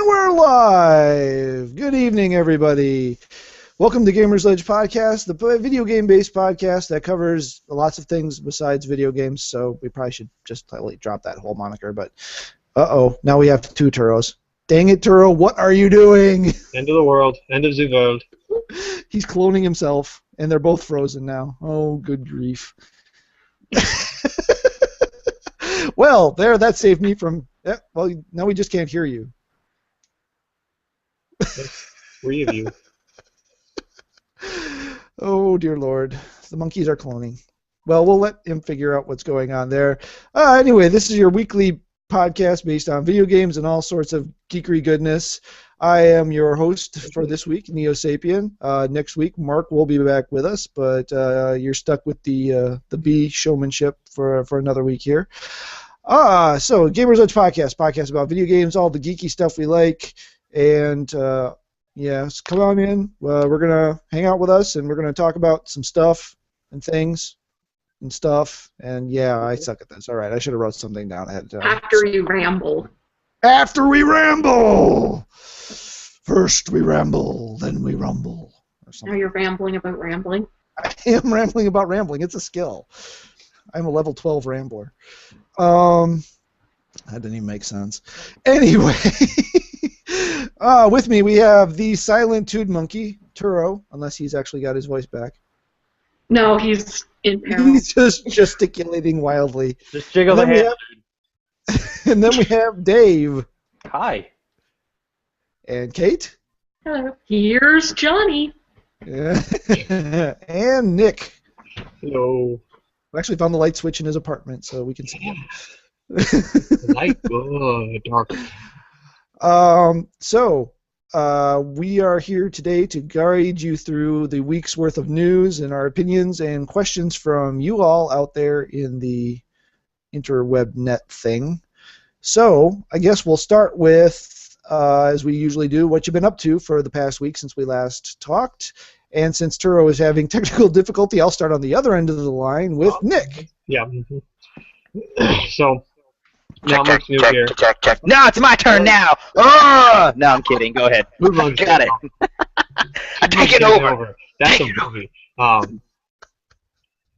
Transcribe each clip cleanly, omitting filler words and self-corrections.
And we're live! Good evening, everybody. Welcome to Gamersledge podcast, the video game-based podcast that covers lots of things besides video games, so we probably should just totally drop that whole moniker, but now we have two Turos. Dang it, Turo, what are you doing? End of the world. End of the world. He's cloning himself, and they're both frozen now. Oh, good grief. Well, that saved me from... well, now we just can't hear you. Three of you. Oh, dear Lord. The monkeys are cloning. Well, we'll let him figure out what's going on there. Anyway, this is your weekly podcast based on video games and all sorts of geekery goodness. I am your host for this week, Neo Sapien. Next week, Mark will be back with us, but you're stuck with the B showmanship for another week here. So Gamersledge podcast about video games, all the geeky stuff we like, and yes, come on in. We're gonna hang out with us, and we're gonna talk about some stuff and things and stuff. And yeah, I suck at this. All right, I should have wrote something down ahead of time. After you ramble. After we ramble. First we ramble, then we rumble. Now you're rambling about rambling. I am rambling about rambling. It's a skill. I'm a level 12 rambler. That didn't even make sense. Anyway, with me we have the silent Toad Monkey, Turo, unless he's actually got his voice back. No, he's in peril. He's just gesticulating wildly. Just jiggle the hand. And then we have Dave. Hi. And Kate. Hello. Here's Johnny. Yeah. And Nick. Hello. We actually found the light switch in his apartment, so we can see him. Light good, dark. We are here today to guide you through the week's worth of news and our opinions and questions from you all out there in the interweb net thing. So, I guess we'll start with, as we usually do, what you've been up to for the past week since we last talked. And since Turo is having technical difficulty, I'll start on the other end of the line with Nick. Yeah. So, not much new here. Check. No, it's my turn now. Oh, no, I'm kidding. Go ahead. Got it. I take it over. That's a movie.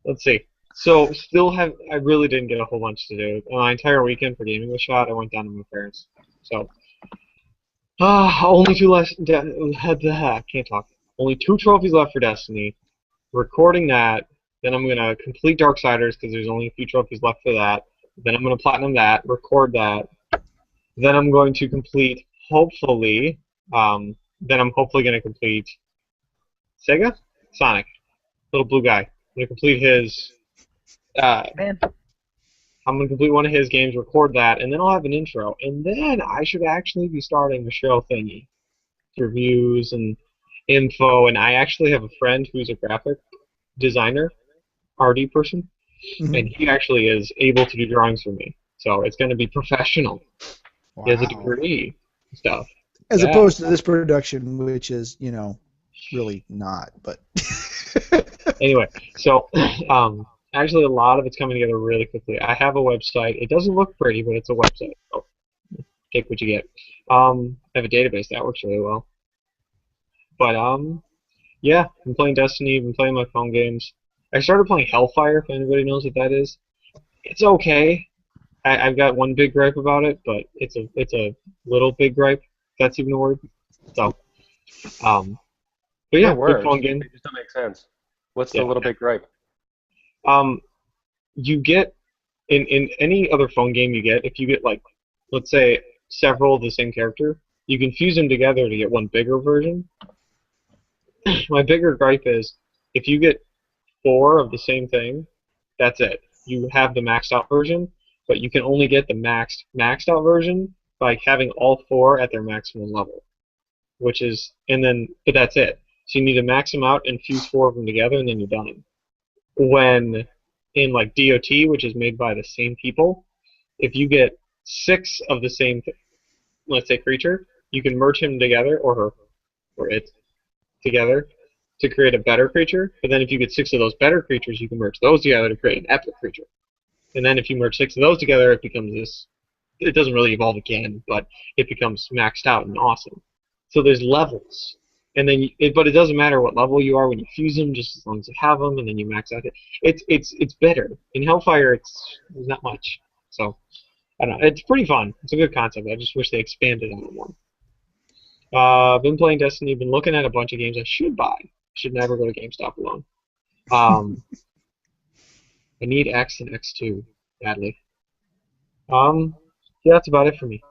Let's see. So, I really didn't get a whole bunch to do. My entire weekend for gaming was shot. I went down to my parents. So, only two less. Can't talk. Only 2 trophies left for Destiny. Recording that. Then I'm going to complete Darksiders because there's only a few trophies left for that. Then I'm going to platinum that, record that. Then I'm going to complete, hopefully, going to complete Sega? Sonic. Little blue guy. I'm going to complete his... Man. I'm going to complete one of his games, record that, and then I'll have an intro. And then I should actually be starting a show thingy. Reviews and info, and I actually have a friend who's a graphic designer, RD person, and he actually is able to do drawings for me. So it's going to be professional. Wow. He has a degree and stuff. As opposed to this production, which is, really not, but... Anyway, so actually a lot of it's coming together really quickly. I have a website. It doesn't look pretty, but it's a website. So take what you get. I have a database that works really well. But, yeah, I'm playing Destiny, been playing my phone games. I started playing Hellfire, if anybody knows what that is. It's okay. I've got one big gripe about it, but it's a little big gripe, if that's even a word. So, but yeah, good phone game. It just doesn't make sense. What's the little big gripe? You get, in any other phone game you get, if you get, like, let's say, several of the same character, you can fuse them together to get one bigger version. My bigger gripe is, if you get 4 of the same thing, that's it. You have the maxed out version, but you can only get the maxed out version by having all 4 at their maximum level. But that's it. So you need to max them out and fuse 4 of them together, and then you're done. When in like DOT, which is made by the same people, if you get 6 of the same, let's say creature, you can merge him together, or her, or it, together to create a better creature, but then if you get 6 of those better creatures, you can merge those together to create an epic creature. And then if you merge 6 of those together, it becomes this it doesn't really evolve again, but it becomes maxed out and awesome. So there's levels, and then but it doesn't matter what level you are when you fuse them, just as long as you have them, and then you max out it. It's better in Hellfire. There's not much, so I don't know. It's pretty fun. It's a good concept. I just wish they expanded on it more. I've been playing Destiny. Been looking at a bunch of games I should buy. Should never go to GameStop alone. I need X and X2 badly. Yeah, that's about it for me.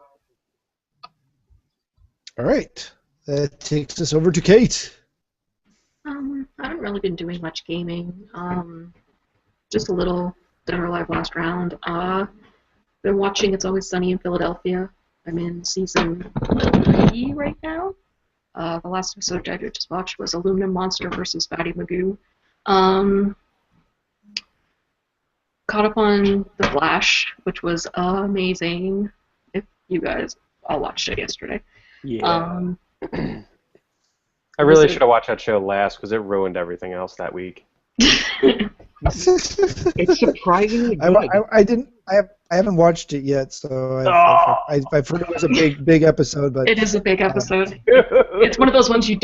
All right. That takes us over to Kate. I haven't really been doing much gaming. Just a little Dead or Alive Last Round. Been watching It's Always Sunny in Philadelphia. I'm in season 3 right now. The last episode I just watched was Aluminum Monster versus Fatty Magoo. Caught up on The Flash, which was amazing. If you guys all watched it yesterday. Yeah. I really should have watched that show last because it ruined everything else that week. It's surprisingly good. I haven't watched it yet, so I've heard it was a big episode. But it is a big episode. It's one of those ones you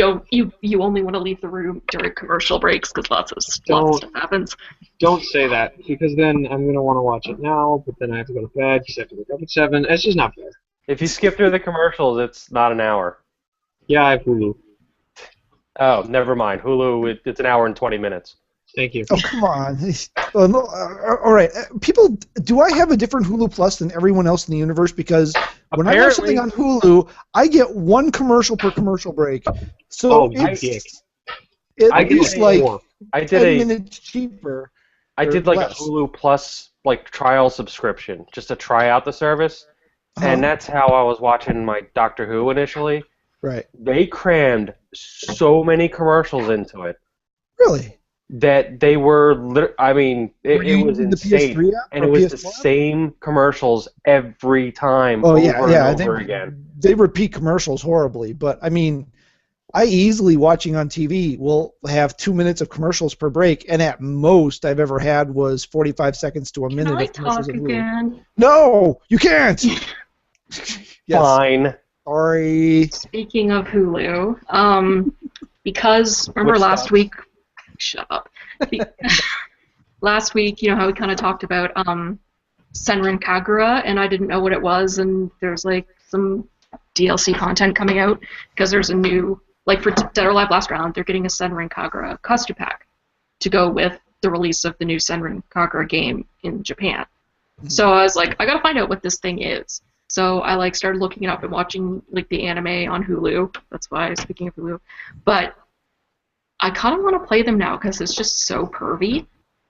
only want to leave the room during commercial breaks because lots of stuff happens. Don't say that, because then I'm gonna want to watch it now, but then I have to go to bed because I have to wake up at 7. It's just not fair. If you skip through the commercials, it's not an hour. Yeah, I have Hulu. Oh, never mind. Hulu, it's an hour and 20 minutes. Thank you. Oh, come on. All right. People, do I have a different Hulu Plus than everyone else in the universe? Because when I watch something on Hulu, I get one commercial per commercial break. So it's at least like 10 minutes cheaper. I did like a Hulu Plus trial subscription just to try out the service. And that's how I was watching my Doctor Who initially. Right. They crammed so many commercials into it. Really? That they were, it was insane, PS3 app and it was the same commercials every time. Oh over again. They repeat commercials horribly, but I mean, I easily watching on TV will have 2 minutes of commercials per break, and at most I've ever had was 45 seconds to a minute of commercials. Can I talk again? No, you can't. Yes. Fine. Sorry. Speaking of Hulu, because remember last week. Shut up. Last week, you know how we kind of talked about Senran Kagura, and I didn't know what it was, and there's like some DLC content coming out because there's a new, for Dead or Alive Last Round, they're getting a Senran Kagura costume pack to go with the release of the new Senran Kagura game in Japan. Mm-hmm. So I was like, I gotta find out what this thing is. So I started looking it up and watching the anime on Hulu. That's why, speaking of Hulu, but I kind of want to play them now because it's just so pervy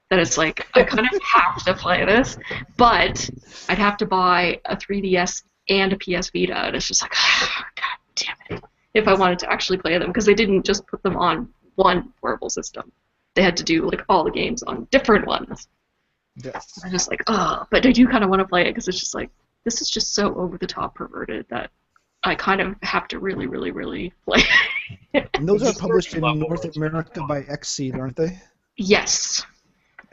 that it's I kind of have to play this, but I'd have to buy a 3DS and a PS Vita, and it's just God damn it, if I wanted to actually play them, because they didn't just put them on one portable system. They had to do all the games on different ones. Yes. I'm just but I do kind of want to play it because it's just this is just so over-the-top perverted that I kind of have to really, really, really play. And those are published in North America by Xseed, aren't they? Yes.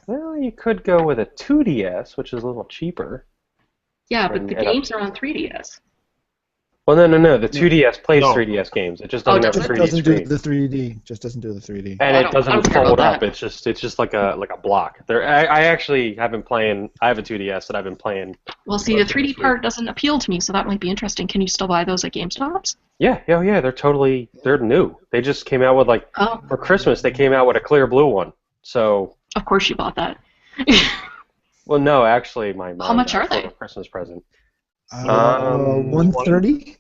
Well, you could go with a 2DS, which is a little cheaper. Yeah, but the games are on 3DS. Well, no. The 2DS plays 3DS games. It just doesn't have a 3D doesn't screen. do the 3D. Just doesn't do the 3D. And it doesn't fold up. It's just like a block. I actually have been playing. I have a 2DS that I've been playing. Well, see, the 3D part doesn't appeal to me, so that might be interesting. Can you still buy those at GameStops? Yeah. They're new. They just came out with for Christmas. They came out with a clear blue one. So. Of course, you bought that. Well, no, actually, my mom. How much are they? A Christmas present. $130.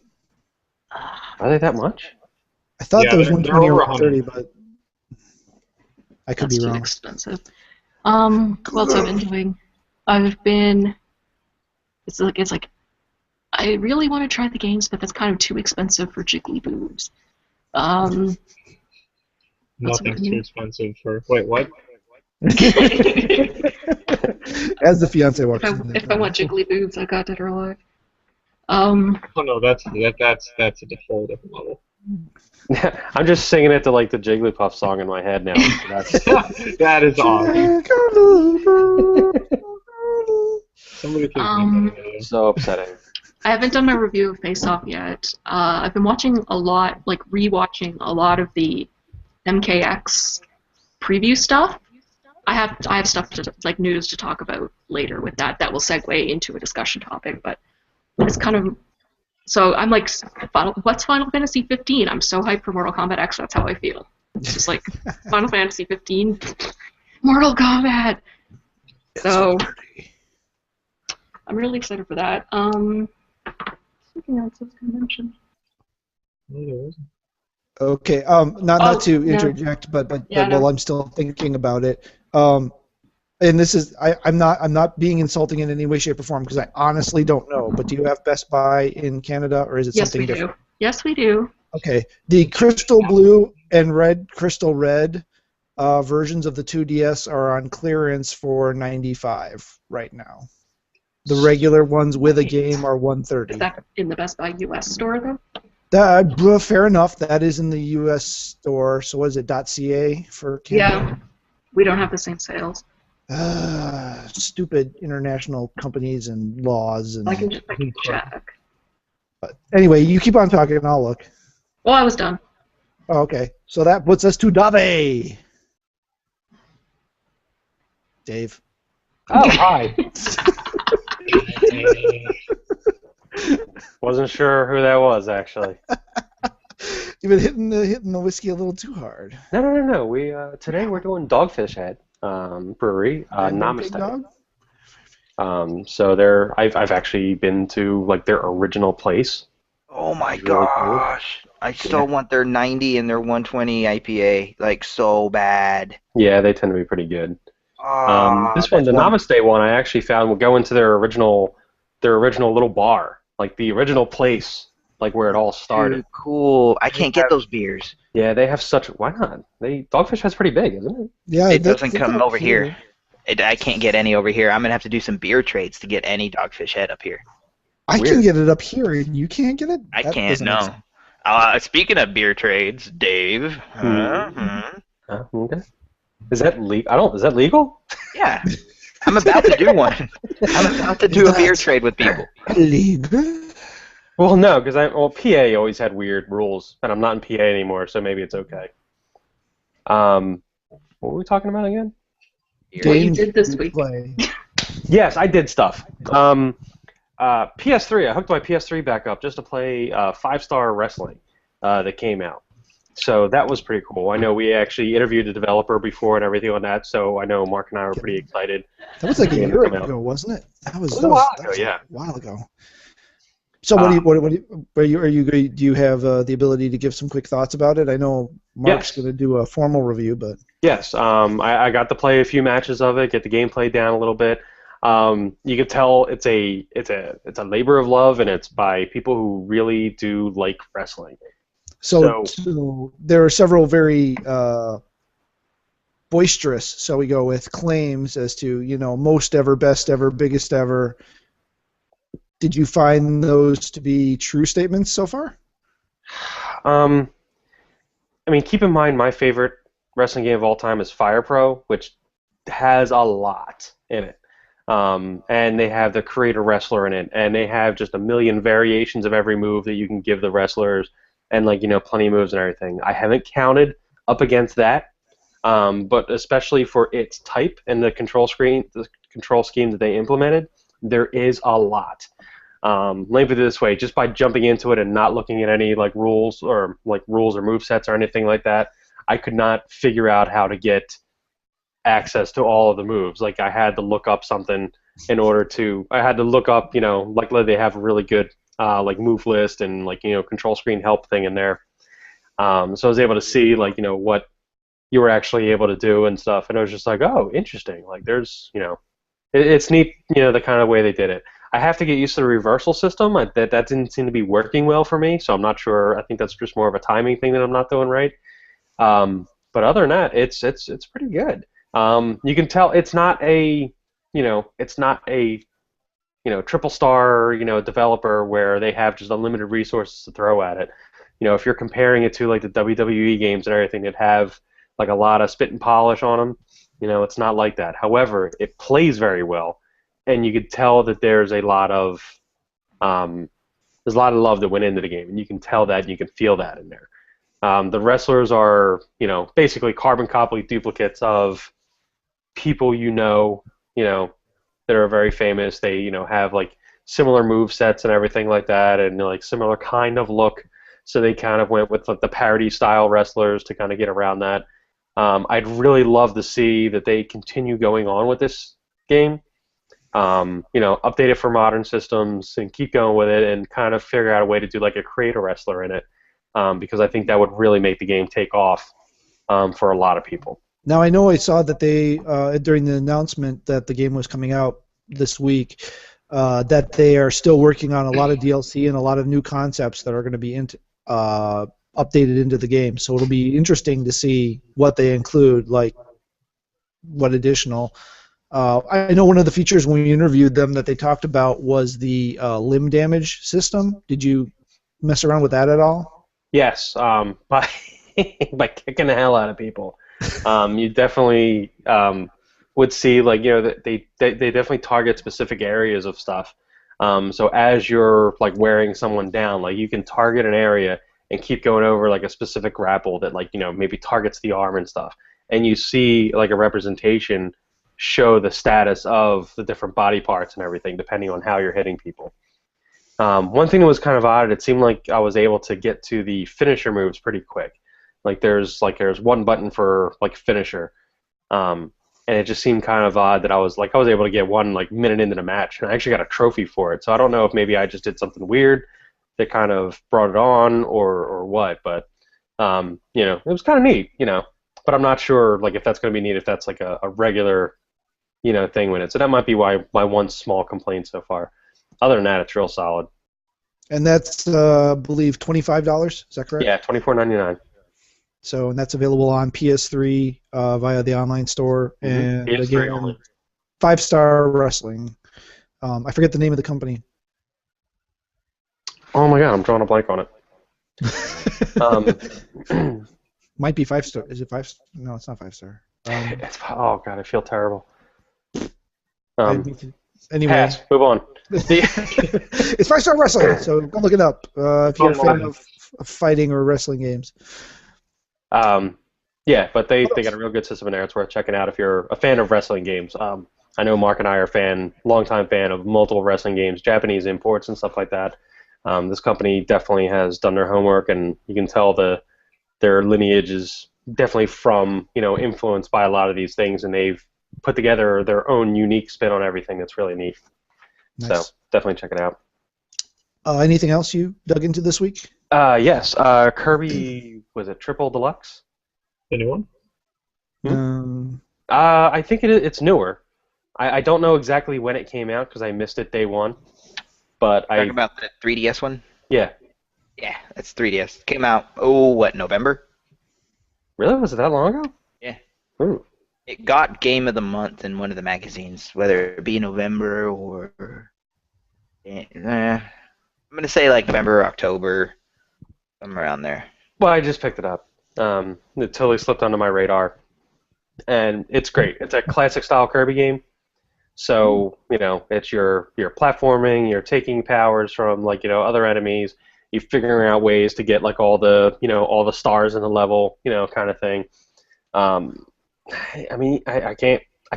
Are they that much? I thought there was 120 or 130, but I could be wrong. Expensive. What else I've been doing? It's I really want to try the games, but that's kind of too expensive for jiggly boobs. Nothing's too expensive for. Wait, what? As the fiance walks in. If I want jiggly boobs, I got Dead or Alive. Oh no, that's a whole different level. I'm just singing it to the Jigglypuff song in my head now. That is awesome. Somebody so upsetting. I haven't done my review of Face Off yet. I've been watching a lot, like rewatching a lot of the MKX preview stuff. I have stuff to, like, news to talk about later with that will segue into a discussion topic, but it's kind of, so I'm like, what's Final Fantasy 15? I'm so hyped for Mortal Kombat X. That's how I feel. It's just like Final Fantasy 15, Mortal Kombat. So I'm really excited for that. Something else I was going to mention. Okay. Not to interject, but while I'm still thinking about it, and this is I'm not being insulting in any way, shape, or form because I honestly don't know. But do you have Best Buy in Canada, or is it something different? Yes, we do. Okay. The Crystal Blue and Crystal Red versions of the 2DS are on clearance for $95 right now. The regular ones with a game are $130. Is that in the Best Buy US store, though? Fair enough. That is in the U.S. store. So what is it, .ca for Canada? Yeah. We don't have the same sales. Stupid international companies and laws. And I can check. But anyway, you keep on talking and I'll look. Well, I was done. Oh, okay. So that puts us to Dave. Dave. Oh, hi. Wasn't sure who that was, actually. You've been hitting the whiskey a little too hard. No. We today we're doing Dogfish Head Brewery, Namaste. So I've actually been to like their original place. Oh my gosh! I still want their 90 and their 120 IPA like so bad. Yeah, they tend to be pretty good. This one, the Namaste one, I actually found would go into their original little bar, like the original place, like where it all started. Dude, cool. I can't get those beers. Yeah, they have such. Why not? Dogfish Head's pretty big, isn't it? Yeah, it doesn't come over here. I can't get any over here. I'm gonna have to do some beer trades to get any Dogfish Head up here. I can get it up here, and you can't get it. I can't. No. Speaking of beer trades, Dave. Okay. Is that legal? Is that legal? Yeah. I'm about to do one. I'm about to do a beer trade with people. Legal? Well, no, because PA always had weird rules, and I'm not in PA anymore, so maybe it's okay. What were we talking about again? What you did this week. Yes, I did stuff. PS3, I hooked my PS3 back up just to play 5-Star Wrestling that came out. So that was pretty cool. I know we actually interviewed the developer before and everything on that, so I know Mark and I were pretty excited. That was like a year ago, wasn't it? That was a while ago, yeah. A while ago. So do you have the ability to give some quick thoughts about it? I know Mark's going to do a formal review, but yes, I got to play a few matches of it, get the gameplay down a little bit. You can tell it's a labor of love, and it's by people who really do like wrestling. So there are several very boisterous, so we go with, claims as to, most ever, best ever, biggest ever. Did you find those to be true statements so far? I mean, keep in mind my favorite wrestling game of all time is Fire Pro, which has a lot in it. And they have the creator wrestler in it, and they have just a million variations of every move that you can give the wrestlers, and plenty of moves and everything. I haven't counted up against that, but especially for its type and the control scheme that they implemented, there is a lot. Let me put it this way: just by jumping into it and not looking at any rules or move sets or anything like that, I could not figure out how to get access to all of the moves. Like, I had to look up something in order to. I had to look up, luckily they have a really good move list and control screen help thing in there. So I was able to see what you were actually able to do and stuff, and I was just like, oh, interesting. There's it's neat, the kind of way they did it. I have to get used to the reversal system. That didn't seem to be working well for me, so I'm not sure. I think that's just more of a timing thing that I'm not doing right. But other than that, it's pretty good. You can tell it's not a triple star developer where they have just unlimited resources to throw at it. If you're comparing it to the WWE games and everything that have a lot of spit and polish on them, it's not like that. However, it plays very well, and you could tell that there's a lot of There's a lot of love that went into the game, and you can tell that, and you can feel that in there. The wrestlers are, basically carbon copy duplicates of people that are very famous. They, have like similar move sets and everything like that, and like similar kind of look. So they kind of went with like, the parody style wrestlers to kind of get around that. I'd really love to see that they continue going on with this game. Update it for modern systems and keep going with it, and kind of figure out a way to do like a creator wrestler in it, because I think that would really make the game take off for a lot of people. Now, I know I saw that they, during the announcement that the game was coming out this week, that they are still working on a lot of DLC and a lot of new concepts that are going to be updated into the game. So it'll be interesting to see what they include, like what additional. I know one of the features when we interviewed them that they talked about was the limb damage system. Did you mess around with that at all? Yes, by kicking the hell out of people. You definitely would see, like, that they definitely target specific areas of stuff. So as you're like wearing someone down, like you can target an area and keep going over like a specific grapple that like maybe targets the arm and stuff, and you see like a representation show the status of the different body parts and everything depending on how you're hitting people. One thing that was kind of odd, it seemed like I was able to get to the finisher moves pretty quick. Like there's one button for like finisher, and it just seemed kind of odd that I was able to get one like minute into the match, and I actually got a trophy for it. So I don't know if maybe I just did something weird that kind of brought it on or what, but it was kind of neat, But I'm not sure like if that's going to be neat if that's like a regular thing with it. So that might be why my one small complaint so far. Other than that, it's real solid. And that's, I believe, $25. Is that correct? Yeah, $24.99. So, and that's available on PS3 via the online store, and PS3 again, only. 5-Star Wrestling. I forget the name of the company. Oh my god, I'm drawing a blank on it. Might be 5-Star. Is it 5? No, it's not 5-Star. Oh god, I feel terrible. Anyway, pass. Move on. It's 5-Star Wrestling, so go look it up if you're a fan of fighting or wrestling games. Yeah, but they got a real good system in there. It's worth checking out if you're a fan of wrestling games. I know Mark and I are longtime fan of multiple wrestling games, Japanese imports and stuff like that. This company definitely has done their homework, and you can tell their lineage is definitely from, influenced by a lot of these things, and they've put together their own unique spin on everything that's really neat. Nice. So definitely check it out. Anything else you dug into this week? Yes. Kirby, was it Triple Deluxe? The new one? I think it's newer. I don't know exactly when it came out because I missed it day one. But Talking about the 3DS one? Yeah. Yeah, that's 3DS. Came out, November? Really? Was it that long ago? Yeah. Ooh. It got Game of the Month in one of the magazines, whether it be November or... I'm going to say like November or October, somewhere around there. Well, I just picked it up. It totally slipped onto my radar. And it's great. It's a classic style Kirby game. So, it's your platforming, you're taking powers from like, other enemies, you're figuring out ways to get like all the stars in the level, kind of thing. I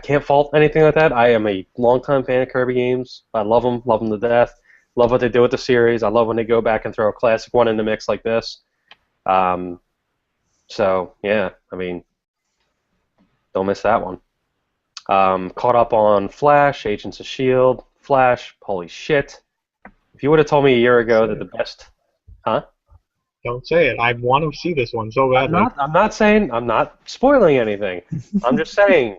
can't fault anything like that. I am a longtime fan of Kirby games. I love them to death. Love what they do with the series. I love when they go back and throw a classic one in the mix like this. So yeah, don't miss that one. Caught up on Flash, Agents of S.H.I.E.L.D., Flash, holy shit. If you would have told me a year ago that the best... Huh? Don't say it. I want to see this one so badly. I'm not spoiling anything. I'm just saying,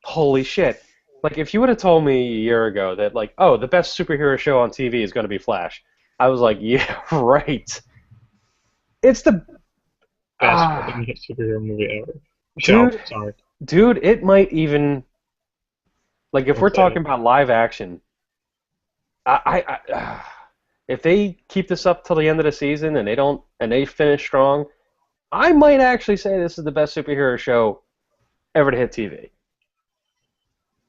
holy shit. Like, if you would have told me a year ago that, like, oh, the best superhero show on TV is going to be Flash, I was like, yeah, right. It's the best superhero movie ever. Dude, sorry. Dude, it might even, like, if we're talking about live action, if they keep this up till the end of the season and they finish strong, I might actually say this is the best superhero show ever to hit TV.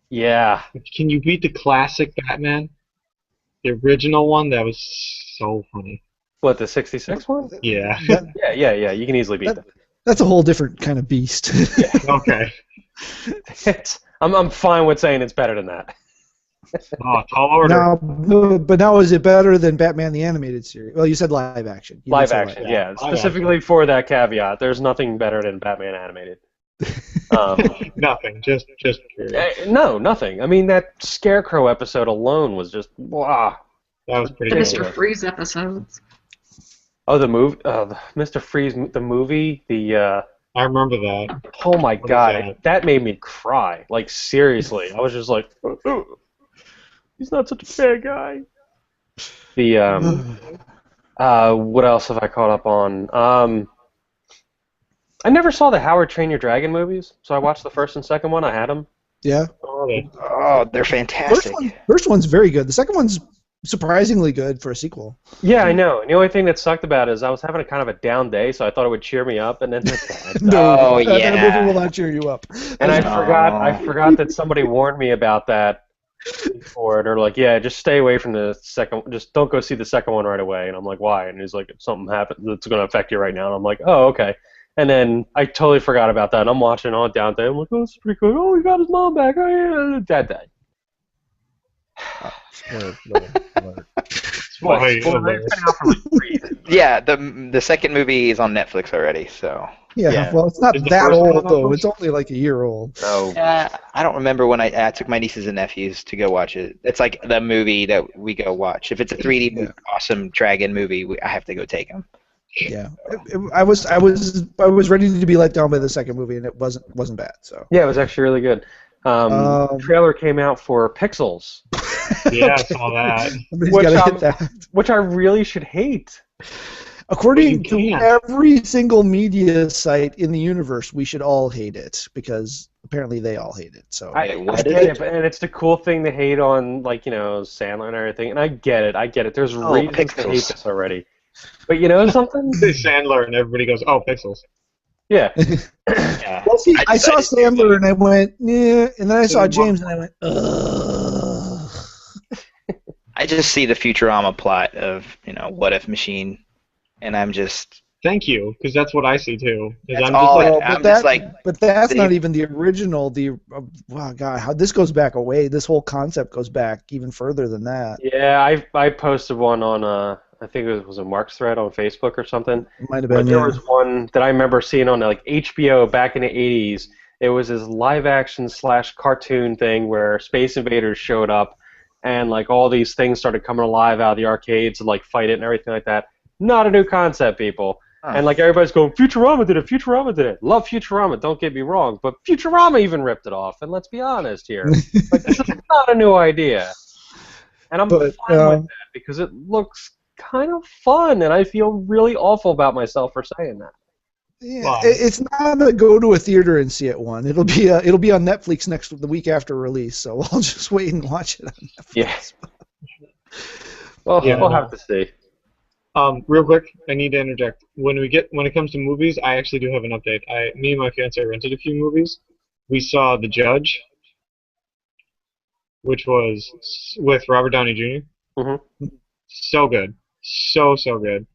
Yeah. Can you beat the classic Batman? The original one, that was so funny. What, the 66 one? Yeah. Yeah. You can easily beat that. That's a whole different kind of beast. Okay. I'm fine with saying it's better than that. Oh, tall order. Now, but now is it better than Batman the Animated Series? Well, you said live action. You did Live say action, Yeah, yeah. live Specifically for that caveat, there's nothing better than Batman animated. Nothing. Just curious. No, nothing. I mean, that Scarecrow episode alone was just blah. That was pretty The good. Mr. Freeze episodes. Oh, the movie, Mr. Freeze, the movie, I remember that. oh my What is god, that made me cry. Like, seriously. I was just like, he's not such a bad guy. What else have I caught up on? I never saw the Howard Train Your Dragon movies, so I watched the first and second one. I had them. Yeah. Oh, they're fantastic. First one's very good. The second one's surprisingly good for a sequel. Yeah, I know. And the only thing that sucked about it is I was having a kind of a down day, so I thought it would cheer me up, and then No, Oh, that yeah. movie will not cheer you up. and I Oh. forgot that somebody warned me about that before, and they're like, yeah, just stay away from the second, just don't go see the second one right away. And I'm like, why? And he's like, if something happens that's going to affect you right now. And I'm like, oh, okay. And then I totally forgot about that, and I'm watching on down there. I'm like, oh, this is pretty cool. Oh, he got his mom back. Oh, yeah, that day. Wait, Well, it's been out for like 3 years. Yeah, the second movie is on Netflix already, so. Yeah. Well, it's not Is the that first one old on though. Netflix? It's only like a year old. No. I don't remember when I took my nieces and nephews to go watch it. It's like the movie that we go watch. If it's a 3D awesome dragon movie, I have to go take them. Yeah, I was ready to be let down by the second movie, and it wasn't bad. So Yeah, it was actually really good. Trailer came out for Pixels, Yeah, I saw that. somebody's Which, got to hit that. which I really should hate. According But you to can't. every single media site in the universe, we should all hate it because apparently they all hate it. So I what is get it? it, and it's the cool thing to hate on, like, Sandler and everything, and I get it. There's reasons to Pixels. hate this already. But you know something? Say Sandler, and everybody goes, "Oh, Pixels." Yeah. Yeah. well, see, I saw decided- Sandler and I went, yeah, and then I saw James and I went, ugh. I just see the Futurama plot of, what if machine, and I'm just. Thank you, because that's what I see too. Is That's I'm all just it- like, I'm just like, but that's they- not even the original. Wow, God, how this goes back away. This whole concept goes back even further than that. Yeah, I posted one on, I think it was a Mark's thread on Facebook or something. It might have But been. there Yeah. was one that I remember seeing on like HBO back in the 80s. It was this live action / cartoon thing where Space Invaders showed up and like all these things started coming alive out of the arcades and like fight it and everything like that. Not a new concept, people. Huh. And like everybody's going, Futurama did it. Love Futurama, don't get me wrong, but Futurama even ripped it off. And let's be honest here, like this is not a new idea. And I'm But, fine with that because it looks kind of fun, and I feel really awful about myself for saying that. Yeah, Wow. it's not a go to a theater and see it one. It'll be on Netflix the week after release. So I'll just wait and watch it on Netflix. Yeah. Well, Yeah, we'll no. have to see. real quick, I need to interject. When it comes to movies, I actually do have an update. Me and my fiance rented a few movies. We saw The Judge, which was with Robert Downey Jr. Mhm. So good, so good.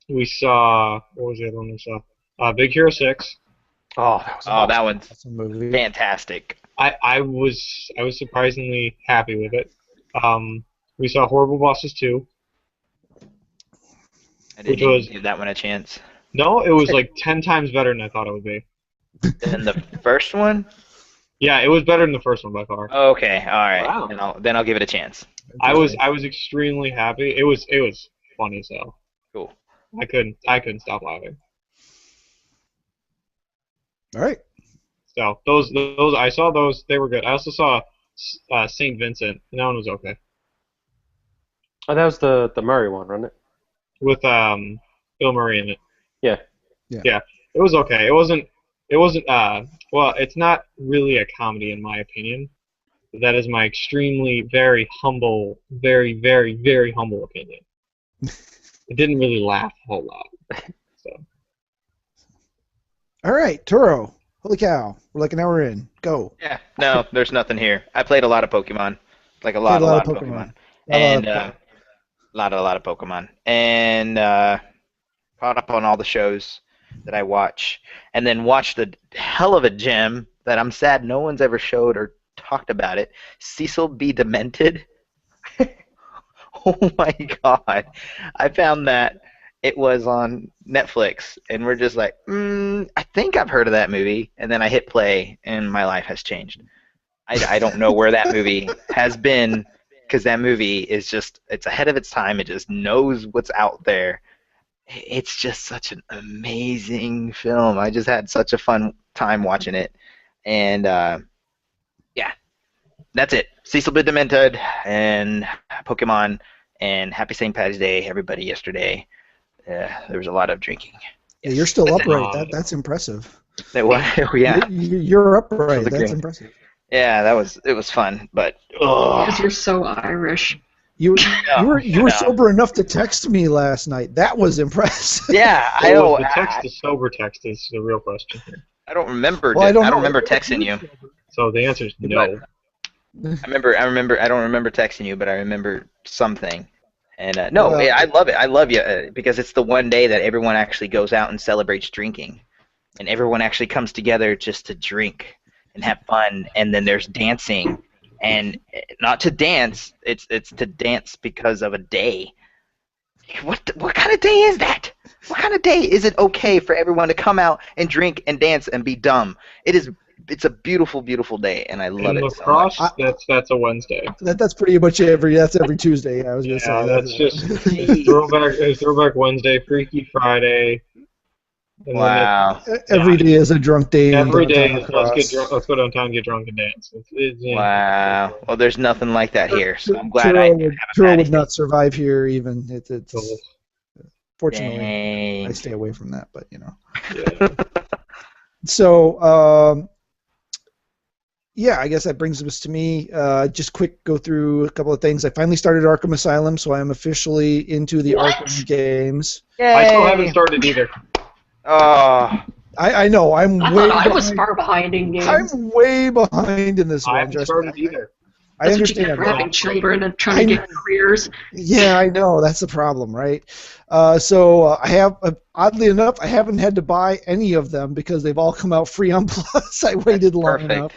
We saw, what was the other one we saw? Big Hero 6. Oh, that was Oh, that one's That's a movie. fantastic. I was surprisingly happy with it. We saw Horrible Bosses 2. I Which didn't was- even give that one a chance. No, it was like 10 times better than I thought it would be. And the first one? Yeah, it was better than the first one by far. Okay, all right. Wow. Then I'll give it a chance. I was extremely happy. It was funny as hell. Cool. I couldn't stop laughing. All right. So those I saw those, they were good. I also saw Saint Vincent, and that one was okay. Oh, that was the Murray one, wasn't it? With Bill Murray in it. Yeah. Yeah. It was okay. It wasn't well, it's not really a comedy in my opinion. That is my extremely very humble, very, very, very humble opinion. I didn't really laugh a whole lot. So All right, Turo. Holy cow. We're like an hour in. Go. Yeah. No, there's nothing here. I played a lot of Pokemon. Like a Played lot, a a lot of lot of Pokemon. Pokemon, and Pokemon. a lot of Pokemon, and caught up on all the shows that I watch, and then watched a hell of a gem that I'm sad no one's ever showed or talked about it. Cecil B. Demented. Oh my god. I found that it was on Netflix, and we're just like, I think I've heard of that movie. And then I hit play, and my life has changed. I don't know where that movie has been, because that movie is just, it's ahead of its time. It just knows what's out there. It's just such an amazing film. I just had such a fun time watching it. And yeah, that's it. Cecil B. Demented and Pokemon and Happy St. Patty's Day, everybody, yesterday. There was a lot of drinking. Yeah, you're still That's it. upright. That's impressive. Yeah. You're upright. That's great. impressive. Yeah, it was fun, but Because you're so Irish. You were no. sober enough to text me last night. That was impressive. Yeah, I So know. the text is sober text is the real question here. I don't remember. Well, I don't know. remember texting you. So the answer is no. I remember. I don't remember texting you, but I remember something. And no, Well, I love it. I love you because it's the one day that everyone actually goes out and celebrates drinking, and everyone actually comes together just to drink and have fun. And then there's dancing, and not to dance. It's to dance because of a day. What kind of day is that? What kind of day is it okay for everyone to come out and drink and dance and be dumb? It's a beautiful, beautiful day, and I love In it so lacrosse, much. that's a Wednesday. That's pretty much every Tuesday. I was gonna Yeah, say that's just it's throwback Wednesday, Freaky Friday. And Wow. every day is a drunk day. in Every day downtown is lacrosse. let's go downtown and get drunk and dance. Wow. Well, there's nothing like that here, so I'm glad Turo would not survive here. Even it's So, fortunately Dang. I stay away from that. But you know. yeah. So yeah, I guess that brings us to me. Just quick go through a couple of things. I finally started Arkham Asylum, so I am officially into the Arkham games. I still haven't started either. Oh. I know I'm I way thought I was behind. far behind in games. I'm way behind in this I one. haven't Just, started either. I That's what you get understand. for having children and trying to get careers. Yeah, I know. That's the problem, right? So I have, oddly enough, I haven't had to buy any of them because they've all come out free on Plus. I waited long enough.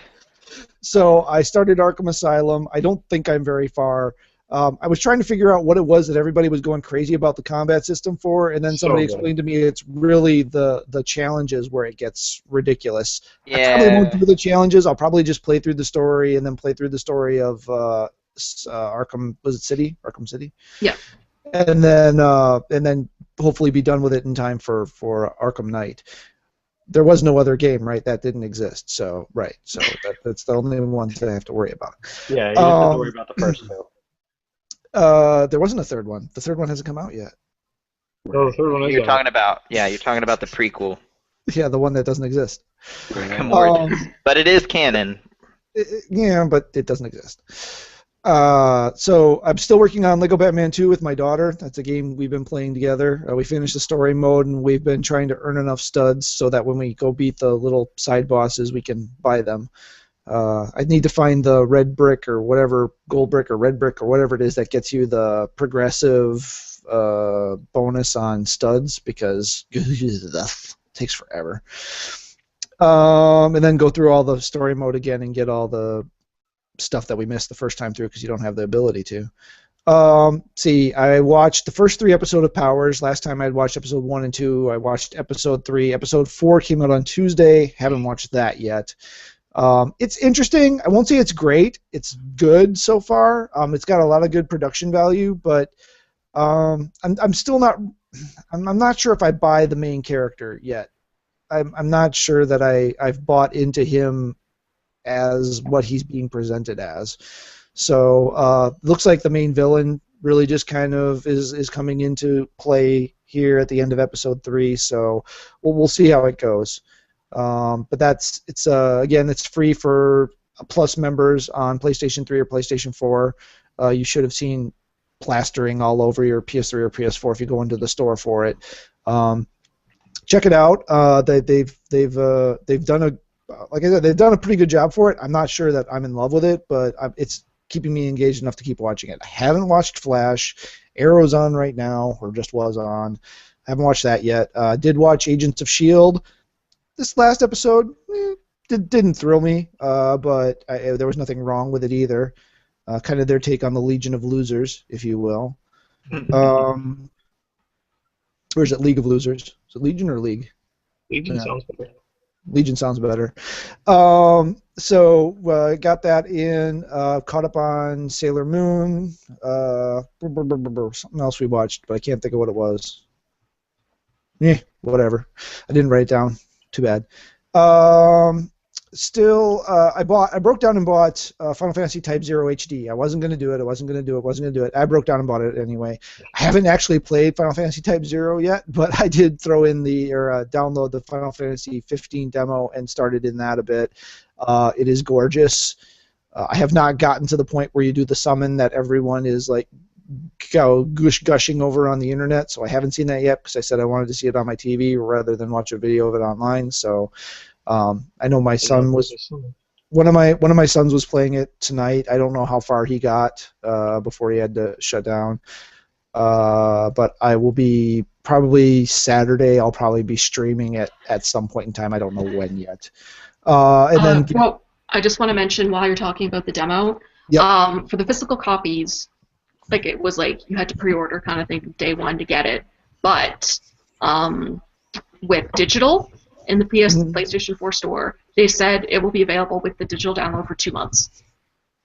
So I started Arkham Asylum. I don't think I'm very far. I was trying to figure out what it was that everybody was going crazy about the combat system for, and then somebody explained to me it's really the challenges where it gets ridiculous. I probably won't do the challenges. I'll probably just play through the story and then play through the story of Arkham. Was it City? Arkham City. Yeah. And then hopefully be done with it in time for Arkham Knight. There was no other game, right? That didn't exist. So that's the only ones that I have to worry about. Yeah, you just have to worry about the first two. There wasn't a third one. The third one hasn't come out yet. Oh, the third one is You're out. talking about the prequel. Yeah, the one that doesn't exist. But it is canon. Yeah, but it doesn't exist. So I'm still working on Lego Batman 2 with my daughter. That's a game we've been playing together. We finished the story mode, and we've been trying to earn enough studs so that when we go beat the little side bosses, we can buy them. I need to find the red brick or whatever, gold brick or red brick or whatever it is that gets you the progressive bonus on studs because it takes forever. And then go through all the story mode again and get all the stuff that we missed the first time through because you don't have the ability to. See, I watched the first 3 episodes of Powers. Last time I'd watched episode 1 and 2. I watched episode 3. Episode 4 came out on Tuesday. Haven't watched that yet. It's interesting. I won't say it's great. It's good so far. It's got a lot of good production value, but I'm still not. I'm not sure if I buy the main character yet. I'm not sure that I've bought into him as what he's being presented as. So looks like the main villain really just kind of is coming into play here at the end of episode 3. So we'll see how it goes. But it's free for Plus members on PlayStation 3 or PlayStation 4. You should have seen plastering all over your PS3 or PS4 if you go into the store for it. Check it out. They've done a like I said, they've done a pretty good job for it. I'm not sure that I'm in love with it, but it's keeping me engaged enough to keep watching it. I haven't watched Flash. Arrow's on right now, or just was on. I haven't watched that yet. Did watch Agents of S.H.I.E.L.D. This last episode didn't thrill me, but there was nothing wrong with it either. Kind of their take on the Legion of Losers, if you will. Or is it League of Losers? Is it Legion or League? Legion sounds better. Legion sounds better. So got that in. Caught up on Sailor Moon. Something else we watched, but I can't think of what it was. Whatever. I didn't write it down. Too bad. Still, I broke down and bought Final Fantasy Type 0 HD. I wasn't going to do it. I broke down and bought it anyway. I haven't actually played Final Fantasy Type 0 yet, but I did throw in download the Final Fantasy 15 demo and started in that a bit. It is gorgeous. I have not gotten to the point where you do the summon that everyone is like gushing over on the internet, so I haven't seen that yet because I said I wanted to see it on my TV rather than watch a video of it online. So I know my son was one of my sons was playing it tonight. I don't know how far he got before he had to shut down, but I will be probably Saturday. I'll probably be streaming it at some point in time. I don't know when yet. Well, I just want to mention while you're talking about the demo, for the physical copies, like it was like you had to pre-order kind of thing day one to get it, but with digital in the PlayStation 4 store, they said it will be available with the digital download for 2 months.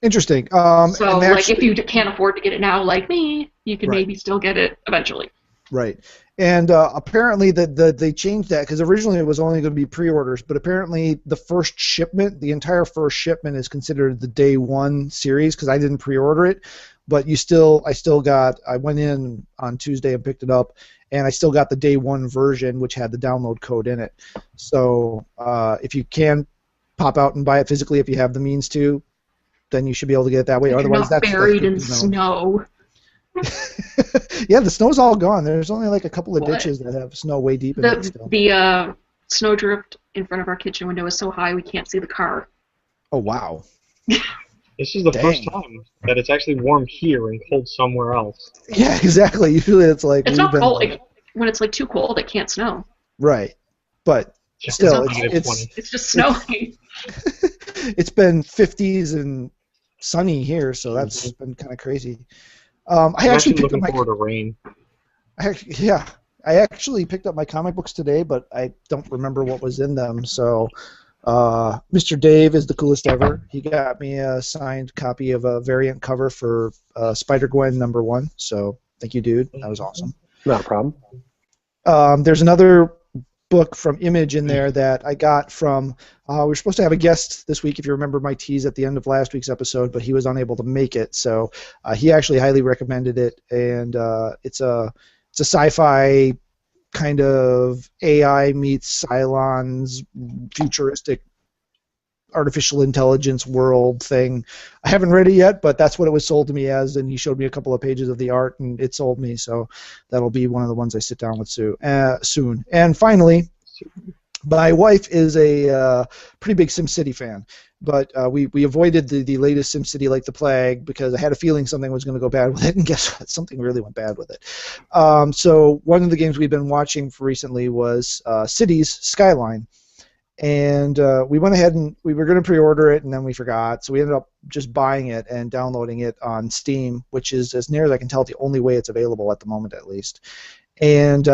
Interesting. So, like, if you can't afford to get it now, like me, you can maybe still get it eventually. Right. And apparently they changed that because originally it was only going to be pre-orders, but apparently the entire first shipment is considered the day one series because I didn't pre-order it, but I went in on Tuesday and picked it up, and I still got the day one version, which had the download code in it. So if you can pop out and buy it physically if you have the means to, then you should be able to get it that way. You're Otherwise, not buried in snow. Yeah, the snow's all gone. There's only like a couple of ditches that have snow way deep in it still. The snowdrift in front of our kitchen window is so high we can't see the car. Oh, wow. This is the first time that it's actually warm here and cold somewhere else. Yeah, exactly. Usually it's like... It's not cold. When it's like too cold, it can't snow. Right. But still, it's just snowing. It's been 50s and sunny here, so that's been kind of crazy. I actually picked up my rain. I actually picked up my comic books today, but I don't remember what was in them. So, Mr. Dave is the coolest ever. He got me a signed copy of a variant cover for Spider-Gwen #1. So, thank you, dude. That was awesome. Not a problem. There's another book from Image in there that I got from. We were supposed to have a guest this week, if you remember my tease at the end of last week's episode, but he was unable to make it. So he actually highly recommended it, and it's a sci-fi kind of AI meets Cylon's futuristic artificial intelligence world thing. I haven't read it yet, but that's what it was sold to me as, and he showed me a couple of pages of the art, and it sold me, so that'll be one of the ones I sit down with soon. And finally, my wife is a pretty big SimCity fan, but we avoided the latest SimCity like the plague because I had a feeling something was going to go bad with it, and guess what? Something really went bad with it. So one of the games we've been watching for recently was Cities Skyline. And we went ahead and we were going to pre-order it, and then we forgot. So we ended up just buying it and downloading it on Steam, which is, as near as I can tell, the only way it's available at the moment, at least. And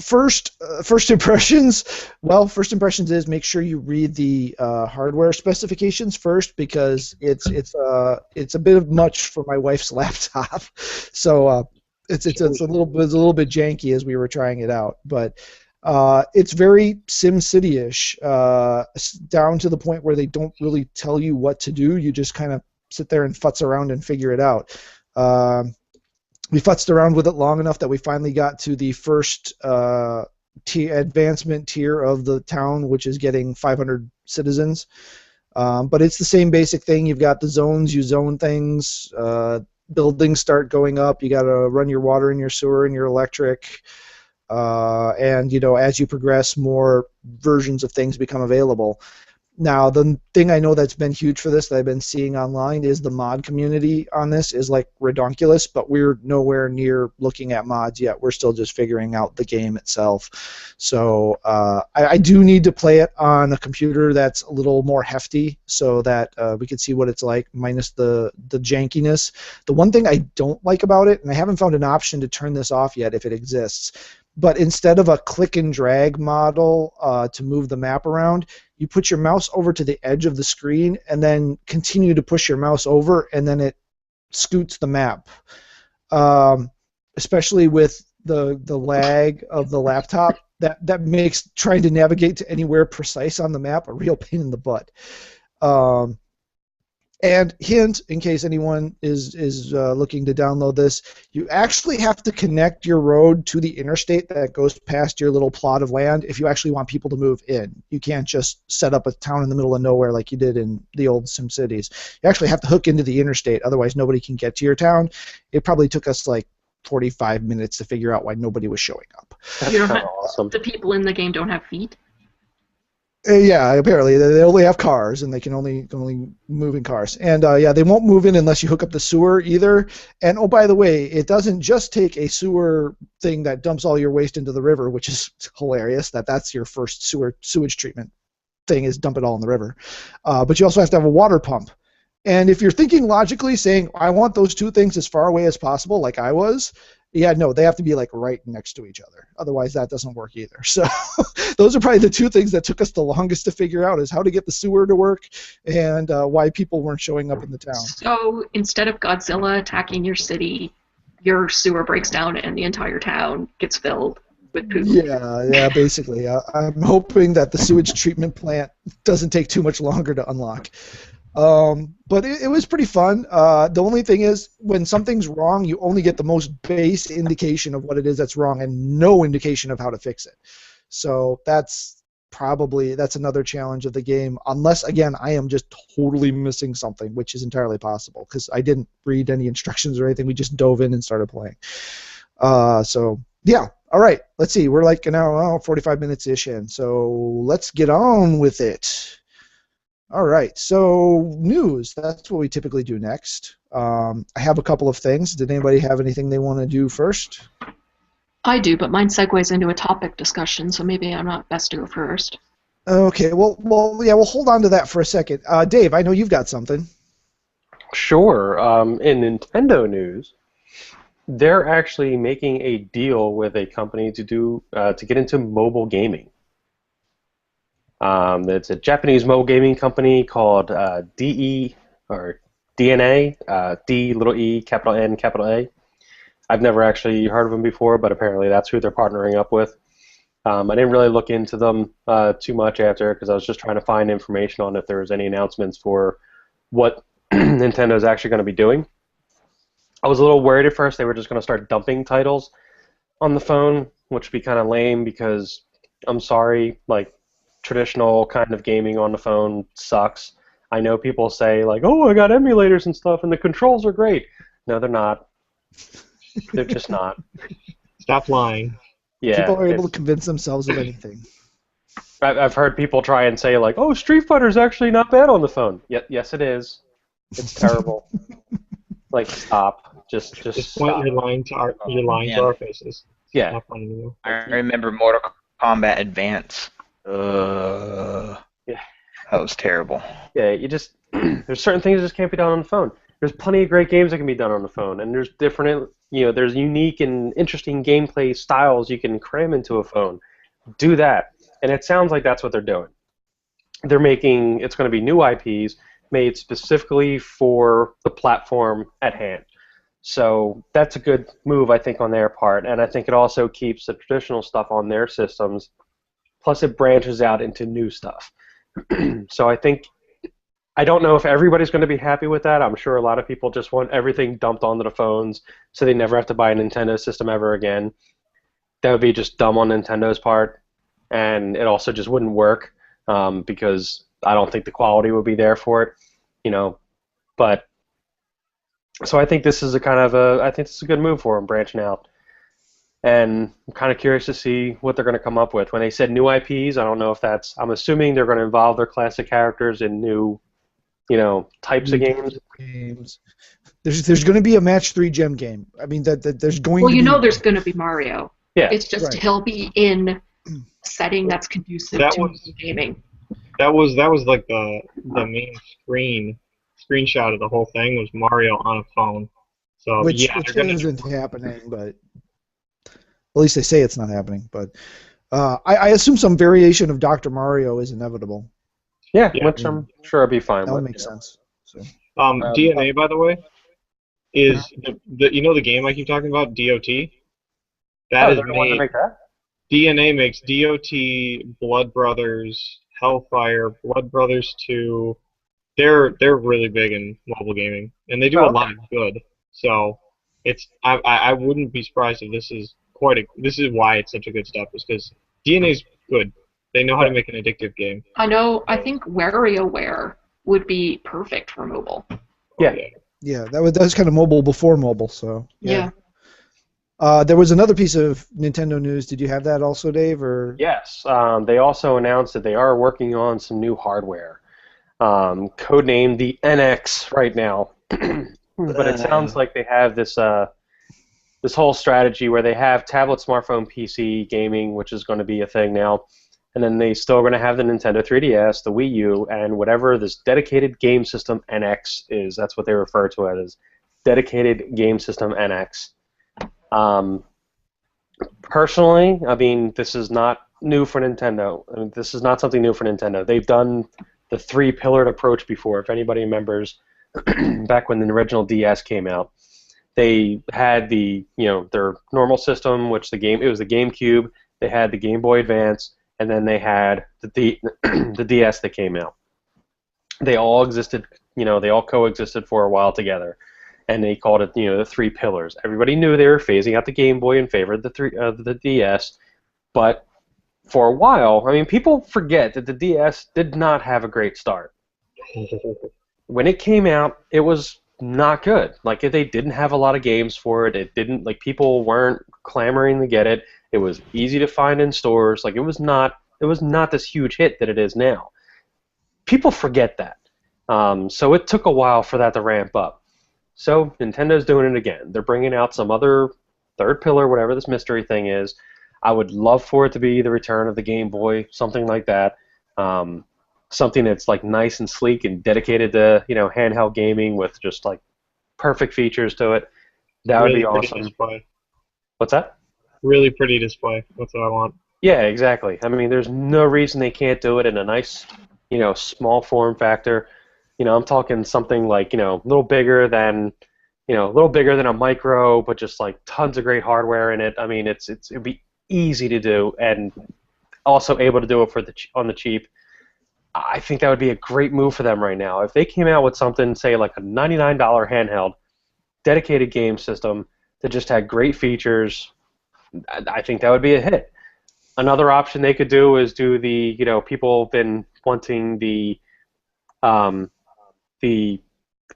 first impressions is make sure you read the hardware specifications first because it's a bit of much for my wife's laptop. So it's a little bit janky as we were trying it out, but. It's very SimCity-ish, down to the point where they don't really tell you what to do. You just kind of sit there and futz around and figure it out. We futzed around with it long enough that we finally got to the first advancement tier of the town, which is getting 500 citizens. But it's the same basic thing. You've got the zones. You zone things. Buildings start going up. You got to run your water and your sewer and your electric. And as you progress, more versions of things become available. Now, the thing I know that's been huge for this that I've been seeing online is the mod community on this is like redonkulous, but we're nowhere near looking at mods yet. We're still just figuring out the game itself. So I do need to play it on a computer that's a little more hefty so that we can see what it's like minus the jankiness. The one thing I don't like about it, and I haven't found an option to turn this off yet if it exists, but instead of a click and drag model to move the map around, you put your mouse over to the edge of the screen and then continue to push your mouse over, and then it scoots the map. Especially with the lag of the laptop, that makes trying to navigate to anywhere precise on the map a real pain in the butt. And hint, in case anyone is looking to download this, you actually have to connect your road to the interstate that goes past your little plot of land if you actually want people to move in. You can't just set up a town in the middle of nowhere like you did in the old SimCities. You actually have to hook into the interstate, otherwise nobody can get to your town. It probably took us like 45 minutes to figure out why nobody was showing up. You don't have, Awesome. the people in the game don't have feet. Yeah, apparently they only have cars, and they can only move in cars. And yeah, they won't move in unless you hook up the sewer either. And oh, by the way, it doesn't just take a sewer thing that dumps all your waste into the river, which is hilarious. That's your first sewage treatment thing, is dump it all in the river. But you also have to have a water pump. And if you're thinking logically, saying I want those two things as far away as possible, like I was. Yeah, no, they have to be like right next to each other. Otherwise, that doesn't work either. So those are probably the two things that took us the longest to figure out, is how to get the sewer to work and why people weren't showing up in the town. So instead of Godzilla attacking your city, your sewer breaks down and the entire town gets filled with poop. Yeah, basically. I'm hoping that the sewage treatment plant doesn't take too much longer to unlock. But it was pretty fun. The only thing is, when something's wrong, you only get the most base indication of what it is that's wrong and no indication of how to fix it. So that's another challenge of the game, unless, again, I am just totally missing something, which is entirely possible, because I didn't read any instructions or anything. We just dove in and started playing. So, yeah. All right. Let's see. We're like now 45 minutes-ish in, so let's get on with it. All right, so news, that's what we typically do next. I have a couple of things. Did anybody have anything they want to do first? I do, but mine segues into a topic discussion, so maybe I'm not best to go first. Okay, well, yeah, we'll hold on to that for a second. Dave, I know you've got something. Sure. In Nintendo news, they're actually making a deal with a company to get into mobile gaming. It's a Japanese mobile gaming company called DE or DNA, D little e capital N capital A. I've never actually heard of them before, but apparently that's who they're partnering up with. I didn't really look into them too much after, because I was just trying to find information on if there was any announcements for what Nintendo's actually going to be doing. I was a little worried at first they were just going to start dumping titles on the phone, which would be kind of lame, because I'm sorry, like, traditional kind of gaming on the phone sucks. I know people say, like, oh, I got emulators and stuff, and the controls are great. No, they're not. They're just not. Stop lying. Yeah, People are able to convince themselves of anything. I've heard people try and say, like, oh, Street Fighter's actually not bad on the phone. Yes, it is. It's terrible. Like, stop. Just Point stop. you're lying to our faces. Yeah. Not funny anymore. I remember Mortal Kombat Advance. Yeah. That was terrible. Yeah, you just there's certain things that just can't be done on the phone. There's plenty of great games that can be done on the phone, and there's different, there's unique and interesting gameplay styles you can cram into a phone. Do that, and it sounds like that's what they're doing. They're making it's going to be new IPs made specifically for the platform at hand. So that's a good move, I think, on their part, and I think it also keeps the traditional stuff on their systems. Plus, it branches out into new stuff. So I don't know if everybody's going to be happy with that. I'm sure a lot of people just want everything dumped onto the phones so they never have to buy a Nintendo system ever again. That would be just dumb on Nintendo's part, and it also just wouldn't work because I don't think the quality would be there for it, But so I think this is a good move for them, branching out. and I'm kind of curious to see what they're going to come up with. When they said new IPs, I don't know if that's. I'm assuming they're going to involve their classic characters in new, types of games. There's going to be a match 3 gem game. I mean that there's going Well, to be. you know there's going to be Mario. Yeah. It's just Right. he'll be in a setting that's conducive to gaming. That was like the main screenshot of the whole thing was Mario on a phone. So which yeah, they're gonna isn't happening, but at least they say it's not happening. But I assume some variation of Dr. Mario is inevitable. Yeah, Yeah. which I'm sure I'll be fine That would with. make sense. So. DNA, by the way, is the game I keep talking about, DOT. That is they're the ones that made. make that? DNA makes DOT, Blood Brothers, Hellfire, Blood Brothers 2. They're really big in mobile gaming, and they do a lot of good. So I wouldn't be surprised if this is this is why it's such a good stuff, is because DNA's good. They know how to make an addictive game. I think WarioWare would be perfect for mobile. Yeah. Yeah, that was kind of mobile before mobile. So Yeah. there was another piece of Nintendo news. Did you have that also, Dave? Or Yes. They also announced that they are working on some new hardware, codenamed the NX right now. But it sounds like they have this whole strategy where they have tablet, smartphone, PC gaming, which is going to be a thing now, and then they still going to have the Nintendo 3DS, the Wii U, and whatever this dedicated game system NX is. That's what they refer to it as, dedicated game system NX. Personally, I mean, this is not new for Nintendo. I mean, this is not something new for Nintendo. They've done the 3-pillared approach before. If anybody remembers, back when the original DS came out, they had their normal system, which it was the GameCube. They had the Game Boy Advance, and then they had the DS that came out. They all existed, they all coexisted for a while together, and they called it, the 3 pillars. Everybody knew they were phasing out the Game Boy in favor of the DS, but for a while, I mean, people forget that the DS did not have a great start. When it came out, it was not good. Like, they didn't have a lot of games for it. It didn't, like, people weren't clamoring to get it. It was easy to find in stores. Like, it was not this huge hit that it is now. People forget that. So it took a while for that to ramp up. So Nintendo's doing it again. They're bringing out some other 3rd pillar, whatever this mystery thing is. I would love for it to be the return of the Game Boy, something like that. Something that's like nice and sleek and dedicated to handheld gaming with just like perfect features to it. That would be awesome. Display. What's that? Really pretty display. That's what I want. Yeah, exactly. I mean, there's no reason they can't do it in a nice, small form factor. I'm talking something like a little bigger than a micro, but just like tons of great hardware in it. I mean, it'd be easy to do and also able to do it on the cheap. I think that would be a great move for them right now. If they came out with something, say like a $99 handheld, dedicated game system that just had great features, I think that would be a hit. Another option they could do is do the, people have been wanting the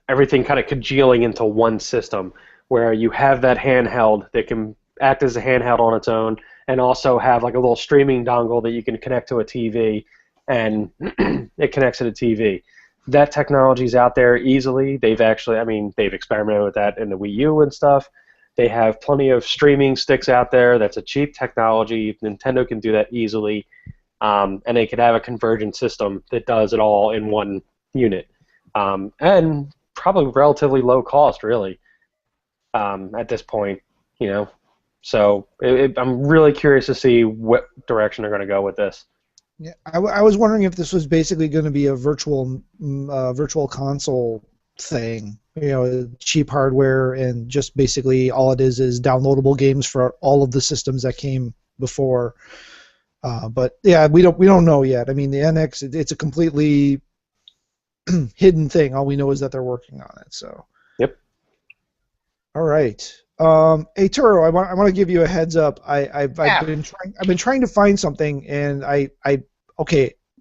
everything kind of congealing into one system where you have that handheld that can act as a handheld on its own and also have like a little streaming dongle that you can connect to a TV and it connects to the TV. That technology's out there easily. They've experimented with that in the Wii U and stuff. They have plenty of streaming sticks out there. That's a cheap technology. Nintendo can do that easily. And they could have a convergent system that does it all in one unit. And probably relatively low cost, really, at this point, So I'm really curious to see what direction they're going to go with this. Yeah, I was wondering if this was basically going to be a virtual console thing, cheap hardware and just basically all it is downloadable games for all of the systems that came before. But yeah, we don't know yet. I mean, the NX, it's a completely hidden thing. All we know is that they're working on it. So. Yep. All right. Hey Turo, I want to give you a heads up. I've been trying to find something, and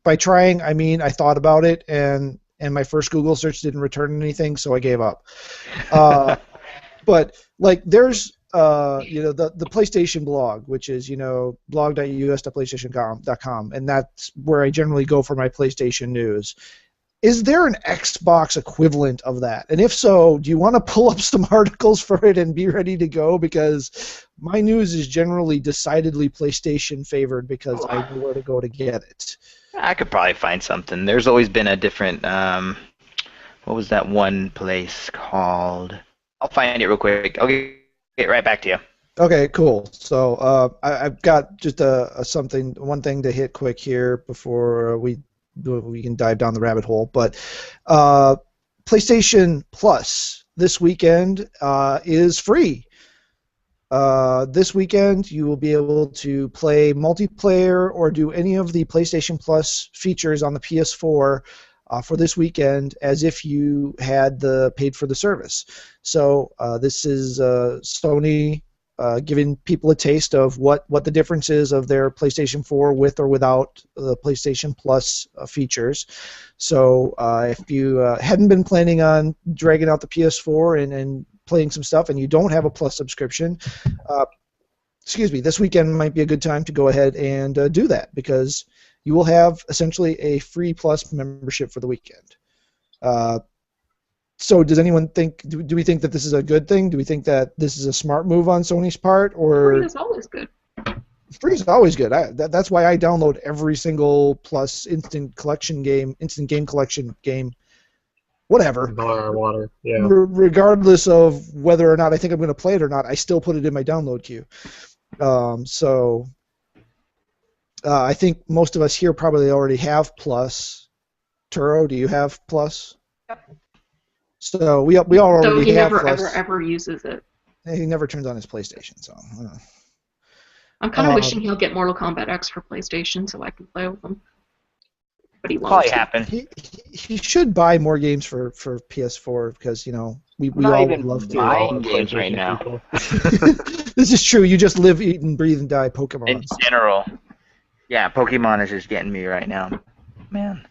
by trying I mean I thought about it, and my first Google search didn't return anything, so I gave up. But like there's the PlayStation blog, which is blog.us.playstation.com, and that's where I generally go for my PlayStation news. Is there an Xbox equivalent of that? And if so, do you want to pull up some articles for it and be ready to go? Because my news is generally decidedly PlayStation favored because I know where to go to get it. I could probably find something. There's always been a different. What was that one place called? I'll find it real quick. I'll get right back to you. Okay, cool. So I've got just one thing to hit quick here before we can dive down the rabbit hole. But PlayStation Plus this weekend is free. This weekend you will be able to play multiplayer or do any of the PlayStation Plus features on the PS4 for this weekend as if you had paid for the service. So this is Sony giving people a taste of what the difference is of their PlayStation 4 with or without the PlayStation Plus features. So if you hadn't been planning on dragging out the PS4 and playing some stuff and you don't have a Plus subscription, this weekend might be a good time to go ahead and do that because you will have essentially a free Plus membership for the weekend. So does anyone think, do we think that this is a good thing? Do we think that this is a smart move on Sony's part? Or Free is always good. Free is always good. That's why I download every single Plus instant game collection game, whatever. Water, yeah. Regardless of whether or not I think I'm going to play it or not, I still put it in my download queue. I think most of us here probably already have Plus. Turo, do you have Plus? Yep. So we all already So he have never Plus. ever uses it. He never turns on his PlayStation, so. I'm kind of wishing he'll get Mortal Kombat X for PlayStation so I can play with him. But he won't. Probably happen. He should buy more games for PS4 because we all would love to. Buying games right now. This is true. You just live, eat, and breathe, and die Pokemon. In general. Yeah, Pokemon is just getting me right now. Man.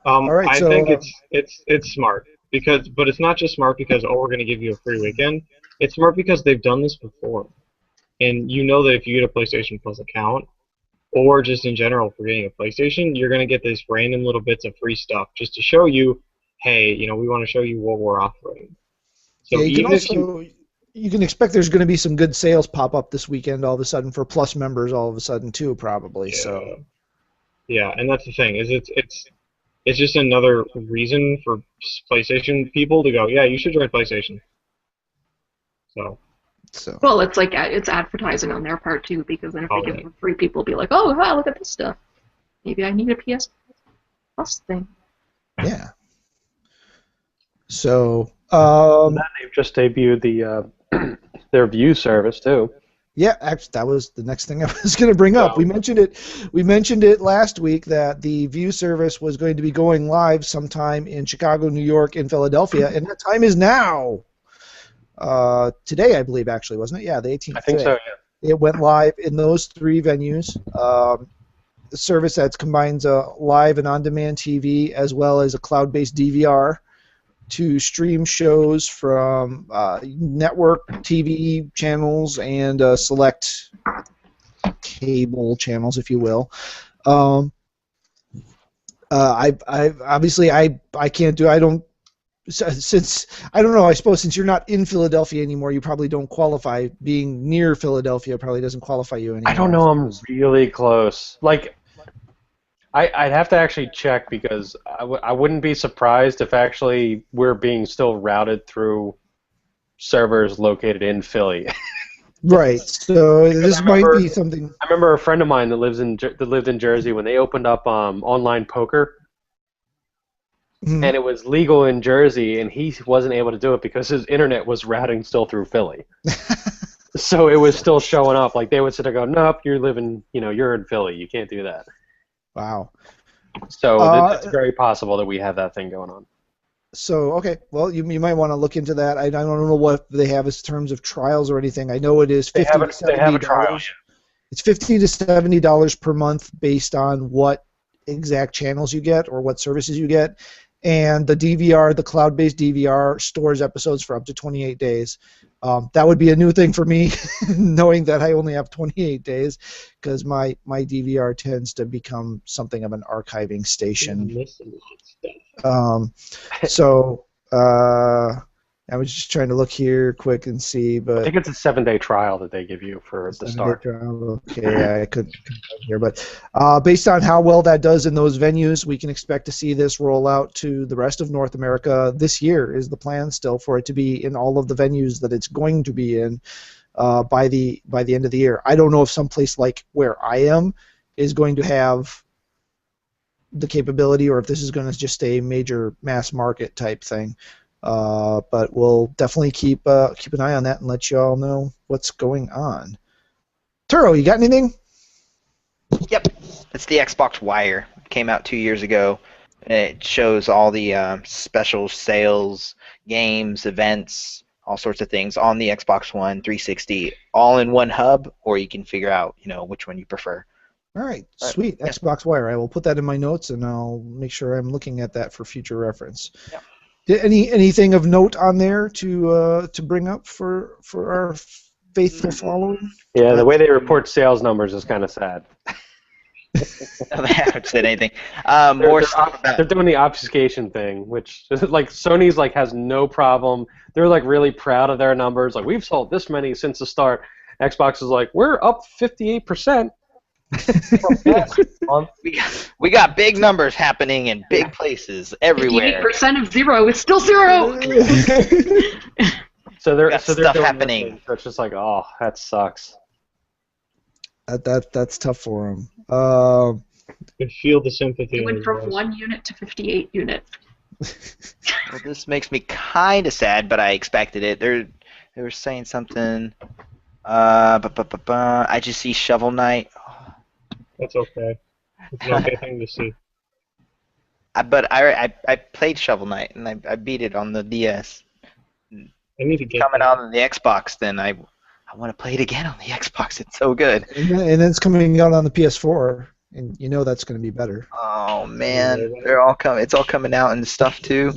All right, I think it's smart but it's not just smart because we're going to give you a free weekend. It's smart because they've done this before, and you know that if you get a PlayStation Plus account, or just in general for getting a PlayStation, you're going to get these random little bits of free stuff just to show you, hey, we want to show you what we're offering. So yeah, you can expect there's going to be some good sales pop up this weekend all of a sudden for Plus members all of a sudden too, probably. Yeah. So. Yeah, and that's the thing is it's just another reason for PlayStation people to go, yeah, you should join PlayStation. So. Well, it's like it's advertising on their part too, because then if they give it for free, people will be like, oh, wow, look at this stuff. Maybe I need a PS Plus thing. Yeah. So. They've just debuted their View service too. Yeah, actually, that was the next thing I was going to bring up. We mentioned it last week that the View service was going to be going live sometime in Chicago, New York, and Philadelphia, and that time is now. Today, I believe, actually, wasn't it? Yeah, the 18th. I think today. so, yeah. It went live in those three venues. The service that combines live and on-demand TV as well as a cloud-based DVR to stream shows from network TV channels and select cable channels, if you will. I can't do. I don't. Since I don't know. I suppose since you're not in Philadelphia anymore, you probably don't qualify. Being near Philadelphia probably doesn't qualify you anymore. I don't know. I'm really close. Like. I'd have to actually check because I wouldn't be surprised if actually we're being still routed through servers located in Philly. Right. So this might be something. I remember a friend of mine that lived in Jersey when they opened up online poker, and it was legal in Jersey, and he wasn't able to do it because his internet was routing still through Philly. So it was still showing up. Like they would sit there and go, nope, you're in Philly, you can't do that. Wow. So it's very possible that we have that thing going on. So, okay, well, you might want to look into that. I don't know what they have as terms of trials or anything. I know it is $50 to $70. They have a trial. It's $50 to $70 per month based on what exact channels you get or what services you get. And the DVR, the cloud-based DVR, stores episodes for up to 28 days. That would be a new thing for me, knowing that I only have 28 days, because my DVR tends to become something of an archiving station. So I was just trying to look here quick and see, but I think it's a 7-day trial that they give you for the start. Okay, I could here, but based on how well that does in those venues, we can expect to see this roll out to the rest of North America this year. Is the plan still for it to be in all of the venues that it's going to be in by the end of the year? I don't know if someplace like where I am is going to have the capability, or if this is going to just stay a major mass market type thing. But we'll definitely keep an eye on that and let you all know what's going on. Turo, you got anything? Yep, it's the Xbox Wire. It came out 2 years ago. It shows all the special sales, games, events, all sorts of things on the Xbox One, 360, all in one hub, or you can figure out, which one you prefer. All right, sweet. Yeah. Xbox Wire. I will put that in my notes, and I'll make sure I'm looking at that for future reference. Yep. Anything of note on there to bring up for our faithful following? Yeah, the way they report sales numbers is kind of sad. I haven't said anything. They're doing the obfuscation thing, which like Sony's like has no problem. They're like really proud of their numbers. Like, we've sold this many since the start. Xbox is like, we're up 58%. We got big numbers happening in big places everywhere. 58% of 0 is still 0. so they're stuff happening. So it's just like, oh, that sucks. That's tough for them. I feel the sympathy. It went from 1 unit to 58 units. Well, this makes me kind of sad, but I expected it. They were saying something. I just see Shovel Knight. That's okay. It's an okay thing to see. But I played Shovel Knight, and I beat it on the DS. I need to get coming out on the Xbox, then I want to play it again on the Xbox. It's so good. And then it's coming out on the PS4, and that's going to be better. Oh man, they're all coming. It's all coming out and stuff too.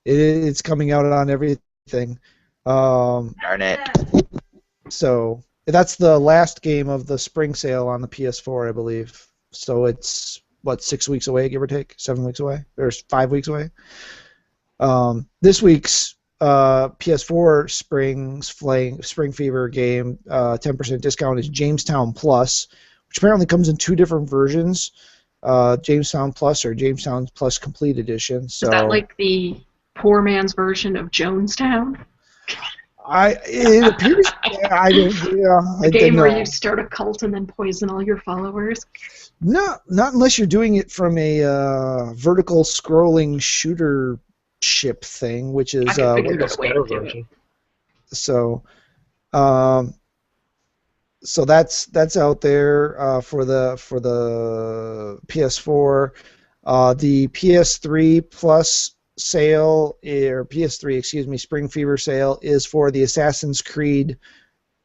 It's coming out on everything. Darn it. So that's the last game of the spring sale on the PS4, I believe. So it's, 6 weeks away, give or take? 7 weeks away? Or 5 weeks away? This week's PS4 Spring Fever game, 10% discount is Jamestown Plus, which apparently comes in 2 different versions, Jamestown Plus or Jamestown Plus Complete Edition. So, is that like the poor man's version of Jonestown? It appears. I don't. Yeah, a game where you start a cult and then poison all your followers. No, not unless you're doing it from a vertical scrolling shooter ship thing, which is better version. So that's out there for the PS4. The PS3 Plus sale, or PS3, Spring Fever sale, is for the Assassin's Creed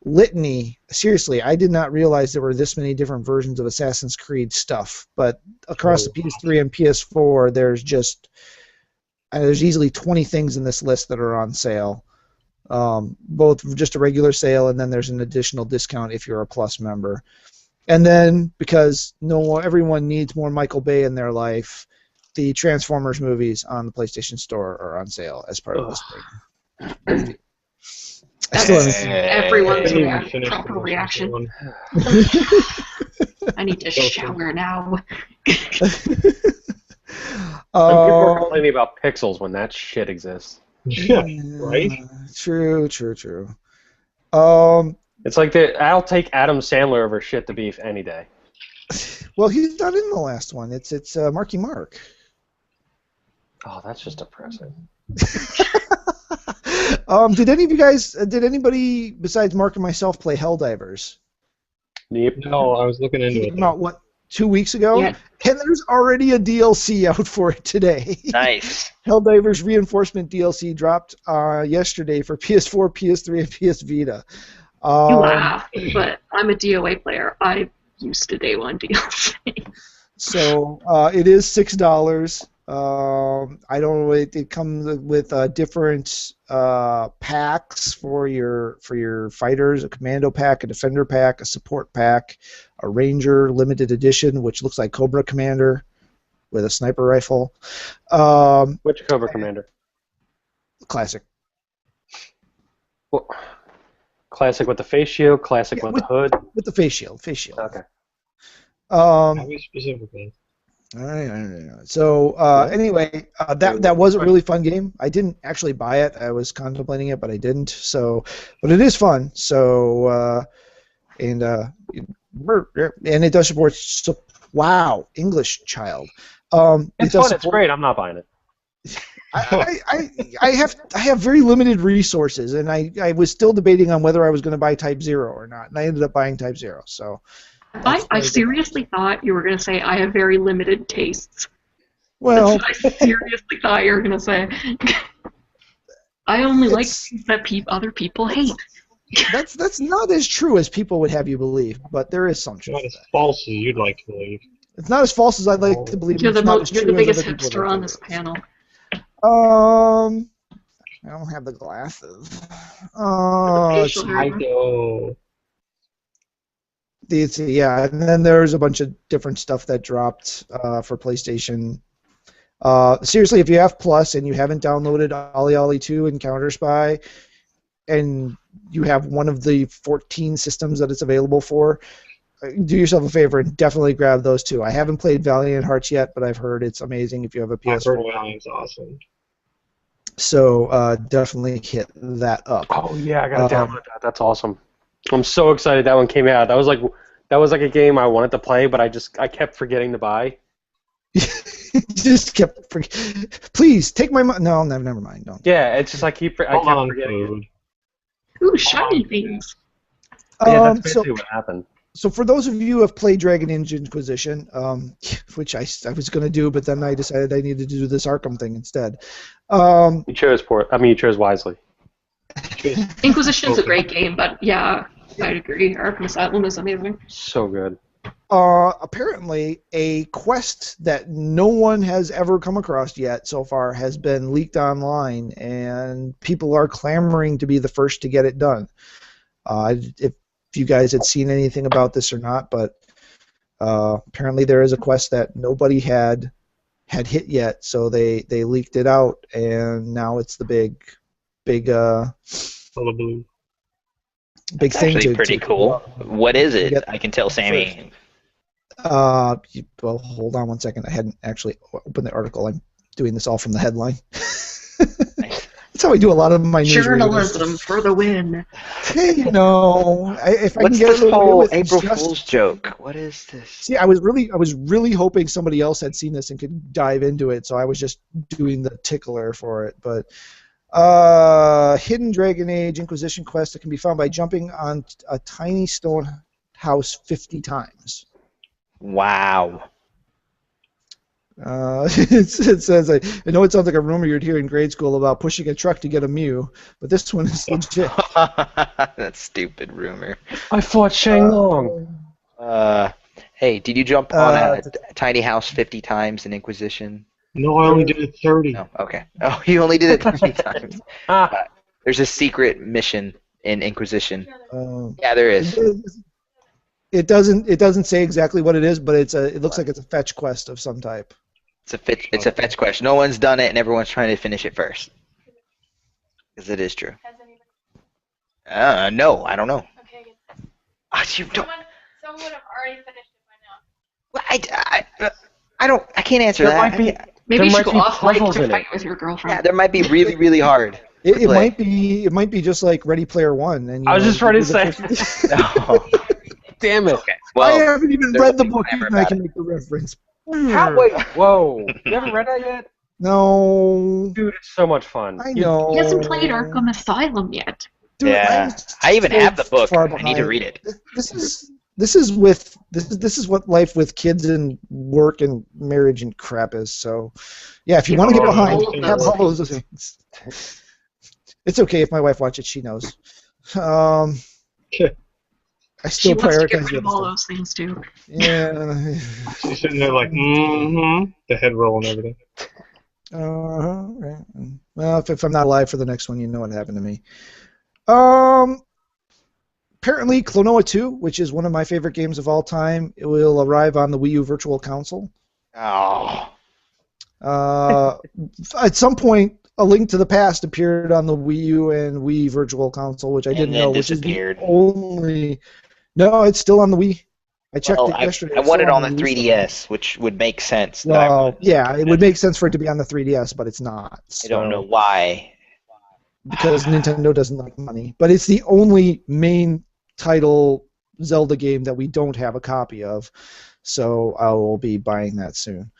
Litany. Seriously, I did not realize there were this many different versions of Assassin's Creed stuff, but across the PS3 and PS4, there's easily 20 things in this list that are on sale. Both just a regular sale, and then there's an additional discount if you're a Plus member. And then, because everyone needs more Michael Bay in their life, the Transformers movies on the PlayStation Store are on sale as part of this thing. Everyone's proper reaction. I need to shower now. People are complaining about pixels when that shit exists. Yeah, right? True. It's like I'll take Adam Sandler over shit to beef any day. Well, he's not in the last one. It's Marky Mark. Oh, that's just depressing. Did anybody besides Mark and myself play Helldivers? Nope. No, I was looking into it. About 2 weeks ago? Yeah. And there's already a DLC out for it today. Nice. Helldivers Reinforcement DLC dropped yesterday for PS4, PS3, and PS Vita. You laugh, but I'm a DOA player. I used to day one DLC. So it is $6. I don't know. It comes with different packs for your fighters: a commando pack, a defender pack, a support pack, a ranger limited edition, which looks like Cobra Commander with a sniper rifle. Which Cobra Commander? Classic. Well, classic with the face shield, classic with the hood. With the face shield. Face shield. Okay. How specifically? All right. So anyway, that was a really fun game. I didn't actually buy it. I was contemplating it, but I didn't. So, but it is fun. So and it does support. Wow, English child. It's fun. It's great. I'm not buying it. I have very limited resources, and I was still debating on whether I was going to buy Type 0 or not, and I ended up buying Type 0. So. I seriously thought you were going to say I have very limited tastes. Well, that's what I seriously thought you were going to say. I only like things that other people hate. That's not as true as people would have you believe, but there is some truth. Not as false as you'd like to believe. It's not as false as I'd like to believe. You're the biggest hipster on this panel. I don't have the glasses. I know. Yeah, and then there's a bunch of different stuff that dropped for PlayStation. Seriously, if you have Plus and you haven't downloaded Ollie Ollie 2 and Counter Spy, and you have one of the 14 systems that it's available for, do yourself a favor and definitely grab those two. I haven't played Valiant Hearts yet, but I've heard it's amazing if you have a PS4. I've heard Valiant's awesome. So definitely hit that up. Oh yeah, I gotta download that. That's awesome. I'm so excited that one came out. That was like a game I wanted to play, but I kept forgetting to buy. Just kept forgetting. Please take my money. No, never mind. Don't. Yeah, it's just I kept forgetting. Ooh, shiny things. Yeah, that's basically what happened. So for those of you who have played Dragon Age Inquisition, which I was going to do, but then I decided I needed to do this Arkham thing instead. You chose wisely. Inquisition's a great game, but yeah, I'd agree. Arkham Asylum is amazing. So good. Apparently, a quest that no one has ever come across yet so far has been leaked online, and people are clamoring to be the first to get it done. If you guys had seen anything about this or not, but apparently there is a quest that nobody had hit yet, so they leaked it out, and now it's the big That's thing. Actually, pretty cool. What is it? I can tell Sammy. Well, hold on one second. I hadn't actually opened the article. I'm doing this all from the headline. That's how I do a lot of my news. Journalism for the win. Hey, if I What's can get this it whole with April Fool's joke? What is this? See, I was really hoping somebody else had seen this and could dive into it, so I was just doing the tickler for it. But hidden Dragon Age Inquisition quest that can be found by jumping on a tiny stone house 50 times. Wow. It says, I know it sounds like a rumor you'd hear in grade school about pushing a truck to get a Mew, but this one is legit. That stupid rumor. I fought Shang Long. Hey, did you jump on a tiny house 50 times in Inquisition? No, I only did it 30. No, okay. Oh, you only did it 30 times. There's a secret mission in Inquisition. Yeah, there is. It doesn't say exactly what it is, but it looks like it's a fetch quest of some type. It's a fetch quest. No one's done it, and everyone's trying to finish it first. Because it is true. No, I don't know. Okay, good. You don't. Someone would have already finished it by now. I can't answer that. Maybe you should go off like to fight with your girlfriend. Yeah, there might be really, really hard. It might be just like Ready Player One. And I was just ready to say. No. Damn it. Okay. Well, I haven't even read the book, and I can make the reference. Wait, whoa. You haven't read that yet? No. Dude, it's so much fun. I know. He hasn't played Arkham Asylum yet. Dude, yeah. I even have the book. I need to read it. This is what life with kids and work and marriage and crap is. So, yeah, if you want to get behind, have all those things. It's okay if my wife watches; she knows. I still prioritize to get rid of all those things too. Yeah. She's sitting there like, the head roll and everything. Right. Well, if I'm not alive for the next one, you know what happened to me. Um, Apparently, Klonoa 2, which is one of my favorite games of all time, it will arrive on the Wii U Virtual Console. Oh. At some point, A Link to the Past appeared on the Wii U and Wii Virtual Console, which I didn't know, which is the only. No, it's still on the Wii. I checked it yesterday. I want it on the 3DS, which would make sense. Well, yeah, it would make sense for it to be on the 3DS, but it's not. I don't know why. Because Nintendo doesn't like money. But it's the only main title Zelda game that we don't have a copy of, so I will be buying that soon.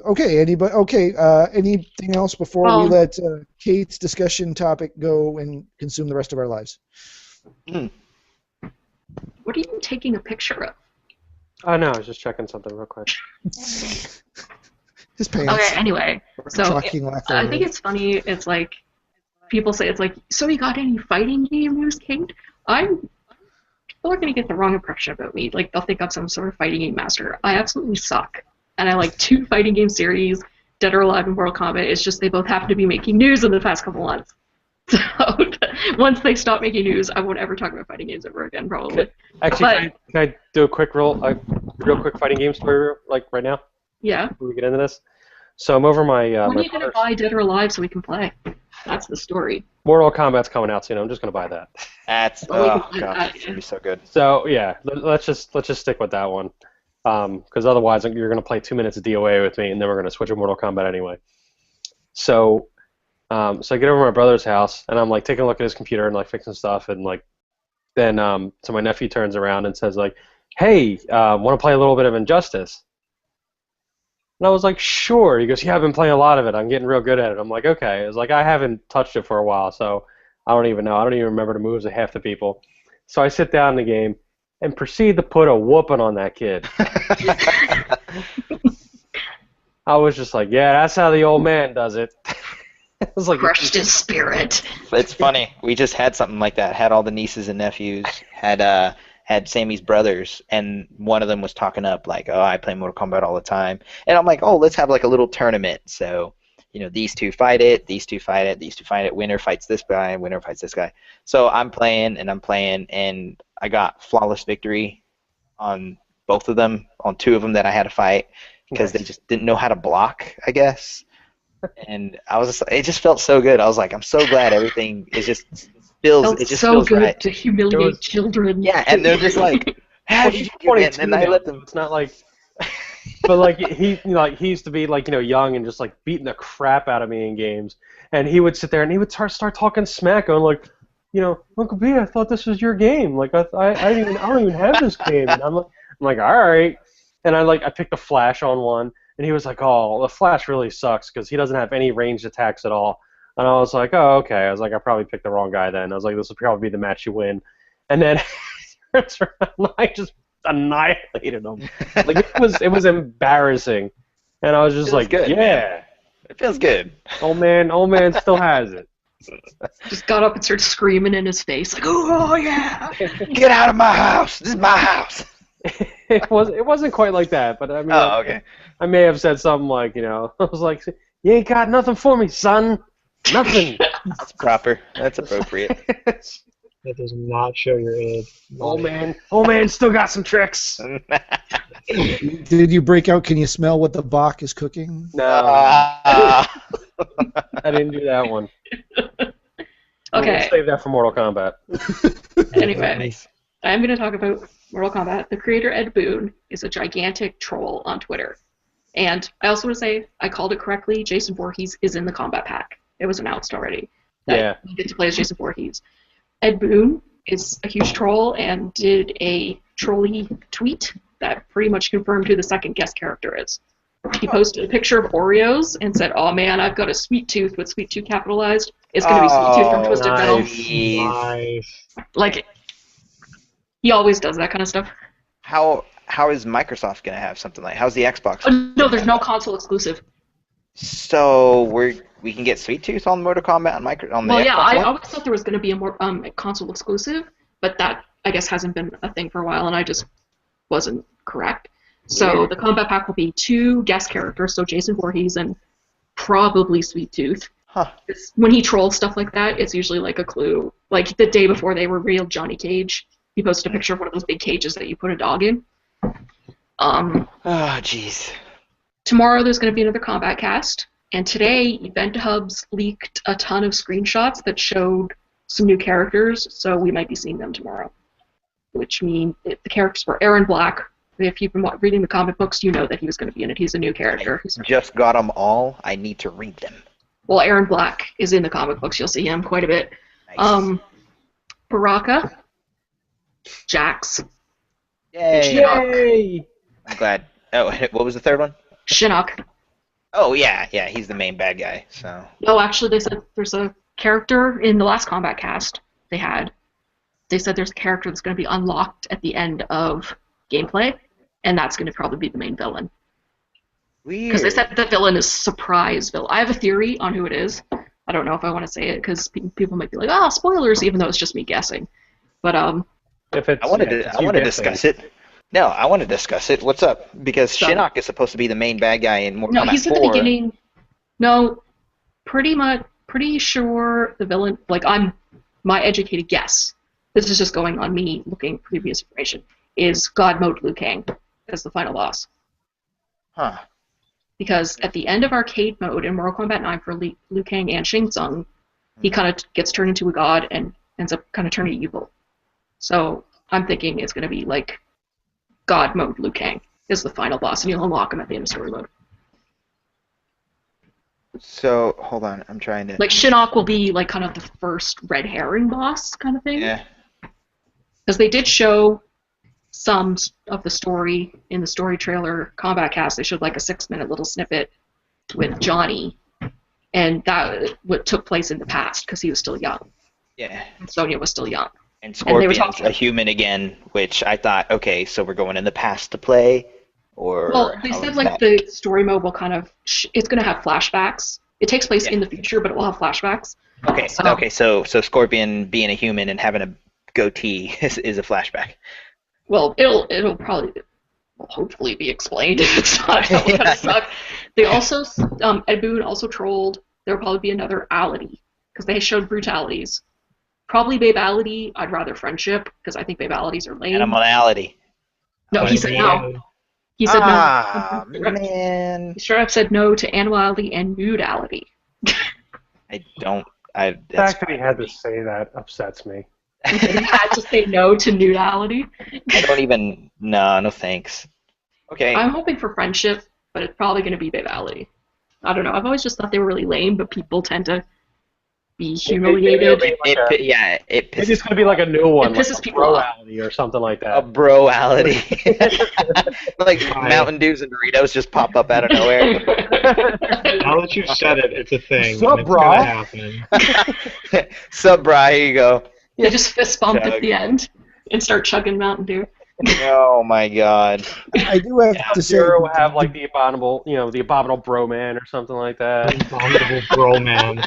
Okay, anybody? Okay, anything else before we let Kate's discussion topic go and consume the rest of our lives? What are you taking a picture of? Oh no, I was just checking something real quick. His pants. Okay, anyway, so I think it's funny. It's like people say it's like, so you got any fighting game news, Kate? People are gonna get the wrong impression about me. Like they'll think I'm some sort of fighting game master. I absolutely suck, and I like 2 fighting game series, Dead or Alive and Mortal Kombat. It's just they both happen to be making news in the past couple months. So once they stop making news, I won't ever talk about fighting games ever again, probably. Actually, can I do a real quick fighting game story, like right now? Yeah. Before we get into this. So I'm over my. When are you gonna buy Dead or Alive so we can play? That's the story. Mortal Kombat's coming out soon. I'm just gonna buy that. That's god, it's gonna be so good. So yeah, let's just stick with that one, because otherwise you're gonna play 2 minutes of DOA with me, and then we're gonna switch to Mortal Kombat anyway. So, I get over to my brother's house, and I'm like taking a look at his computer and like fixing stuff, and like, then so my nephew turns around and says like, "Hey, want to play a little bit of Injustice?" And I was like, sure. He goes, yeah, I've been playing a lot of it. I'm getting real good at it. I'm like, okay. It's like, I haven't touched it for a while, so I don't even know. I don't even remember the moves of half the people. So I sit down in the game and proceed to put a whooping on that kid. I was just like, yeah, that's how the old man does it. I was like, crushed his spirit. It's funny. We just had something like that. Had all the nieces and nephews. Had Sammy's brothers, and one of them was talking up like, oh, I play Mortal Kombat all the time. And I'm like, oh, let's have like a little tournament. So, these two fight it, these two fight it, these two fight it. Winner fights this guy, winner fights this guy. So I'm playing, and I got flawless victory on both of them, on 2 of them that I had to fight, because they just didn't know how to block, I guess. And it just felt so good. I was like, I'm so glad everything is just feels good right. To humiliate children. Yeah, and they're just like, how did you do it? And I let them. It's not like, but like he used to be like young and just like beating the crap out of me in games, and he would sit there and he would start talking smack, going like, Uncle B, I thought this was your game. Like I don't even have this game. And I'm like, all right, and I picked a Flash on one. And he was like, oh, the Flash really sucks because he doesn't have any ranged attacks at all. And I was like, oh, okay. I was like, I probably picked the wrong guy then. I was like, this will probably be the match you win. And then I just annihilated him. Like it was embarrassing. And I was just like, good, yeah. Man. It feels good. Old man still has it. Just got up and started screaming in his face, like, oh yeah. Get out of my house. This is my house. It wasn't quite like that, but I mean, okay. I may have said something like, I was like, you ain't got nothing for me, son. Nothing. That's proper. That's appropriate. That does not show your age. Old man still got some tricks. Did you break out? Can you smell what the Bach is cooking? No. I didn't do that one. Okay. We'll save that for Mortal Kombat. Anyway, I'm going to talk about Mortal Kombat. The creator, Ed Boon, is a gigantic troll on Twitter. And I also want to say, I called it correctly, Jason Voorhees is in the combat pack. It was announced already. Yeah. You get to play as Jason Voorhees. Ed Boon is a huge troll and did a trolly tweet that pretty much confirmed who the second guest character is. He posted a picture of Oreos and said, oh man, I've got a sweet tooth with sweet tooth capitalized. It's going to be Sweet Tooth from Twisted Metal. Nice. Like, he always does that kind of stuff. How is Microsoft going to have something like? How's the Xbox? No, there's no console exclusive. So we can get Sweet Tooth on Mortal Kombat on the Xbox I One? always thought there was going to be a more console exclusive, but that I guess hasn't been a thing for a while, and I just wasn't correct. So the combat pack will be 2 guest characters, so Jason Voorhees and probably Sweet Tooth. Huh. When he trolls stuff like that, it's usually like a clue. Like the day before they revealed Johnny Cage, he posted a picture of one of those big cages that you put a dog in. Oh, jeez. Tomorrow there's going to be another combat cast, and today Event Hubs leaked a ton of screenshots that showed some new characters, so we might be seeing them tomorrow. Which means the characters were Aaron Black. If you've been reading the comic books, you know that he was going to be in it. He's a new character. I just got them all. I need to read them. Well, Aaron Black is in the comic books. You'll see him quite a bit. Nice. Baraka, Jax, Yay! I'm glad. Oh, what was the third one? Shinnok. Oh, yeah, he's the main bad guy, so... No, actually, they said there's a character in the last combat cast they had. They said there's a character that's going to be unlocked at the end of gameplay, and that's going to probably be the main villain. Weird. Because they said the villain is surprise villain. I have a theory on who it is. I don't know if I want to say it, because people might be like, spoilers, even though it's just me guessing. But, If it's, I want to discuss it. No, I want to discuss it. What's up? Because Shinnok is supposed to be the main bad guy in Mortal Kombat 4. No, he's at the beginning. No, pretty sure the villain, like, my educated guess, this is just going on me looking at previous information, is God Mode Liu Kang as the final boss. Huh. Because at the end of Arcade Mode in Mortal Kombat 9 for Liu Kang and Shang Tsung, he kind of gets turned into a god and ends up kind of turning evil. So I'm thinking it's going to be like God Mode Liu Kang is the final boss, and you'll unlock him at the end of story mode. So, hold on, I'm trying to... Like, Shinnok will be like kind of the first red herring boss kind of thing. Yeah. Because they did show some of the story in the story trailer combat cast. They showed like a 6-minute little snippet with Johnny, and that what took place in the past because he was still young. Yeah. And Sonya was still young. And Scorpion's a human again, which I thought, okay, so we're going in the past to play, or... Well, they said like the story mode will kind of... it's going to have flashbacks. It takes place in the future, but it will have flashbacks. Okay, so Scorpion being a human and having a goatee is a flashback. Well, it'll probably, hopefully be explained if it's not. That would kind of suck. They also, Ed Boon also trolled. There will probably be another Ality, because they showed brutalities. Probably Babality. I'd rather friendship, because I think Babalities are lame. Animality. No, he said no. He said no. Man. He straight up said no to animality and nudality. The fact that he had to say that upsets me. He had to say no to nudality. I don't even... No thanks. Okay. I'm hoping for friendship, but it's probably going to be Babality. I don't know. I've always just thought they were really lame, but people tend to be humiliated. It pisses... It's just going to be like a new one. It pisses like people off. or something like that. A broality. Like Mountain Dews and Doritos just pop up out of nowhere. Now that you've said it, it's a thing. Sup, and it's brah? gonna happen. Sup, bri, here you go. They just fist bump Chug. at the end and start chugging Mountain Dew. Oh my god. I do have to say, Zero will have like the abominable bro man or something like that. Abominable bro man.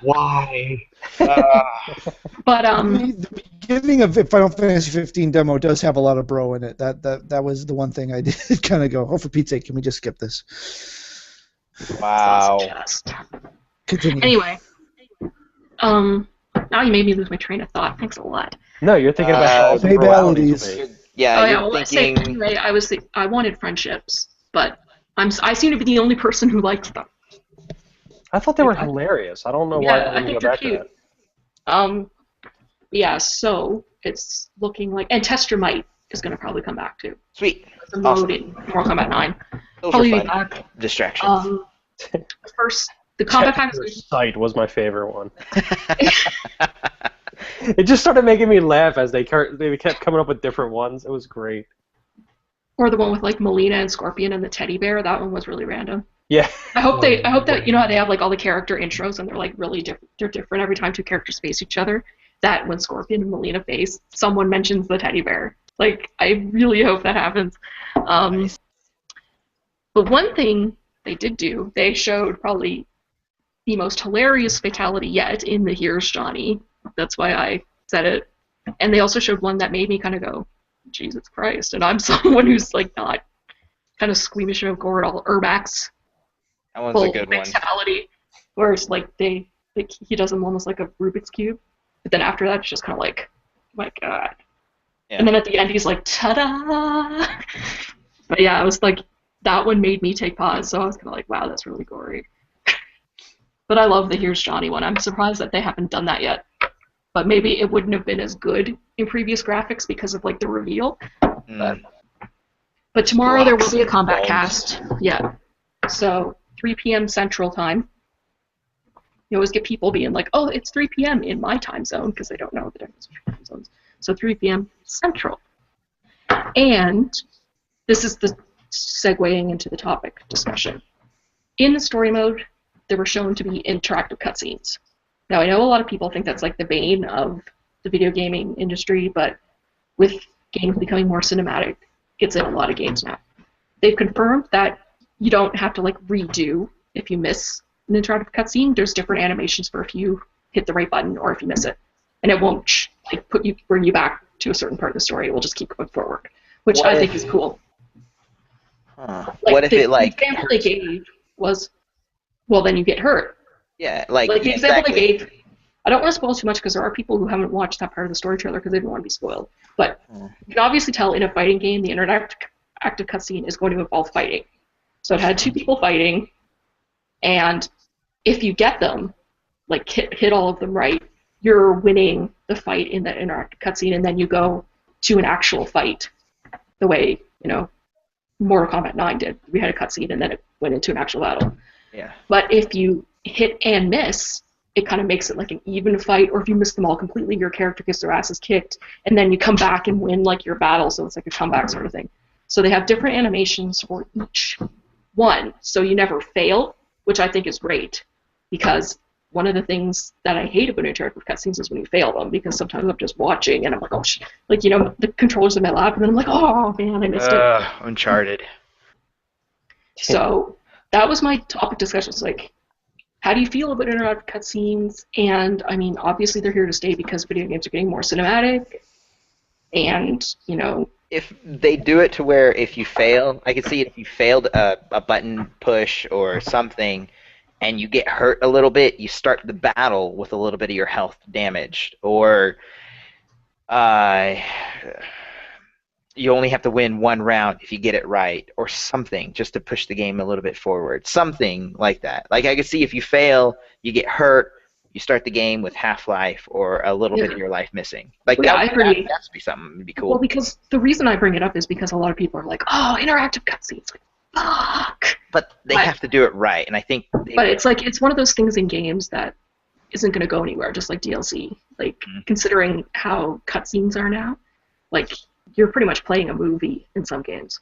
Why? But the beginning of Final Fantasy 15 demo does have a lot of bro in it. That was the one thing I did kind of go, oh, for Pete's sake, can we just skip this? Wow. Continue. Anyway, now you made me lose my train of thought. Thanks a lot. No, you're thinking about Babalities. You're Well, thinking... anyway, I wanted friendships, but I seem to be the only person who likes them. I thought they were hilarious. I don't know why I I think didn't go they're back to cute. that. Yeah, so it's looking like, and Tester Might is going to probably come back too. Sweet. The mode in Mortal Kombat 9. Those Probably are be fun. back. Distractions. First, the combat pack is Sight was my favorite one. It just started making me laugh as they kept coming up with different ones. It was great. or the one with like Melina and Scorpion and the teddy bear. That one was really random. Yeah. I hope that you know how they have like all the character intros and they're like really they're different every time two characters face each other. That when Scorpion and Melina face, someone mentions the teddy bear. Like, I really hope that happens. But one thing they did do, they showed probably the most hilarious fatality yet in the Here's Johnny. That's why I said it. And they also showed one that made me kind of go, Jesus Christ. And I'm someone who's like not kind of squeamish of gore at all. Urmax, That one's a full good one. fatality, where it's like he does them almost like a Rubik's cube, but then after that it's just kind of like, oh my god. Yeah. And then at the end he's like, ta-da! But yeah, it was like, that one made me take pause, so I was kind of like, wow, that's really gory. But I love the Here's Johnny one. I'm surprised that they haven't done that yet. But maybe it wouldn't have been as good in previous graphics because of like the reveal. But tomorrow there will be a combat cast. Yeah. So 3 p.m. Central Time. You always get people being like, oh, it's 3 p.m. in my time zone, because they don't know the difference between time zones. So 3 p.m. Central. And this is the segueing into the topic discussion. In the story mode, there were shown to be interactive cutscenes. Now, I know a lot of people think that's like the bane of the video gaming industry, but with games becoming more cinematic, it's in a lot of games now. They've confirmed that you don't have to like redo if you miss an interactive cutscene. There's different animations for if you hit the right button or if you miss it, and it won't like bring you back to a certain part of the story. It will just keep going forward, which I think is cool. Huh. Like, What if it like? The example they gave was, well, then you get hurt. Yeah, Like the example exactly. they gave, I don't want to spoil too much because there are people who haven't watched that part of the story trailer because they didn't want to be spoiled. But you can obviously tell in a fighting game, the interactive cutscene is going to involve fighting. So it had 2 people fighting, and if you get them, like hit all of them right, you're winning the fight in that interactive cutscene, and then you go to an actual fight, the way Mortal Kombat 9 did. We had a cutscene, and then it went into an actual battle. Yeah. But if you hit and miss, it kind of makes it like an even fight, or if you miss them all completely, your character gets their asses kicked, and then you come back and win like your battle, so it's like a comeback sort of thing. So they have different animations for each one, so you never fail, which I think is great, because one of the things that I hate about interactive cutscenes is when you fail them, because sometimes I'm just watching and I'm like, oh, the controller's in my lap, and then I'm like, oh man, I missed it. Uncharted. So that was my topic discussion. It's like, how do you feel about interactive cutscenes? And I mean, obviously they're here to stay because video games are getting more cinematic. And If they do it to where if you fail, I could see if you failed a button push or something, and you get hurt a little bit, you start the battle with a little bit of your health damaged, or you only have to win 1 round if you get it right, or something, just to push the game a little bit forward. Something like that. Like, I could see if you fail, you get hurt, you start the game with half-life or a little bit of your life missing. Like, Well, yeah, I agree. that has to be something that would be cool. Well, because the reason I bring it up is because a lot of people are like, oh, interactive cutscenes. Like, fuck. But they have to do it right, and I think... But it's like, it's one of those things in games that isn't going to go anywhere, just like DLC. Like, considering how cutscenes are now, like, you're pretty much playing a movie in some games.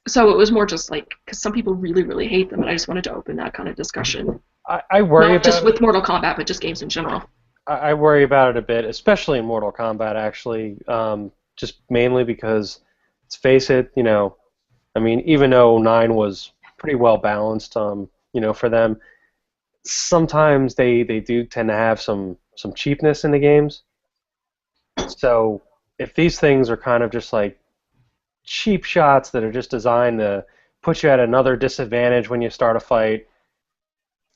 So it was more just like, because some people really, really hate them, and I just wanted to open that kind of discussion. I worry Not about just with Mortal Kombat, but just games in general. I worry about it a bit, especially in Mortal Kombat, actually, just mainly because, let's face it, I mean, even though 9 was pretty well balanced, for them, sometimes they do tend to have some cheapness in the games. So if these things are kind of just like cheap shots that are just designed to put you at another disadvantage when you start a fight.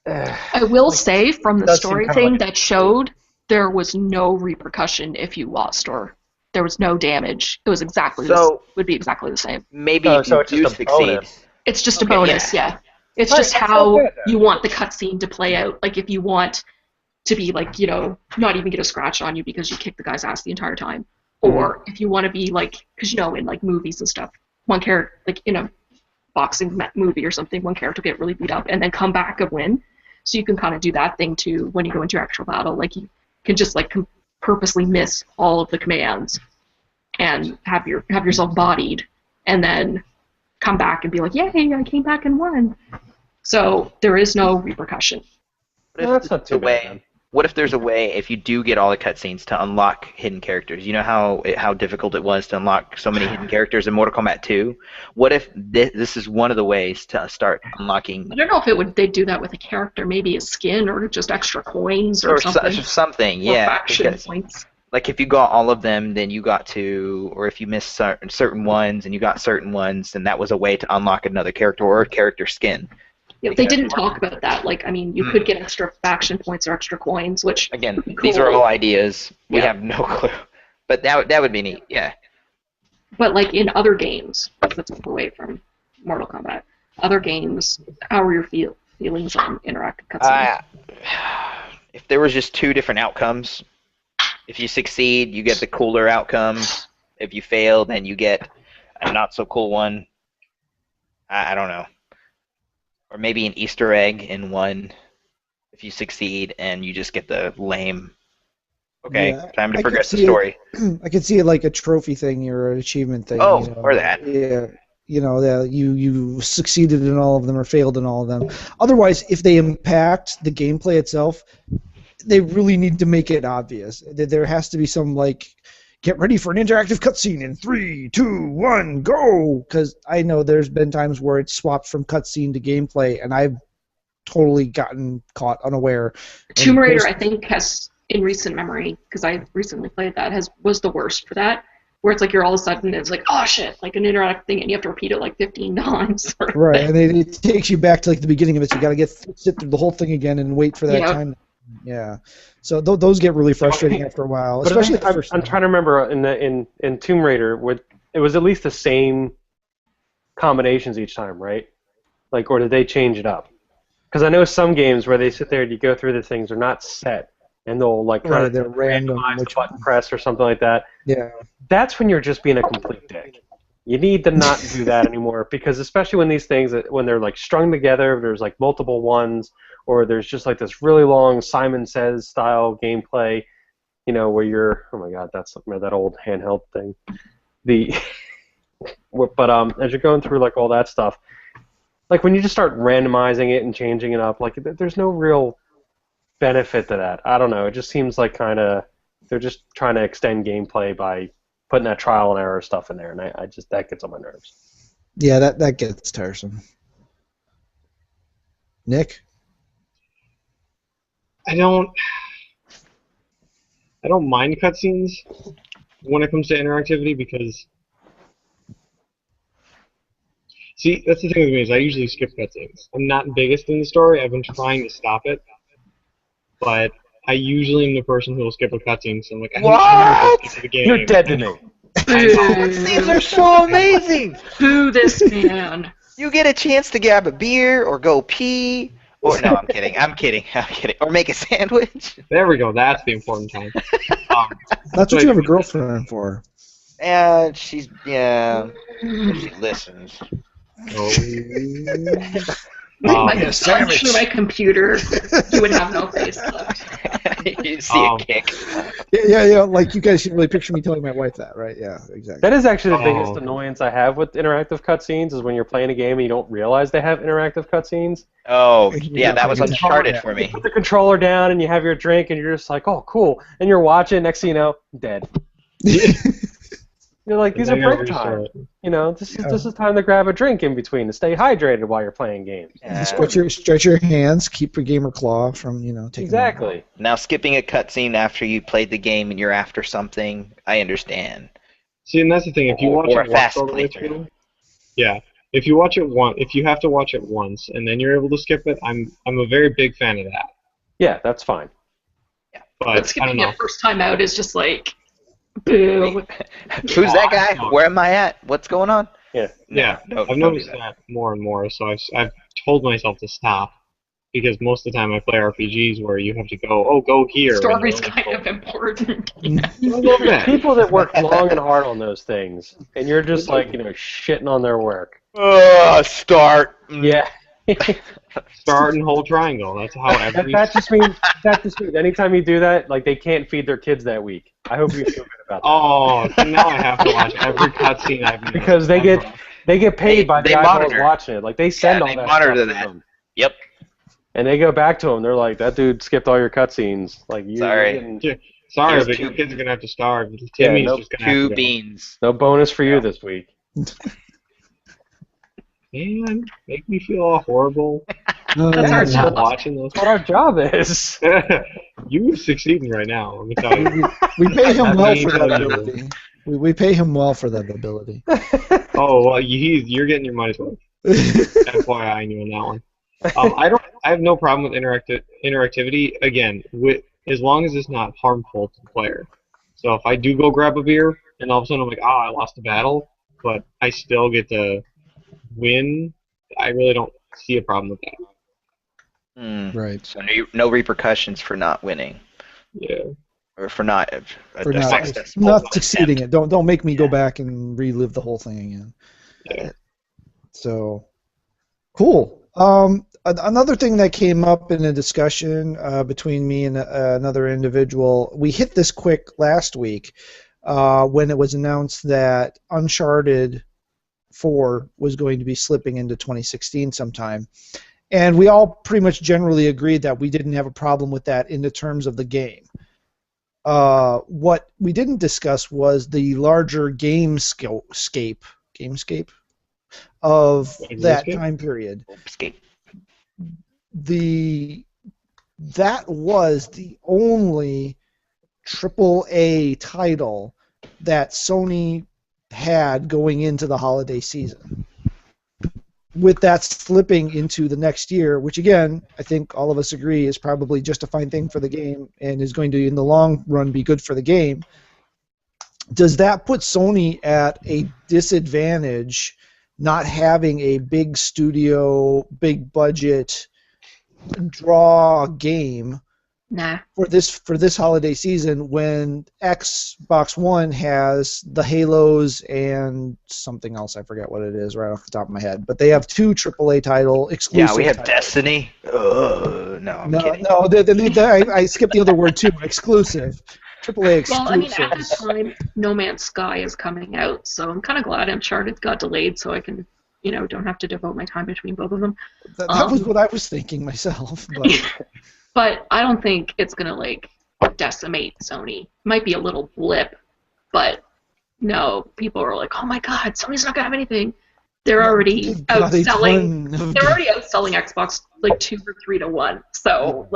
I will say, from the story thing like that showed, there was no repercussion if you lost, or there was no damage. It was would be exactly the same. Maybe if you do succeed. It's just a bonus, yeah. It's just how you want the cutscene to play out. Like, if you want to be like, not even get a scratch on you because you kicked the guy's ass the entire time. Or if you want to be like, because in like movies and stuff, one character, like in a boxing movie or something, one character will get really beat up and then come back and win. So you can kind of do that thing too when you go into your actual battle. Like, you can just like purposely miss all of the commands and have yourself bodied, and then come back and be like, yay, I came back and won. So there is no repercussion. That's not too bad. What if there's a way, if you do get all the cutscenes, to unlock hidden characters? You know how difficult it was to unlock so many hidden characters in Mortal Kombat 2? What if this is one of the ways to start unlocking... I don't know if they'd do that with a character, maybe a skin or just extra coins or something. Something, yeah. Faction points. like if you got all of them, then you got to, or if you missed certain ones and you got certain ones, then that was a way to unlock another character or a character skin. Yeah, they didn't talk about that. Like, I mean, you could get extra faction points or extra coins, which Again, would be these are cool. all ideas. We Yeah. have no clue, but that would be neat. Yeah. But like in other games, let's move away from Mortal Kombat. Other games, how are your feelings on interactive cutscenes? If there was just two different outcomes, if you succeed, you get the cooler outcome. If you fail, then you get a not so cool one. I don't know. Or maybe an Easter egg in one if you succeed and you just get the lame, okay, Yeah, time to I could progress the see story. I could see it like a trophy thing or an achievement thing. Oh, you know. or that. Yeah, you know that you succeeded in all of them or failed in all of them. Otherwise, if they impact the gameplay itself, they really need to make it obvious. There has to be some like, get ready for an interactive cutscene in 3, 2, 1, go! Because I know there's been times where it's swapped from cutscene to gameplay, and I've totally gotten caught unaware. Tomb Raider, I think, has, in recent memory, because I recently played that, was the worst for that. Where it's like you're all of a sudden, it's like, oh shit, like an interactive thing, and you have to repeat it like 15 times. Right, and it takes you back to like the beginning of it, so you got to sit through the whole thing again and wait for that time. Yeah, so those get really frustrating after a while, But especially the first I'm time. trying to remember in Tomb Raider, it was at least the same combinations each time, right? Like, or did they change it up? Because I know some games where they sit there and you go through the things, they're not set, and they'll like try Right, to they're random, randomize the which button press or something like that. yeah. That's when you're just being a complete dick. You need to not do that anymore, because especially when these things, when they're like strung together, there's like multiple ones, or there's just like this really long Simon Says style gameplay, you know, where you're, oh my god, that's that old handheld thing. But as you're going through like all that stuff, like when you just start randomizing it and changing it up, like there's no real benefit to that. I don't know. It just seems like kind of they're just trying to extend gameplay by putting that trial and error stuff in there, and I just that gets on my nerves. Yeah, that gets tiresome. Nick? I don't mind cutscenes when it comes to interactivity because, see, that's the thing with me is I usually skip cutscenes. I'm not biggest in the story. I've been trying to stop it, but I usually am the person who will skip a cutscene. So I'm like, I What? need to the game. You're dead to me. These are so amazing. Boo this man. You get a chance to grab a beer or go pee. Or no, I'm kidding. I'm kidding. Or make a sandwich. There we go. That's the important time. That's what you have a girlfriend for. And she's if she listens. I'm sure my computer, you would have no face left. You see a kick. Yeah. Like you guys should really picture me telling my wife that, right? Yeah, exactly. That is actually the biggest annoyance I have with interactive cutscenes is when you're playing a game and you don't realize they have interactive cutscenes. Oh, yeah, that was Uncharted for me. You put the controller down and you have your drink and you're just like, oh, cool. And you're watching, next thing you know, dead. You're like, these are break time. You know, this is time to grab a drink in between to stay hydrated while you're playing games. Stretch your hands, keep your gamer claw from taking. Exactly. Now skipping a cutscene after you played the game and you're after something, I understand. See, and that's the thing. If you watch it once all the way through, yeah. If you watch it if you have to watch it once and then you're able to skip it, I'm a very big fan of that. Yeah, that's fine. Yeah, but skipping it first time out is just like, boo. Who's that guy? Where am I at? What's going on? Yeah. I've noticed that more and more, so I've told myself to stop because most of the time I play RPGs where you have to go here. Story's kind of important. People that work long and hard on those things, and you're just like, shitting on their work. Start. Yeah. Start and hold triangle. That's how every. That just means anytime you do that, like they can't feed their kids that week. I hope you feel good about that. Oh, so now I have to watch every cutscene I've made. Because they get paid by the eyeballs watching it. Like they send all that stuff to them. Yep. And they go back to them. They're like, that dude skipped all your cutscenes. Like sorry, but your kids are gonna have to starve. Timmy's just gonna have to go. beans. No bonus for you this week. Man, make me feel all horrible. That's our job. Watching those. That's what our job is. You succeeding right now. Let me tell you. We pay him Let well me for that tell you. ability. We pay him well for that ability. Oh well, you're getting your money's worth. FYI, on you on that one. I have no problem with interactivity. Again, as long as it's not harmful to the player. So if I do go grab a beer and all of a sudden I'm like, I lost the battle, but I still get to win, I really don't see a problem with that. Right. So no repercussions for not winning, Yeah. or for not For not successful succeeding attempt. it. Don't make me go Yeah. back and relive the whole thing again. Yeah. So, cool. Another thing that came up in a discussion between me and another individual, we hit this quick last week when it was announced that Uncharted 4 was going to be slipping into 2016 sometime. And we all pretty much generally agreed that we didn't have a problem with that in the terms of the game. What we didn't discuss was the larger gamescape of that time period. Escape. That was the only AAA title that Sony had going into the holiday season. With that slipping into the next year, which again, I think all of us agree is probably just a fine thing for the game and is going to, in the long run, be good for the game. Does that put Sony at a disadvantage not having a big studio, big budget draw game Nah. for this holiday season when Xbox One has the Halos and something else? I forget what it is right off the top of my head, but they have two AAA title exclusive. Yeah, we have titles. Destiny. No, I'm kidding. No, I skipped the other word too. Exclusive. AAA exclusive. Well, I mean, at this time, No Man's Sky is coming out, so I'm kind of glad Uncharted got delayed so I can, don't have to devote my time between both of them. That was what I was thinking myself. But, but I don't think it's going to, decimate Sony. Might be a little blip, but no, people are like, oh my god, Sony's not going to have anything. They're already outselling. They're already outselling Xbox 2 or 3 to 1. So,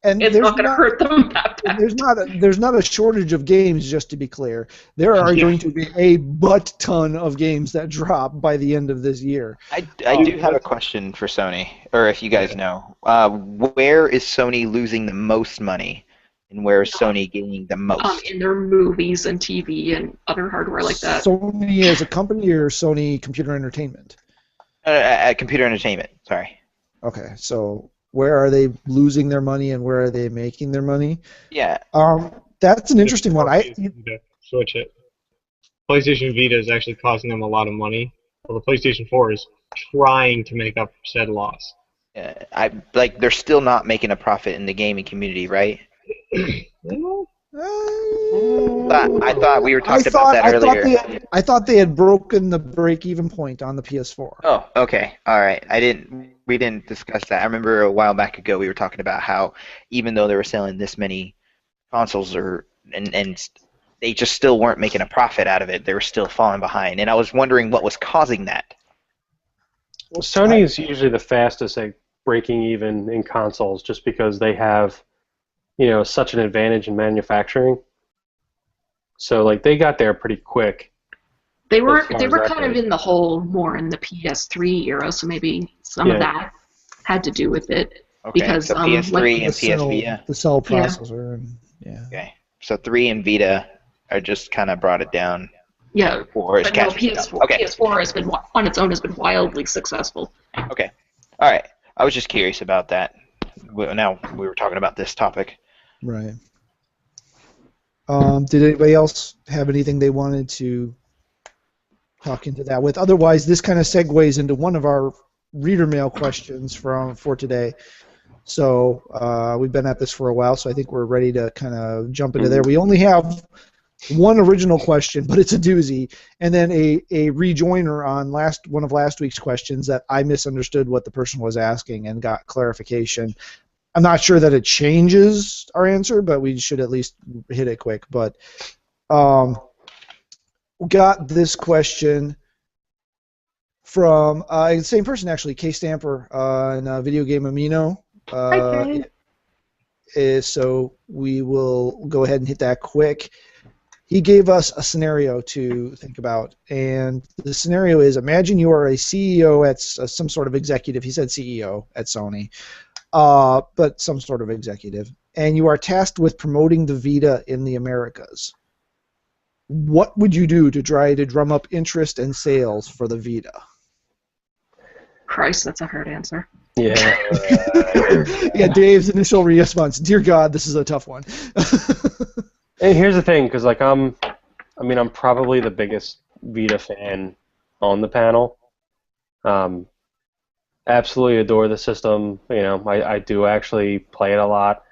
and it's not going to hurt them that bad. There's not a shortage of games, just to be clear. There are going to be a butt ton of games that drop by the end of this year. I do have a question for Sony, or if you guys know. Where is Sony losing the most money, and where is Sony gaining the most? In their movies and TV and other hardware like that. Sony as a company or Sony Computer Entertainment? Computer Entertainment, sorry. Okay, so where are they losing their money and where are they making their money? Yeah. That's an interesting one. Switch it. PlayStation Vita is actually costing them a lot of money. Well, the PlayStation 4 is trying to make up for said loss. They're still not making a profit in the gaming community, right? I thought we were talking about that earlier. I thought they had broken the break-even point on the PS4. Oh, okay. All right. We didn't discuss that. I remember a while back ago we were talking about how even though they were selling this many consoles and they just still weren't making a profit out of it, they were still falling behind. And I was wondering what was causing that. Well, Sony is usually the fastest at breaking even in consoles just because they have such an advantage in manufacturing. So they got there pretty quick. They were kind of in the hole more in the PS3 era, so maybe some of that had to do with it. Okay, because so PS3 and PS Vita. The cell processor. Yeah. Okay, so 3 and Vita are just kind of brought it down. Yeah, but no, PS4 has been on its own has been wildly successful. Okay, all right. I was just curious about that. Now we were talking about this topic. Right. Did anybody else have anything they wanted to talk into that with? Otherwise, this kind of segues into one of our reader mail questions for today. So we've been at this for a while, so I think we're ready to kind of jump into there. We only have one original question, but it's a doozy, and then a rejoiner on one of last week's questions that I misunderstood what the person was asking and got clarification. I'm not sure that it changes our answer, but we should at least hit it quick. But we got this question from the same person, actually, Kay Stamper, in Video Game Amino. Hi, Kay. so we will go ahead and hit that quick. He gave us a scenario to think about, and the scenario is: imagine you are a CEO at some sort of executive. He said CEO at Sony, but some sort of executive, and you are tasked with promoting the Vita in the Americas. What would you do to try to drum up interest and sales for the Vita? Christ, that's a hard answer. Yeah. Yeah, Dave's initial response: "Dear God, this is a tough one." And here's the thing, because like I'm probably the biggest Vita fan on the panel. Absolutely adore the system. I do actually play it a lot.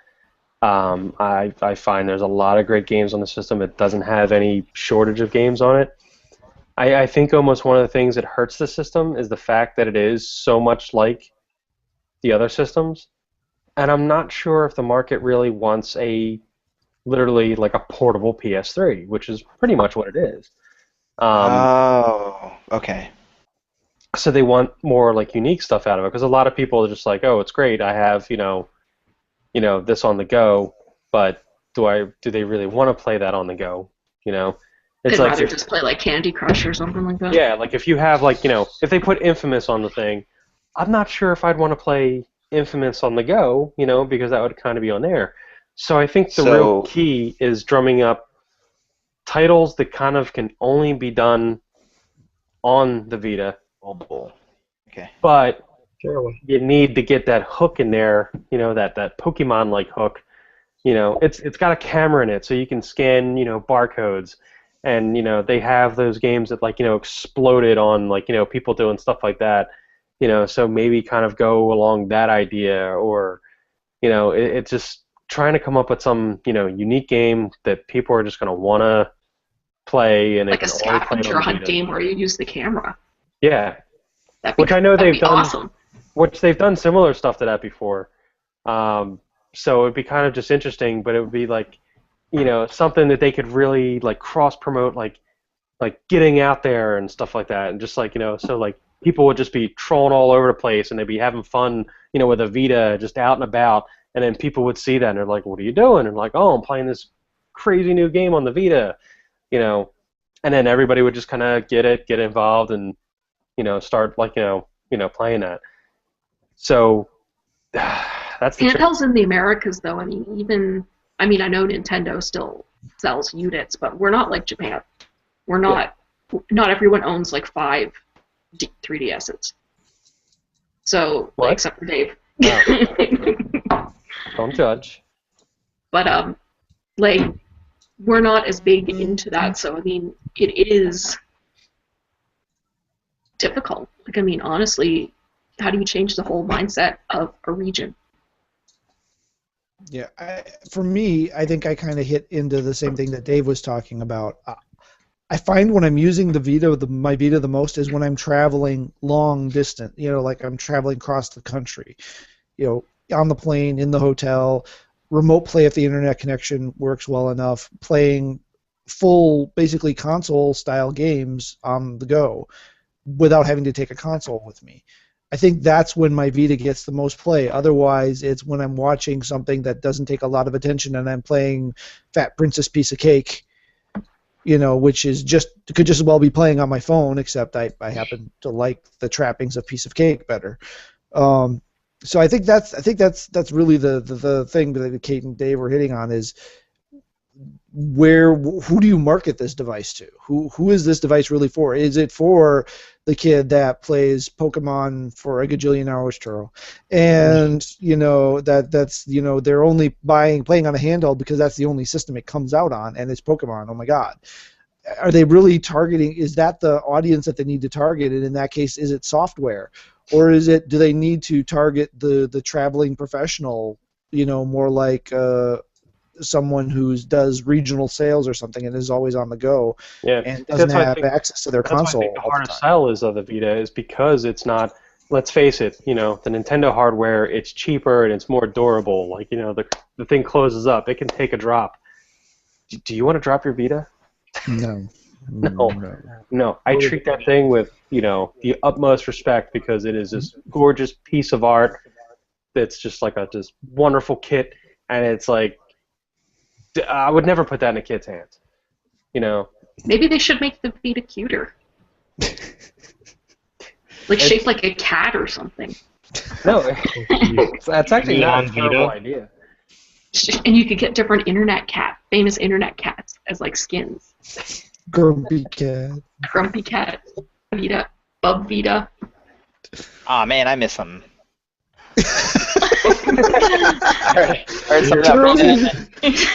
I find there's a lot of great games on the system. It doesn't have any shortage of games on it. I think almost one of the things that hurts the system is the fact that it is so much like the other systems, and I'm not sure if the market really wants literally like a portable PS3, which is pretty much what it is. Oh, okay. So they want more like unique stuff out of it, because a lot of people are just like, oh, it's great, I have this on the go, but do they really want to play that on the go? It's They'd like rather just play like Candy Crush or something like that. yeah, like if you have like if they put Infamous on the thing, I'm not sure if I'd want to play Infamous on the go, because that would kind of be on there. So I think the real key is drumming up titles that kind of can only be done on the Vita. Mobile. Okay. But Sure. you need to get that hook in there, that Pokemon-like hook. It's got a camera in it, so you can scan, barcodes, and they have those games that exploded on people doing stuff like that. So maybe kind of go along that idea, or it's just trying to come up with some unique game that people are just going to want to play, and like a scavenger hunt game where you use the camera. Yeah, Which I know they've done. Awesome. Which they've done similar stuff to that before. So it'd be kind of just interesting, but it would be like, something that they could really like cross promote, like getting out there and stuff like that, and just so like people would just be trolling all over the place, and they'd be having fun, with a Vita, just out and about, and then people would see that and they're like, "What are you doing?" And like, "Oh, I'm playing this crazy new game on the Vita," and then everybody would just kind of get involved, and start playing that. So that's the handhelds in the Americas, though. I know Nintendo still sells units, but we're not like Japan. We're not. Yeah. Not everyone owns like 5 3DSs. So, except for Dave. Don't judge. But we're not as big into that. So it is difficult. Honestly, how do you change the whole mindset of a region? Yeah, for me, I think I kind of hit into the same thing that Dave was talking about. I find when I'm using my Vita the most is when I'm traveling long distance. Like I'm traveling across the country. On the plane, in the hotel, remote play if the internet connection works well enough, playing full, basically console-style games on the go without having to take a console with me. I think that's when my Vita gets the most play. Otherwise, it's when I'm watching something that doesn't take a lot of attention and I'm playing Fat Princess Piece of Cake, which is could just as well be playing on my phone, except I happen to like the trappings of Piece of Cake better. So I think that's really the thing that Kate and Dave were hitting on is who do you market this device to? Who is this device really for? Is it for the kid that plays Pokemon for a gajillion hours, Turo, and that's they're only playing on a handheld because that's the only system it comes out on, and it's Pokemon. Oh my God, are they really targeting? Is that the audience that they need to target? And in that case, is it software, or do they need to target the traveling professional? More like someone who does regional sales or something and is always on the go and doesn't have access to their console. That's why I think the hardest sell is of the Vita is because it's not. Let's face it, the Nintendo hardware, it's cheaper and it's more durable. The thing closes up. It can take a drop. Do you want to drop your Vita? No. No. I treat that thing with the utmost respect because it is this gorgeous piece of art that's just like this wonderful kit. and it's like I would never put that in a kid's hands. You know, Maybe they should make the Vita cuter. Like shaped like a cat or something. no, that's actually not a Neon terrible Vita? idea. And you could get different famous internet cats as like skins. Grumpy cat. Grumpy cat, Vita, Bub Vita. Aw, man, I miss them. heard something about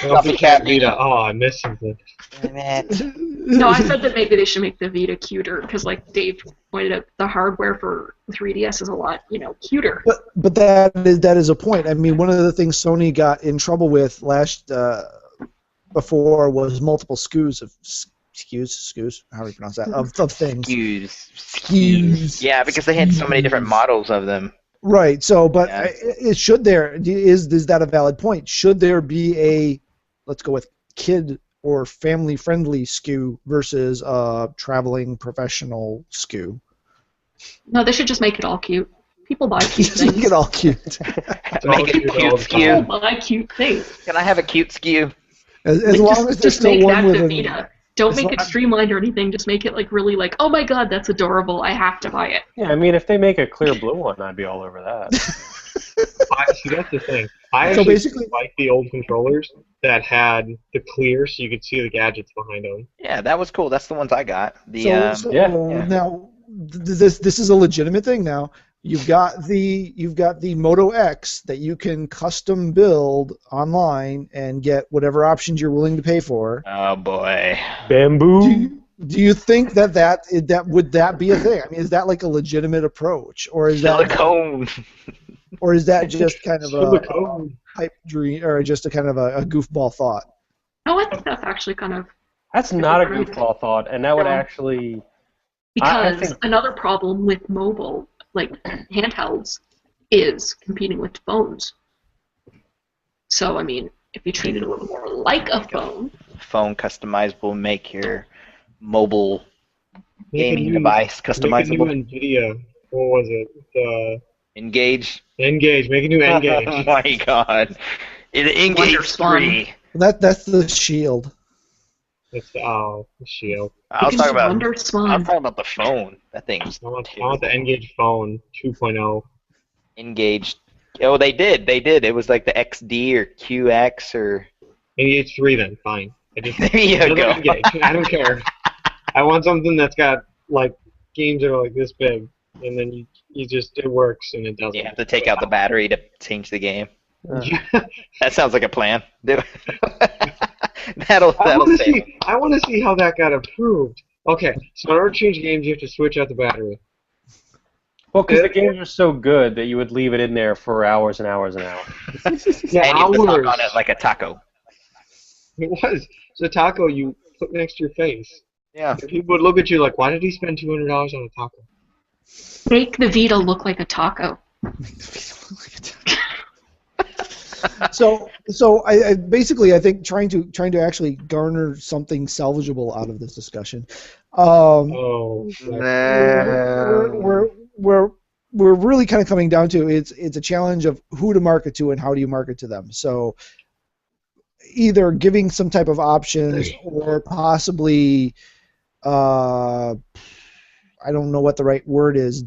Grumpy Cat Vita. Oh, I missed something. Damn it. No, I said that maybe they should make the Vita cuter because, like Dave pointed out, the hardware for 3DS is a lot, cuter. But that is a point. I mean, one of the things Sony got in trouble with before was multiple SKUs, how do you pronounce that? Of things. SKUs. Yeah, because they had so many different models of them. Right. So, but Yeah. is that a valid point? Should there be a, let's go with kid or family-friendly SKU versus a traveling professional SKU? No, they should just make it all cute. People buy cute things. Make it all cute. Make it cute People SKU. buy cute things. Can I have a cute SKU? As Like, long as there's just still make one that with the an, Vita. Don't as make long- it streamlined or anything. Just make it like really like, oh my god, that's adorable. I have to buy it. Yeah, I mean, if they make a clear blue one, I'd be all over that. See, that's the thing. I So actually basically- like the old controllers that had the clear so you could see the gadgets behind them. Yeah, that was cool. That's the ones I got. The yeah. Now, this is a legitimate thing. Now you've got the Moto X that you can custom build online and get whatever options you're willing to pay for. oh boy. Bamboo. Do you think that would that be a thing? I mean, is that like a legitimate approach, or is Silicone. that just kind of a Silicone. pipe dream, or just a kind of a goofball thought? No, I think that's actually kind of That's not a goofball thought, and that would No. actually. I because think- another problem with mobile, like handhelds, is competing with phones. So I mean, if you treat it a little more like a phone, Phone customizable, make your mobile Make a gaming new- device Make a customizable. new NVIDIA. What was it? Engage. Engage. Make a new Oh Engage. my god. Engage Wonderswan. 3. That's the Shield. That's the Shield. I was because talking about Wonder I was Swan. talking about the phone. That thing's I want the Engage phone 2.0. engaged. Oh, they did. It was like the XD or QX or. Engage 3 then. Fine. There you Another go. Engage. I don't care. I want something that's got like games that are like this big, and then it works and it doesn't. You have to take out the battery to change the game. Yeah. That sounds like a plan. Do it. that'll I want to save. see. I want to see how that got approved. Okay, so in order to change games, you have to switch out the battery. Well, because the games are so good that you would leave it in there for hours and hours and hours. Yeah, And you put hours. on it like a taco. It was. So taco, you put next to your face. Yeah. And people would look at you like, why did he spend $200 on a taco? Make the Vita look like a taco. So I basically I think trying to actually garner something salvageable out of this discussion. Oh. We're really kind of coming down to it's a challenge of who to market to and how do you market to them. So either giving some type of options or possibly I don't know what the right word is,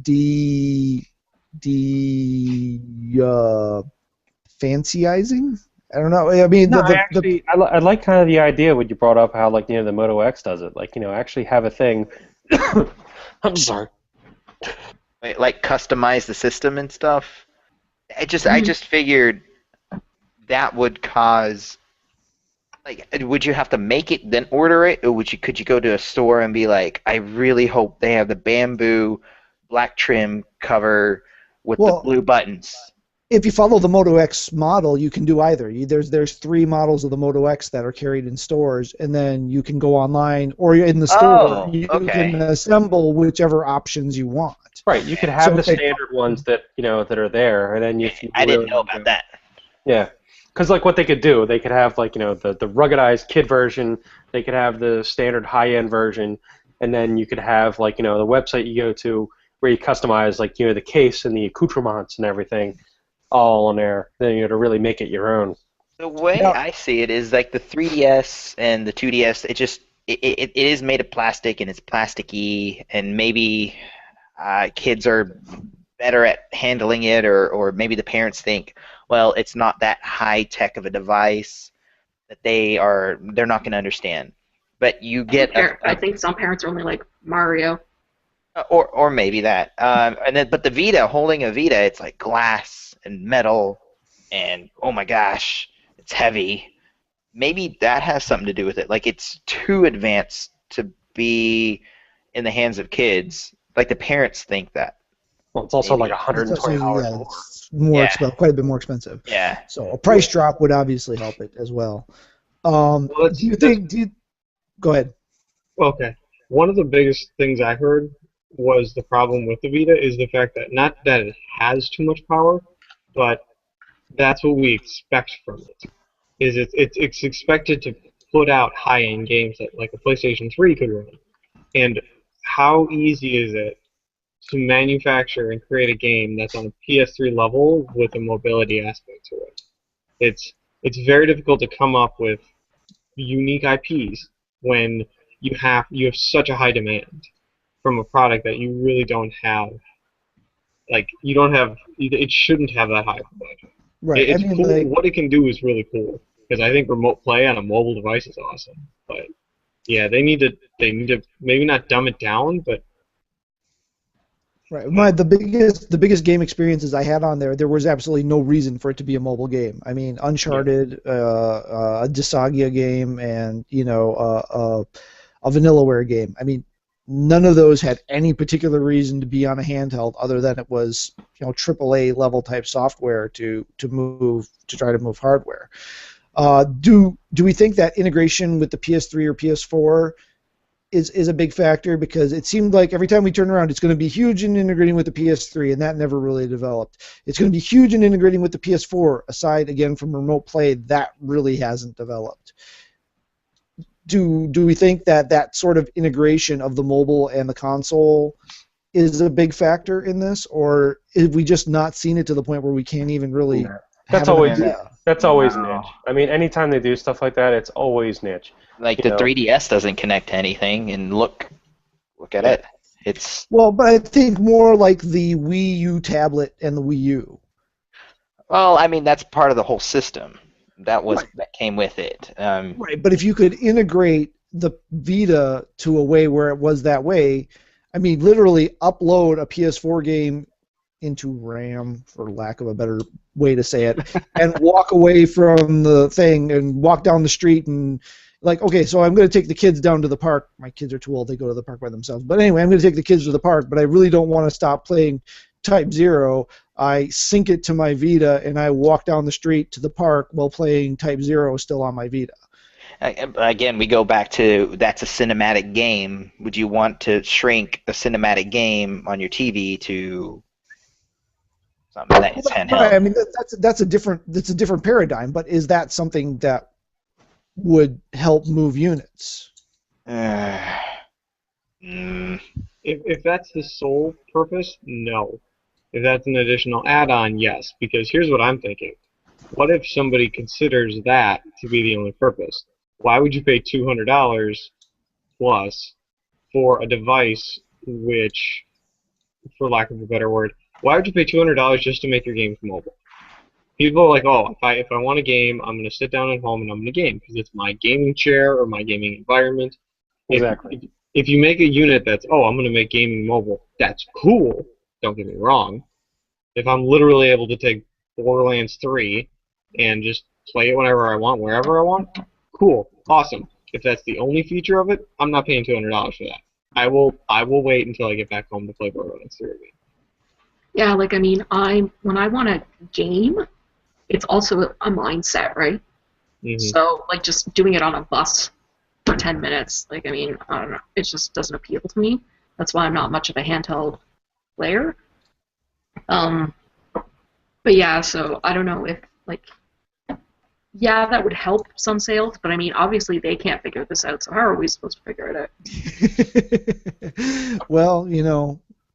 fancyizing? I don't know. I mean, No, I like kind of the idea when you brought up how the Moto X does it. Actually have a thing. I'm sorry. Like customize the system and stuff. I just figured that would cause. Would you have to make it then order it, or could you go to a store and be like, I really hope they have the bamboo black trim cover with the blue buttons. If you follow the Moto X model, you can do either. There's 3 models of the Moto X that are carried in stores, and then you can go online or you're in the store. You can assemble whichever options you want. Right, you could have the standard ones that that are there, and then I didn't know about that. Yeah, because what they could do, they could have the ruggedized kid version. They could have the standard high-end version, and then you could have the website you go to where you customize the case and the accoutrements and everything all on there. Then to really make it your own. The way Now, I see it is like the 3DS and the 2DS. It is made of plastic and it's plasticky, and maybe kids are better at handling it, or maybe the parents think, well, it's not that high tech of a device that they're not going to understand. But you get I think some parents are only like Mario. or maybe that, and then but the Vita, holding a Vita, it's like glass and metal, and oh my gosh, it's heavy. Maybe that has something to do with it. Like it's too advanced to be in the hands of kids. Like the parents think that. Well, it's also like Maybe. it's also, $120 yeah, more. it's more Yeah. quite a bit more expensive. Yeah. So a price drop would obviously help it as well. Well, Do you think? Go ahead. Okay. One of the biggest things I heard was the problem with the Vita is the fact that not that it has too much power, but that's what we expect from it. Is it's expected to put out high-end games that like a PlayStation 3 could run. And how easy is it to manufacture and create a game that's on a PS3 level with a mobility aspect to it? It's very difficult to come up with unique IPs when you have such a high demand from a product that you really don't have. Like you don't have, it shouldn't have that high of a budget. Right. I It's mean, cool. like, What it can do is really cool because I think remote play on a mobile device is awesome. But yeah, they need to maybe not dumb it down, but right. The biggest game experiences I had on there was absolutely no reason for it to be a mobile game. I mean, Uncharted, a Disagia game, and a Vanillaware game. I mean, none of those had any particular reason to be on a handheld other than it was AAA level type software to try to move hardware. Do we think that integration with the PS3 or PS4 is a big factor? Because it seemed like every time we turn around, it's going to be huge in integrating with the PS3, and that never really developed. It's going to be huge in integrating with the PS4, aside again from remote play, that really hasn't developed. Do we think that sort of integration of the mobile and the console is a big factor in this, or have we just not seen it to the point where we can't even really That's have an always idea? that's always No. niche. I mean, anytime they do stuff like that, it's always niche. Like You the know. 3DS doesn't connect to anything, and look at Yeah. it. It's Well, but I think more like the Wii U tablet and the Wii U. well, I mean that's part of the whole system. That Right. came with it. Right, but if you could integrate the Vita to a way where it was that way, I mean, literally upload a PS4 game into RAM, for lack of a better way to say it, and walk away from the thing and walk down the street and like, okay, so I'm going to take the kids down to the park. My kids are too old; they go to the park by themselves. But anyway, I'm going to take the kids to the park, but I really don't want to stop playing Type Zero. I sync it to my Vita and I walk down the street to the park while playing Type Zero still on my Vita. Again, we go back to that's a cinematic game. Would you want to shrink a cinematic game on your TV to something that is handheld? Right, I mean that's a different paradigm. But is that something that would help move units? if that's the sole purpose, no. If that's an additional add-on, yes. Because here's what I'm thinking. What if somebody considers that to be the only purpose? Why would you pay $200 plus for a device which, for lack of a better word, why would you pay $200 just to make your games mobile? People are like, oh, if I want a game, I'm going to sit down at home and I'm going to game because it's my gaming chair or my gaming environment. Exactly. If you make a unit that's, oh, I'm going to make gaming mobile, that's cool. Don't get me wrong. If I'm literally able to take Borderlands 3 and just play it whenever I want, wherever I want, cool, awesome. If that's the only feature of it, I'm not paying $200 for that. I will wait until I get back home to play Borderlands 3 again. Yeah, like I mean, when I want a game, it's also a mindset, right? Mm-hmm. So like just doing it on a bus for 10 minutes, like I mean, I don't know, it just doesn't appeal to me. That's why I'm not much of a handheld player. But yeah, so I don't know if like, yeah, that would help some sales, but I mean, obviously they can't figure this out. So how are we supposed to figure it out? Well,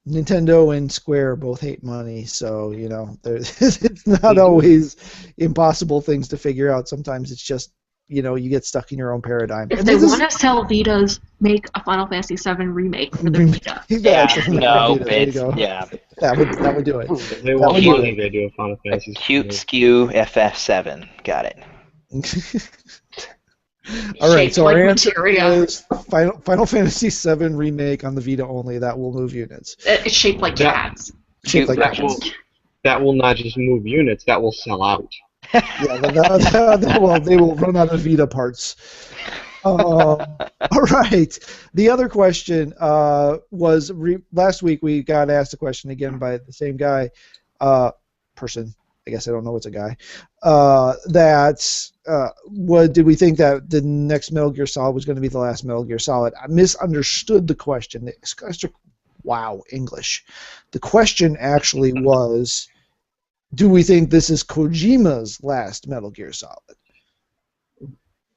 Nintendo and Square both hate money, so it's not always impossible things to figure out. Sometimes it's just you get stuck in your own paradigm. If And they this want to sell Vitas, make a Final Fantasy VII remake for the Vita. Yeah, no, There you it's go. yeah. That would do it. If they want would do money, it. they do a Final Fantasy. Cute skew FF7. Got it. All right, Shaped so like our answer materia. is Final Fantasy VII remake on the Vita only. That will move units. It's shaped like That- cats. Shaped like that cats. that will not just move units. That will sell out. Yeah, they will run out of Vita parts. All right. The other question was last week we got asked a question again by the same guy, person. I guess I don't know it's a guy. Did we think that the next Metal Gear Solid was going to be the last Metal Gear Solid? I misunderstood the question. Wow, English. The question actually was, do we think this is Kojima's last Metal Gear Solid?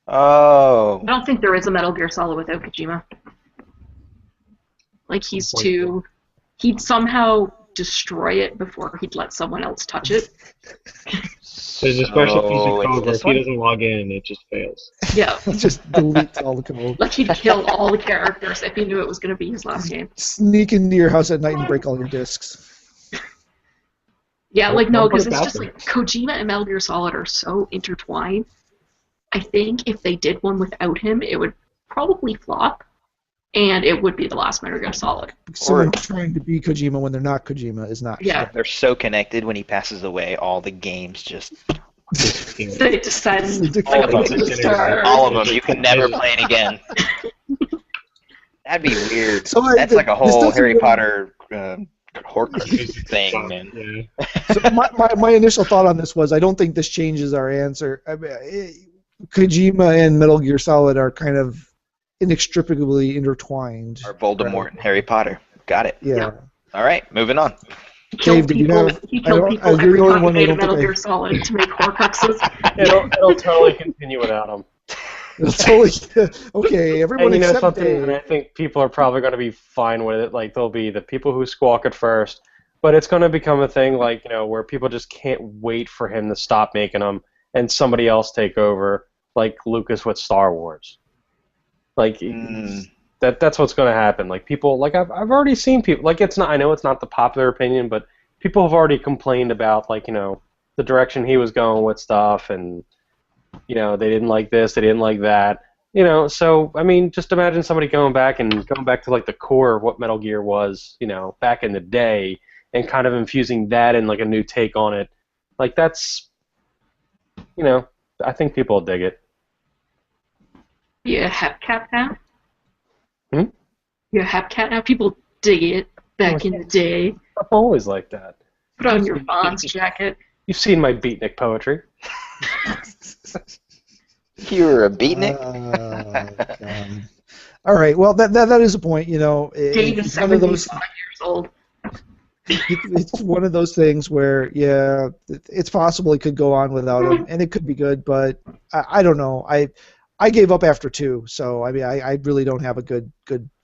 Oh. I don't think there is a Metal Gear Solid without Kojima. Like, he'd somehow destroy it before he'd let someone else touch it. There's a special piece of it's code where this if he one? doesn't log in, it just fails. Yeah, He just deletes all the code. like he'd kill all the characters if he knew it was going to be his last game. Sneak into your house at night and break all your discs. Yeah, like, no, Don't put because it it's back just there. like Kojima and Metal Gear Solid are so intertwined. I think if they did one without him, it would probably flop, and it would be the last Metal Gear Solid. Someone trying to be Kojima when they're not Kojima is not. Yeah. They're so connected. When he passes away, all the games just They descend All like of a them. piece of star. all of them. You can never play it again. That'd be weird. So That's like a this whole doesn't Harry really- Potter Horcrux thing, man. Yeah. So my initial thought on this was I don't think this changes our answer. I mean, Kojima and Metal Gear Solid are kind of inextricably intertwined. Or Voldemort and Harry Potter. Got it. Yeah. All right, moving on. He killed Dave, did you people, have- he I don't- killed people you're every the only time one he I made a don't Metal think I- Gear Solid to make Horcruxes. It'll totally continue without him. Totally. Okay, everyone And you know except something, Dave. and I think people are probably going to be fine with it. Like, there'll be the people who squawk at first, but it's going to become a thing, like, where people just can't wait for him to stop making them and somebody else take over, like Lucas with Star Wars. Like, that's what's going to happen. Like, people, like, I've already seen people, like, it's not, I know it's not the popular opinion, but people have already complained about, like, the direction he was going with stuff, and they didn't like this, they didn't like that. So I mean, just imagine somebody going back to like the core of what Metal Gear was, back in the day, and kind of infusing that in like a new take on it. Like that's, I think people will dig it. You a Hepcat now? Hmm? You're a Hepcat now? People dig it back in the day. I'm always like that. Put on your Fonz jacket. You've seen my beatnik poetry. You're a beatnik. God. All right. Well, that is a point. Dave is It's one of those. 75 years old. It's one of those things where, yeah, it's possible it could go on without him, and it could be good, but I don't know. I gave up after 2, so I mean, I really don't have a good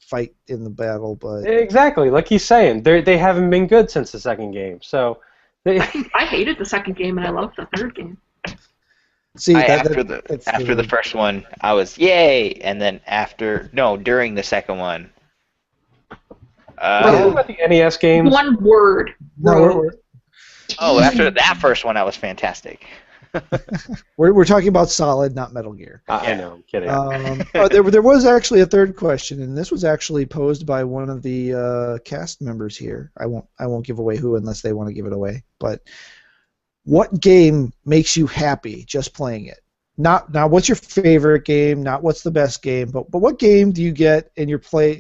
fight in the battle, but Exactly, like he's saying, they haven't been good since the second game. So, I hated the second game and I loved the third game. see After that's the first one, I was yay, and then during the second one. Talking about the NES games. One word. no, Rogue. After that first one, I was fantastic. we're talking about Solid, not Metal Gear. I know, I'm kidding. There was actually a third question, and this was actually posed by one of the cast members here. I won't give away who unless they want to give it away. But what game makes you happy just playing it? Not what's your favorite game, not what's the best game, but what game do you get and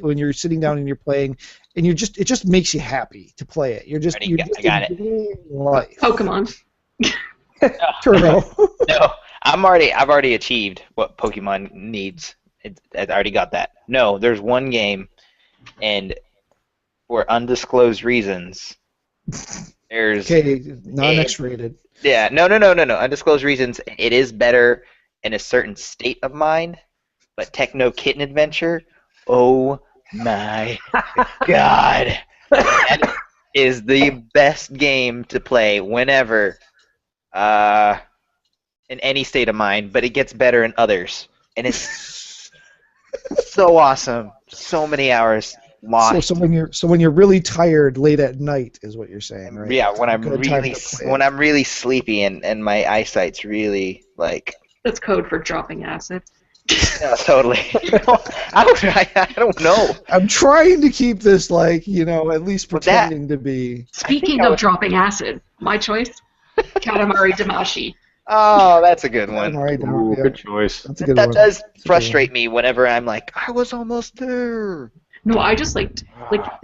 when you're sitting down and you're playing, and it just makes you happy to play it. I got it. enjoying life. Pokemon. Turbo. No, I've already achieved what Pokemon needs. I already got that. No, there's one game, and for undisclosed reasons, there's Okay, non-X-rated. yeah, no, undisclosed reasons. It is better in a certain state of mind, but Techno Kitten Adventure, oh my god, That is the best game to play whenever, in any state of mind, but it gets better in others. And it's so awesome. So many hours lost. So when you're really tired late at night is what you're saying, right? Yeah, when I'm Good time really to play when it. I'm really sleepy and my eyesight's really like That's code for dropping acid. yeah, totally. I don't know. I'm trying to keep this like, at least But that- pretending to be. Speaking of dropping acid, my choice, Katamari Damacy. Oh, that's a good one. All right, Ooh, yeah, good choice. that's a good That one. does That's a good frustrate me whenever I'm like, I was almost there. No, I just liked,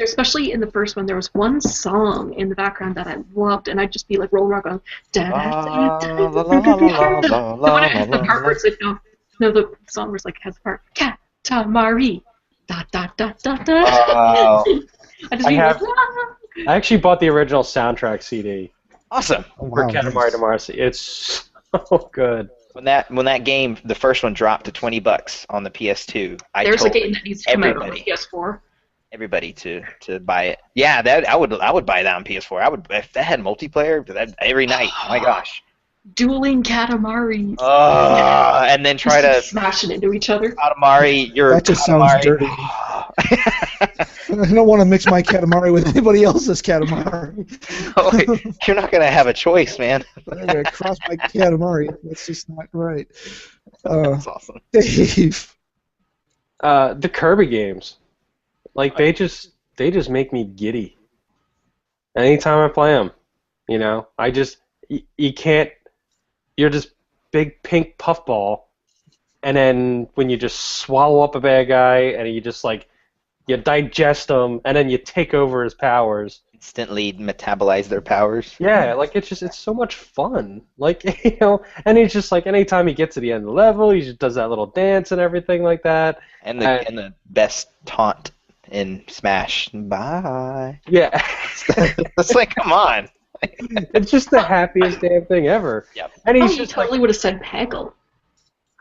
especially in the first one, there was one song in the background that I loved, and I'd just be like rolling around going, da da da da. The part where it's like, no, the song was like, has the part, Katamari, da da da da da. Oh, I just I be have- like, ah. I actually bought the original soundtrack CD awesome. one. for Wow, Katamari nice. Damacy. It's so good. When that game, the first one dropped to $20 on the PS2, I There's a told game that needs to come out on the everybody. PS4. everybody to buy it. Yeah, that I would buy that on PS4. I would if that had multiplayer every night. My gosh. Dueling Katamaris. And then try to smashing into each other. Katamari. Your That just sounds Katamari. dirty. I don't want to mix my Katamari with anybody else's Katamari. No, you're not gonna have a choice, man. I'm going to cross my Katamari. That's just not right. That's awesome. Dave. The Kirby games, like they just make me giddy. Anytime I play them, you can't. You're just big pink puffball, and then when you just swallow up a bad guy and you just you digest him and then you take over his powers. Instantly metabolize their powers. Yeah, it's so much fun. And he's just anytime he gets to the end of the level, he just does that little dance and everything like that. And the best taunt in Smash. Bye. Yeah. It's like, come on. It's just the happiest damn thing ever. Yep. And Oh, he's you just totally would have said Peggle.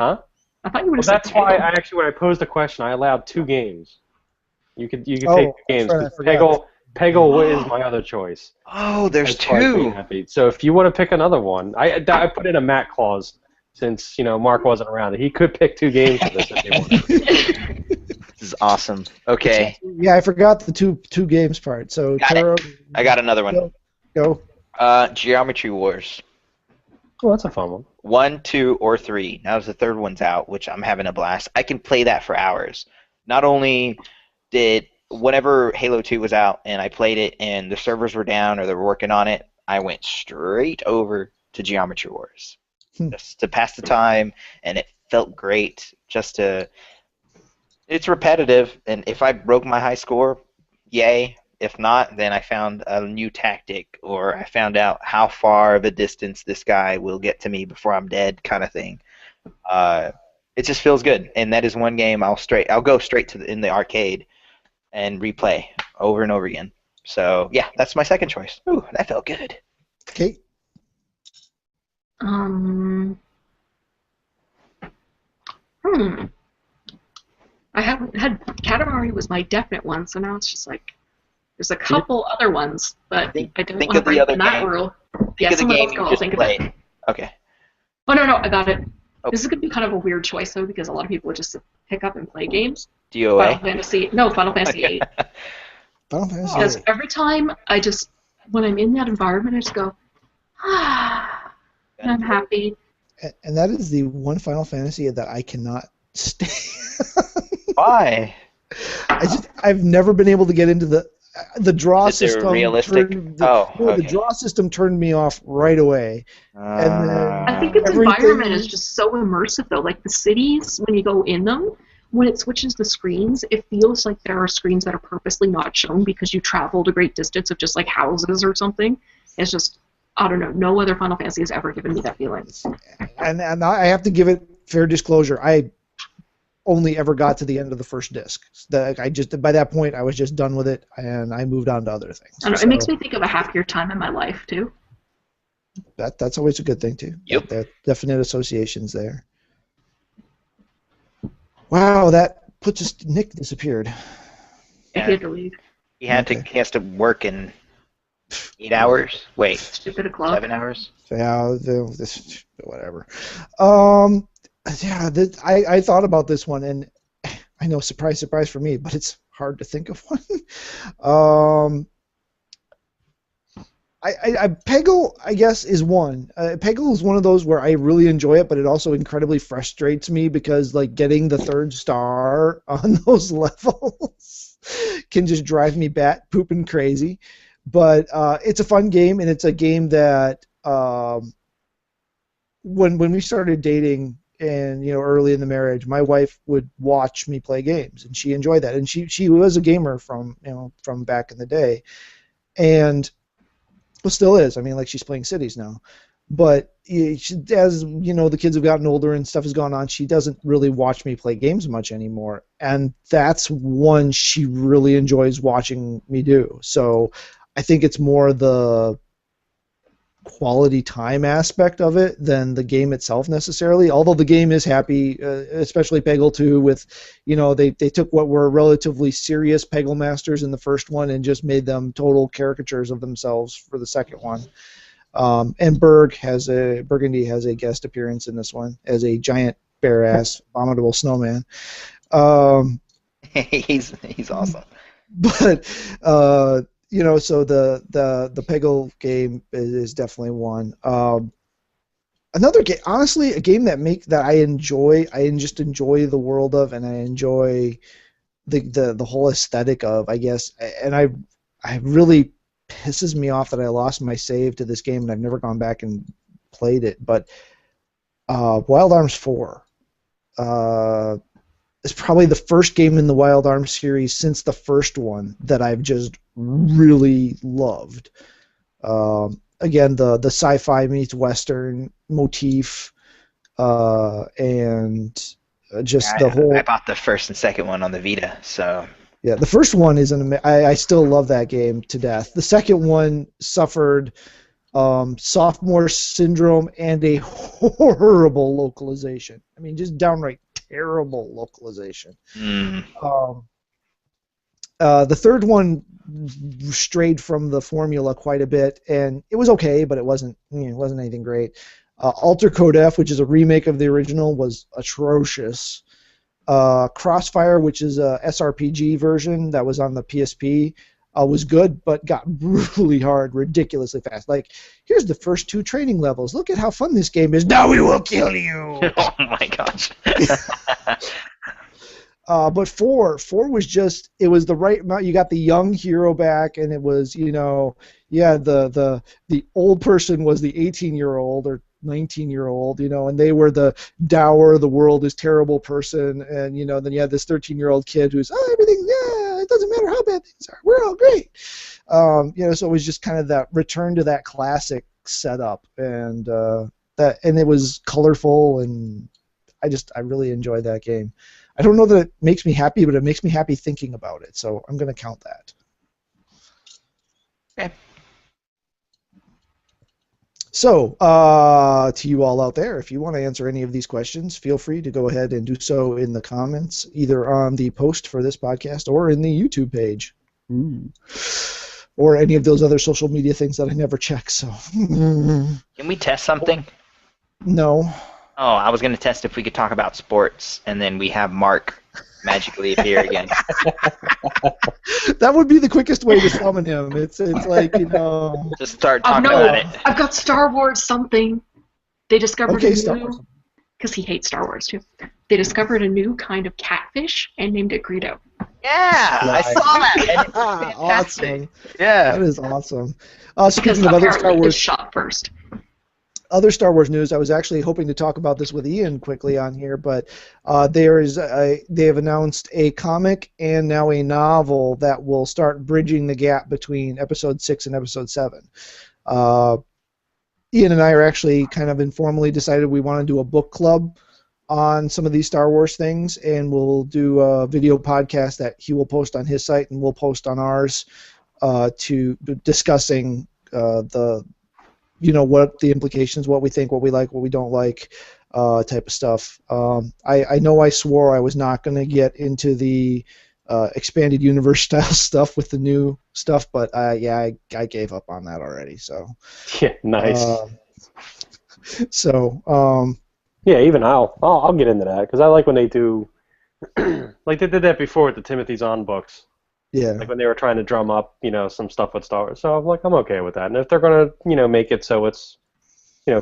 huh? I thought you would Well, have said that's why Peggle. when I posed the question, I allowed 2 games. You could take 2 Oh, games. that's right, I 'Cause forgot. Peggle is my other choice. Oh, there's That's why I put you 2. happy. So if you want to pick another one, I put in a Matt clause since Mark wasn't around. He could pick 2 games for this if he wanted. This is awesome. Okay, Yeah, I forgot the two games part. So, Got it. Taro, I got another one. go. Geometry Wars. Well, that's a fun one. 1, 2, or 3. Now the third one's out, which I'm having a blast. I can play that for hours. Not only did whenever Halo 2 was out and I played it and the servers were down or they were working on it, I went straight over to Geometry Wars just to pass the time, and it felt great just to. It's repetitive, and if I broke my high score, yay. If not, then I found a new tactic, or I found out how far of a distance this guy will get to me before I'm dead, kind of thing. It just feels good, and that is one game I'll go straight to in the arcade and replay over and over again. So yeah, that's my second choice. Ooh, that felt good. Kate. I haven't had Katamari was my definite one, so now it's just there's a couple other ones, but I don't think want to of the break other the that game. rule. Think Yeah, of the someone game else you go. I'll just think of it. played. Okay. Oh no, I got it. Oh. This is gonna be kind of a weird choice though, because a lot of people would just pick up and play games. DOA. Final Fantasy VIII. Final Fantasy. Because every time when I'm in that environment, I just go, and I'm happy. And that is the one Final Fantasy that I cannot stand. Why? I've never been able to get into the draw Is it system. realistic? The draw system turned me off right away. And then I think its everything- environment is just so immersive though. Like the cities, when you go in them, when it switches the screens, it feels like there are screens that are purposely not shown because you traveled a great distance of just like houses or something. It's just, I don't know, no other Final Fantasy has ever given me that feeling. and I have to give it fair disclosure. I only ever got to the end of the first disc. By that point I was just done with it and I moved on to other things. I don't know, it makes me think of a happier time in my life too. That's always a good thing too. Yep. There are definite associations there. Wow, that puts us. Nick disappeared. If you had to leave. He has to work in 8 hours. Wait, Stupid clock. 7 hours. Yeah, this whatever. Yeah, I thought about this one, and I know, surprise, surprise for me, but it's hard to think of one. Peggle, I guess, is one. Peggle is one of those where I really enjoy it, but it also incredibly frustrates me because, like, getting the 3rd star on those levels can just drive me bat pooping crazy. But it's a fun game, and it's a game that when we started dating and early in the marriage, my wife would watch me play games, and she enjoyed that. And she was a gamer from back in the day, and well, still is. I mean, like, she's playing Cities now. But as the kids have gotten older and stuff has gone on, she doesn't really watch me play games much anymore. And that's one she really enjoys watching me do. So I think it's more the quality time aspect of it than the game itself necessarily. Although the game is happy, especially Peggle 2, with, they took what were relatively serious Peggle masters in the first one and just made them total caricatures of themselves for the second one. And Burgundy has a guest appearance in this one as a giant bare-ass abominable snowman. He's awesome. But so the Peggle game is definitely one. Another game, honestly, a game that I enjoy. I just enjoy the world of, and I enjoy the whole aesthetic of, I guess. And I really pisses me off that I lost my save to this game and I've never gone back and played it. But Wild Arms 4 is probably the first game in the Wild Arms series since the first one that I've just really loved. Again, the sci-fi meets Western motif, and just the whole. I bought the first and second one on the Vita, so. Yeah, the first one is I still love that game to death. The second one suffered sophomore syndrome and a horrible localization. I mean, just downright terrible localization. The third one strayed from the formula quite a bit, and it was okay, but it wasn't anything great. Alter Code F, which is a remake of the original, was atrocious. Crossfire, which is a SRPG version that was on the PSP, was good, but got really hard, ridiculously fast. Like, here's the first 2 training levels. Look at how fun this game is. Now we will kill you! Oh my gosh. But 4 was just, it was the right amount. You got the young hero back, and it was, the old person was the 18-year-old or 19-year-old, and they were the dour, the world is terrible person, and then you had this 13-year-old kid who's everything, it doesn't matter how bad things are, we're all great. So it was just kind of that return to that classic setup, and it was colorful, and I really enjoyed that game. I don't know that it makes me happy, but it makes me happy thinking about it, so I'm going to count that. Okay. So, to you all out there, if you want to answer any of these questions, feel free to go ahead and do so in the comments, either on the post for this podcast or in the YouTube page. Or any of those other social media things that I never check. So, Can we test something? No. Oh, I was going to test if we could talk about sports, and then we have Mark magically appear again. That would be the quickest way to summon him. It's like, Just start talking about it. I've got Star Wars something. They discovered Star Wars. because he hates Star Wars too. They discovered a new kind of catfish and named it Greedo. Yeah, I saw that. And it's fantastic. Awesome. Yeah. That is awesome. Because Speaking of other Star apparently Wars it's shot first. Other Star Wars news, I was actually hoping to talk about this with Ian quickly on here, but they have announced a comic and now a novel that will start bridging the gap between Episode 6 and Episode 7. Ian and I are actually kind of informally decided we want to do a book club on some of these Star Wars things, and we'll do a video podcast that he will post on his site and we'll post on ours to discussing what the implications, what we think, what we like, what we don't like, type of stuff. I know I swore I was not going to get into the expanded universe style stuff with the new stuff, but I gave up on that already. So Yeah, nice. Yeah, even I'll get into that because I like when they do, like they did that before with the Timothy Zahn books. Yeah. Like when they were trying to drum up, some stuff with Star Wars. So I'm okay with that. And if they're gonna, make it so it's,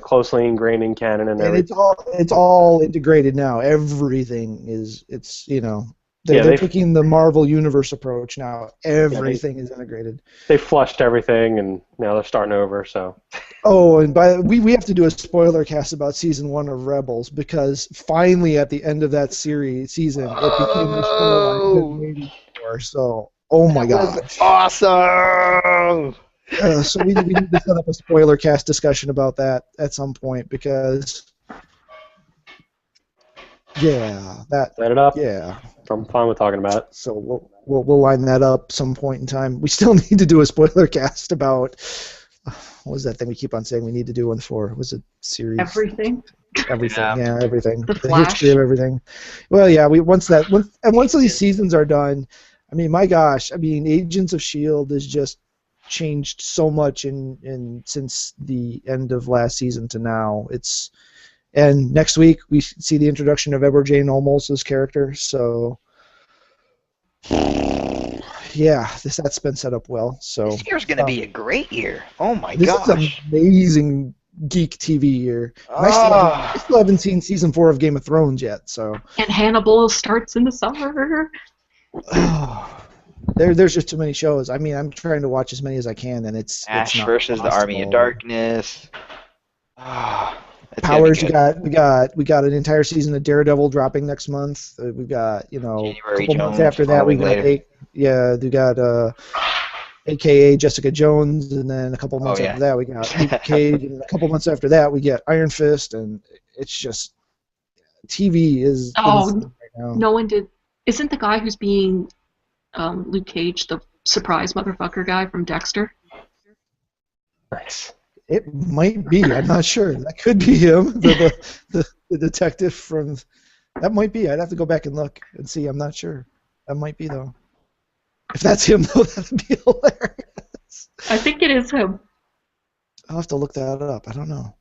closely ingrained in canon and everything. It's all integrated now. Everything is they're taking the Marvel Universe approach now. Everything is integrated. They flushed everything and now they're starting over. So. Oh, and we have to do a spoiler cast about season 1 of Rebels because finally at the end of that season it became the storyline I've been waiting for. So, oh my god, awesome! So we need to set up a spoiler cast discussion about that at some point because, set it up. Yeah, I'm fine with talking about it. So we'll line that up some point in time. We still need to do a spoiler cast about what was that thing we keep on saying we need to do one for? Was it series? Everything. Everything, yeah, everything. The history of everything. Well, yeah, once these seasons are done, I mean, my gosh, Agents of S.H.I.E.L.D. is just changed so much in since the end of last season to now. And next week we see the introduction of Edward Jane Olmos' character. So yeah, that's been set up well. So this year's going to be a great year. Oh my gosh! This is an amazing geek TV year. I still haven't seen season 4 of Game of Thrones yet. So and Hannibal starts in the summer. There's just too many shows. I'm trying to watch as many as I can, and it's Ash not versus possible. the Army of Darkness. Powers. We got an entire season of Daredevil dropping next month. We've got a couple months after that we got AKA Jessica Jones, and then a couple months after that we got Luke Cage, and a couple months after that we get Iron Fist, and it's just TV is right now. No one did. Isn't the guy who's being Luke Cage the surprise motherfucker guy from Dexter? Nice. It might be. I'm not sure. That could be him, the detective from. That might be. I'd have to go back and look and see. I'm not sure. That might be though. If that's him, though, that'd be hilarious. I think it is him. I'll have to look that up. I don't know.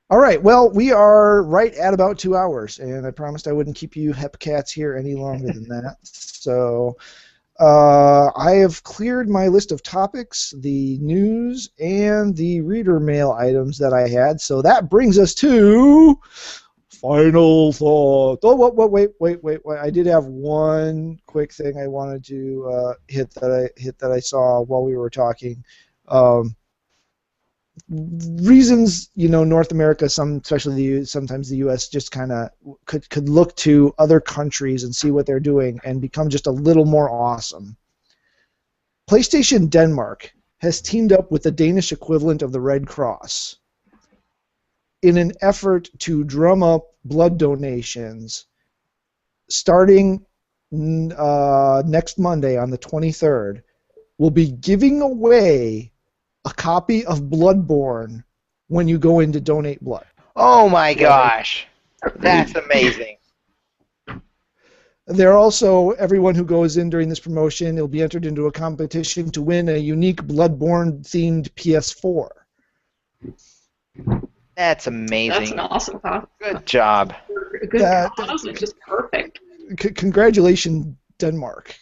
All right. Well, we are right at about 2 hours, and I promised I wouldn't keep you hep cats here any longer than that. So. I have cleared my list of topics, the news, and the reader mail items that I had. So that brings us to final thought. Oh, wait! I did have one quick thing I wanted to hit that I saw while we were talking. Reasons North America, especially sometimes the U.S. just kind of could look to other countries and see what they're doing and become just a little more awesome. PlayStation Denmark has teamed up with the Danish equivalent of the Red Cross in an effort to drum up blood donations. Starting next Monday on the 23rd, we'll be giving away a copy of Bloodborne when you go in to donate blood. Oh my gosh. That's amazing. There are also, everyone who goes in during this promotion will be entered into a competition to win a unique Bloodborne-themed PS4. That's amazing. That's an awesome thought. Good job. Good cause is just perfect. Congratulations, Denmark.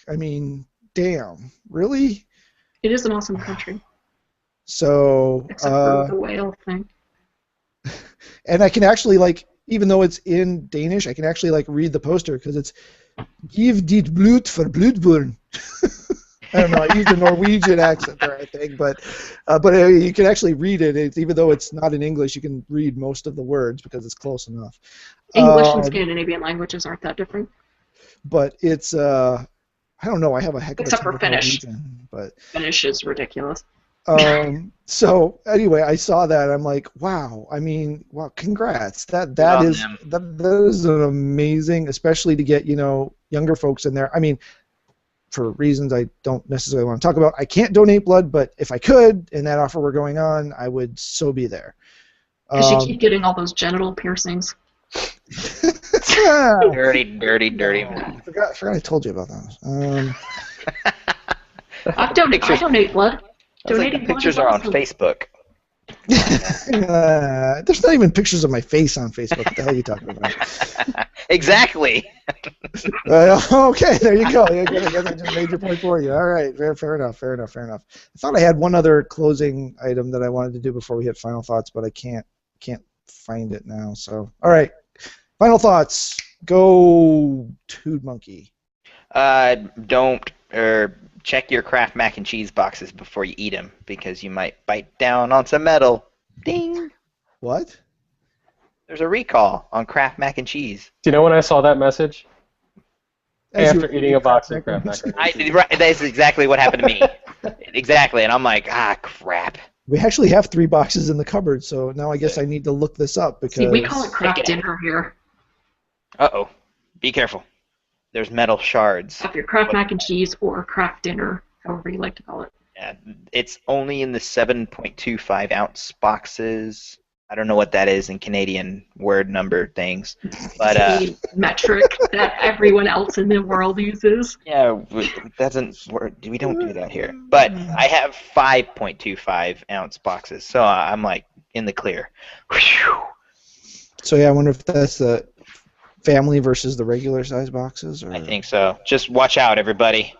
Damn. Really? It is an awesome country. So, except for the whale thing. And I can actually, even though it's in Danish, I can actually, read the poster because it's Give dit bloed for Bloodborne. I don't know, I used a Norwegian accent there, I think, but you can actually read it. Even though it's not in English, you can read most of the words because it's close enough. English and Scandinavian languages aren't that different. But it's, I don't know, I have a heck of a except for Finnish. But Finnish is ridiculous. So anyway, I saw that. I'm like, wow. Wow. Congrats. That is an amazing, especially to get younger folks in there. For reasons I don't necessarily want to talk about, I can't donate blood, but if I could, and that offer were going on, I would so be there. Because you keep getting all those genital piercings. Ah, Dirty forgot I told you about that. I donate blood. Sounds like the Donating blood pictures is are on awesome. Facebook. There's not even pictures of my face on Facebook. What the hell are you talking about? Exactly. Okay, there you go. I guess I just made your point for you. All right, fair enough. I thought I had one other closing item that I wanted to do before we hit final thoughts, but I can't find it now. So, all right, final thoughts. Go, Toad Monkey. Don't check your Kraft mac and cheese boxes before you eat them because you might bite down on some metal. Ding. What? There's a recall on Kraft mac and cheese. Do you know when I saw that message? As you After were eating a box of Kraft mac and cheese. Right, that's exactly what happened to me. Exactly, and I'm like, crap. We actually have 3 boxes in the cupboard, so now I guess I need to look this up because. See, we call it craft dinner here. Uh-oh. Be careful. There's metal shards. Have your Kraft mac and cheese or Kraft dinner, however you like to call it. Yeah, it's only in the 7.25 ounce boxes. I don't know what that is in Canadian word number things, but The metric that everyone else in the world uses. yeah, it doesn't work. We don't do that here. But I have 5.25 ounce boxes, so I'm like in the clear. Whew. So yeah, I wonder if that's the family versus the regular size boxes. Or... I think so. Just watch out, everybody.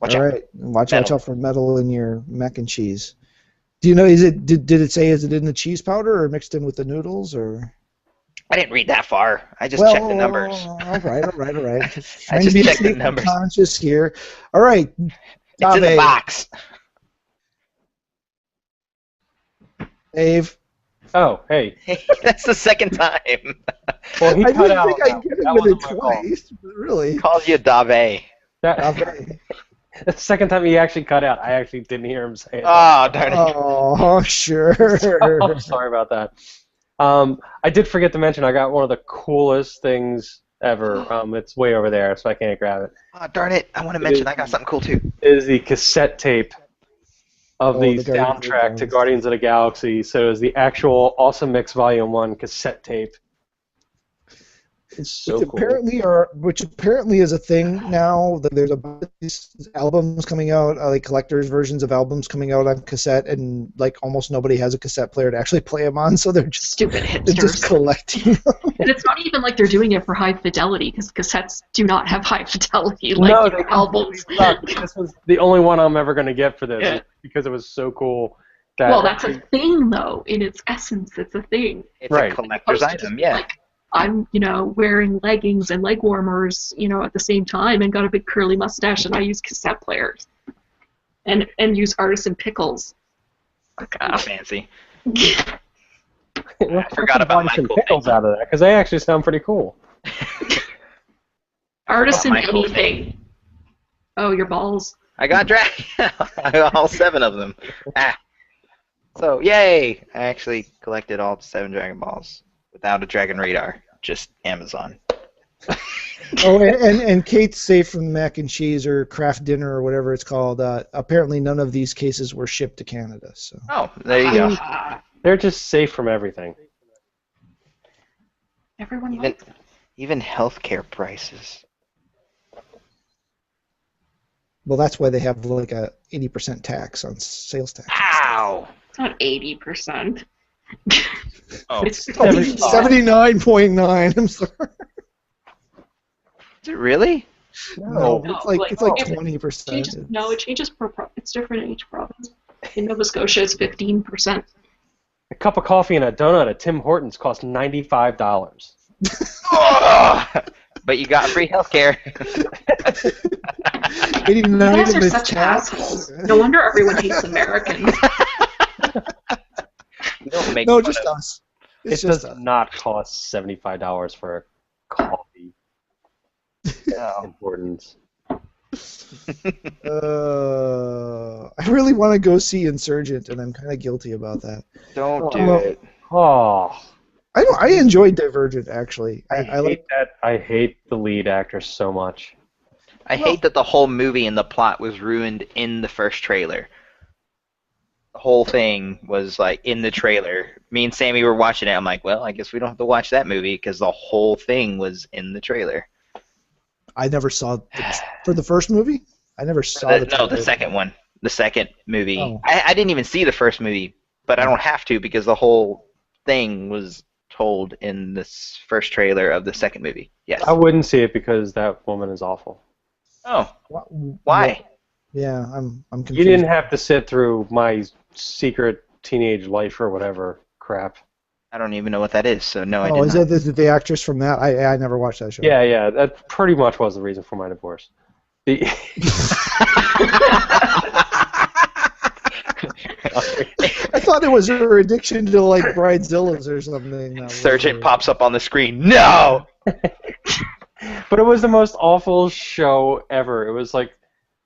Watch All out. right, watch out for metal in your mac and cheese. Do you know? Did it say is it in the cheese powder or mixed in with the noodles or? I didn't read that far. I just checked the numbers. All right. I just checked the numbers. Conscious here. All right. It's in the box. Dave. Oh, hey. That's the second time. Well, he I cut didn't out. think I'd get That him with it wasn't my fault. twice. Really. Calls you Dave. Okay. The second time he actually cut out, I actually didn't hear him say it. Oh, darn it. Oh, sure. I'm sorry about that. I did forget to mention I got one of the coolest things ever. It's way over there, so I can't grab it. Oh, darn it. I want to mention I got something cool, too. It is the cassette tape of the the Guardians of the soundtrack to Galaxy. Guardians of the Galaxy. So it was the actual Awesome Mix Volume 1 cassette tape. It's so cool. Which apparently is a thing now. That there's a bunch of these albums coming out, like collectors' versions of albums coming out on cassette, and like almost nobody has a cassette player to actually play them on, so they're just Stupid they're just hipsters. collecting them. And it's not even like they're doing it for high fidelity, because cassettes do not have high fidelity like No, your albums. This was the only one I'm ever going to get for this Yeah. because it was so cool. That Well, that's a thing, though. In its essence, it's a thing. It's Right. a collector's Opposed to item, just, yeah. Like, I'm, wearing leggings and leg warmers, at the same time, and got a big curly mustache, and I use cassette players, and use artisan pickles. Like, Fancy. I forgot about my some cool pickles thing. out of that because they actually sound pretty cool. artisan my whole anything. Oh, your balls. I got I got all 7 of them. So, yay! I actually collected all 7 Dragon Balls without a Dragon Radar. Just Amazon. Oh, and Kate's safe from mac and cheese or Kraft dinner or whatever it's called. Apparently, none of these cases were shipped to Canada. So. Oh, there you go. They're just safe from everything. Everyone Even, likes even healthcare prices. Well, that's why they have like a 80% tax on sales tax. Ow! It's not 80%. Oh, It's 79.9. I'm sorry. is it really? No, No, it's like like, 20%. It changes per it's different in each province. In Nova Scotia, it's 15%. A cup of coffee and a donut at Tim Hortons cost $95. But you got free healthcare. 89 You guys of are it's such tax. assholes. No wonder everyone hates Americans. You don't make No, fun just of- us. It It's just does us. not cost $75 for a coffee at Tim Hortons. I really want to go see Insurgent, and I'm kind of guilty about that. Don't do Well, it. Oh, I enjoyed Divergent actually. I I like. hate that. I hate the lead actor so much. I hate that the whole movie and the plot was ruined in the first trailer. whole thing was like in the trailer. Me and Sammy were watching it. I'm like, well, I guess we don't have to watch that movie because the whole thing was in the trailer. I never saw for the first movie. I never saw the trailer. No, the second one. The second movie. Oh. I didn't even see the first movie, but I don't have to because the whole thing was told in this first trailer of the second movie. Yes. I wouldn't see it because that woman is awful. Oh. Why? Yeah, I'm confused. You didn't have to sit through my secret teenage life or whatever crap. I don't even know what that is, so no, I Oh, did is not. that the actress from that? I never watched that show. Yeah, that pretty much was the reason for my divorce. The I thought it was her addiction to like bridezillas or something. Sergeant pops up on the screen. No! But it was the most awful show ever. It was like,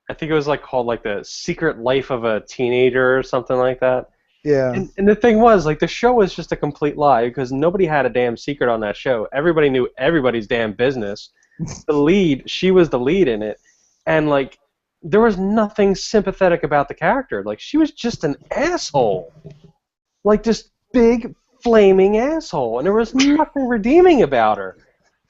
I think it was like called like the Secret Life of a Teenager or something like that. Yeah. And the thing was, like, the show was just a complete lie because nobody had a damn secret on that show. Everybody knew everybody's damn business. She was the lead in it, and like, there was nothing sympathetic about the character. Like, she was just an asshole, like this big flaming asshole, and there was nothing redeeming about her.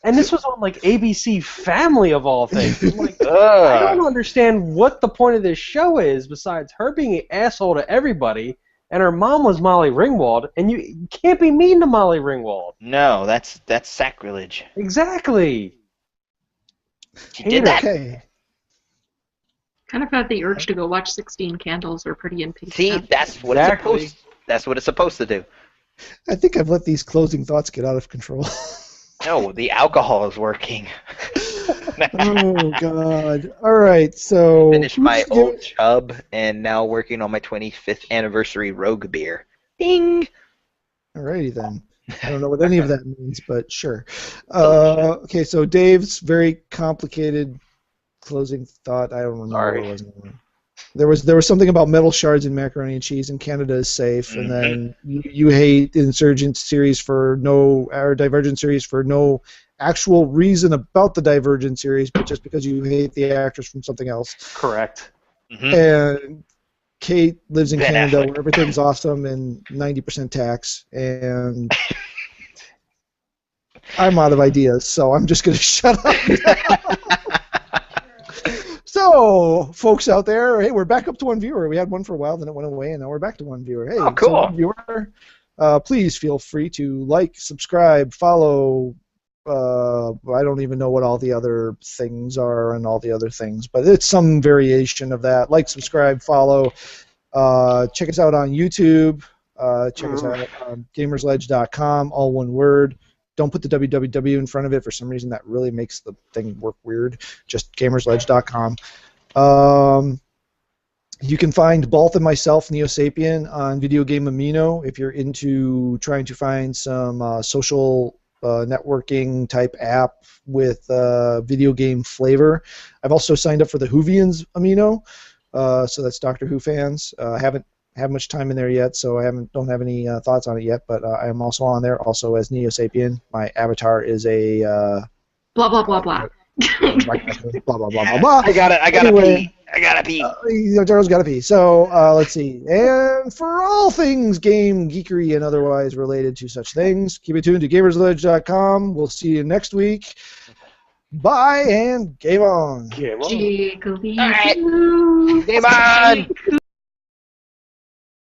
And this was on like ABC Family of all things. I'm like, I don't understand what the point of this show is besides her being an asshole to everybody. And her mom was Molly Ringwald, and you can't be mean to Molly Ringwald. No, that's sacrilege. Exactly. She did that. Okay. Kind of had the urge to go watch 16 Candles or Pretty in Pink. See, that's what it's supposed to do. I think I've let these closing thoughts get out of control. No, the alcohol is working. Oh God! All right, so Finished my old chub and now working on my 25th anniversary Rogue beer. Ding! Alrighty then. I don't know what any of that means, but sure. Okay, so Dave's very complicated closing thought. I don't remember what it was anymore. There was something about metal shards and macaroni and cheese, and Canada is safe, and then you hate Insurgent series for no, or Divergent series for no actual reason about the Divergent series, but just because you hate the actress from something else. Correct. And Kate lives in Ben Canada Affleck. where everything's awesome and 90% tax, and I'm out of ideas, so I'm just going to shut up now. So, folks out there, hey, we're back up to one viewer. We had one for a while, then it went away, and now we're back to one viewer. Hey, Oh, cool. So one viewer, please feel free to like, subscribe, follow. I don't even know what all the other things are and all the other things, but it's some variation of that. Like, subscribe, follow. Check us out on YouTube. Check us out on Gamersledge.com, all one word. Don't put the www in front of it. For some reason, that really makes the thing work weird. Just Gamersledge.com. You can find Balt and myself, Neosapien, on Video Game Amino if you're into trying to find some social networking type app with video game flavor. I've also signed up for the Whovians Amino, so that's Doctor Who fans. I haven't had much time in there yet, so I don't have any thoughts on it yet, but I am also on there, also as Neosapien. My avatar is a Blah, blah, blah, blah. blah blah blah blah blah. I gotta Anyway, pee. I gotta pee. Daryl's got to pee. So let's see. And for all things game, geekery, and otherwise related to such things, keep it tuned to Gamersledge.com. We'll see you next week. Bye and game on. Game on. Jiggly All right. Boo. Game on!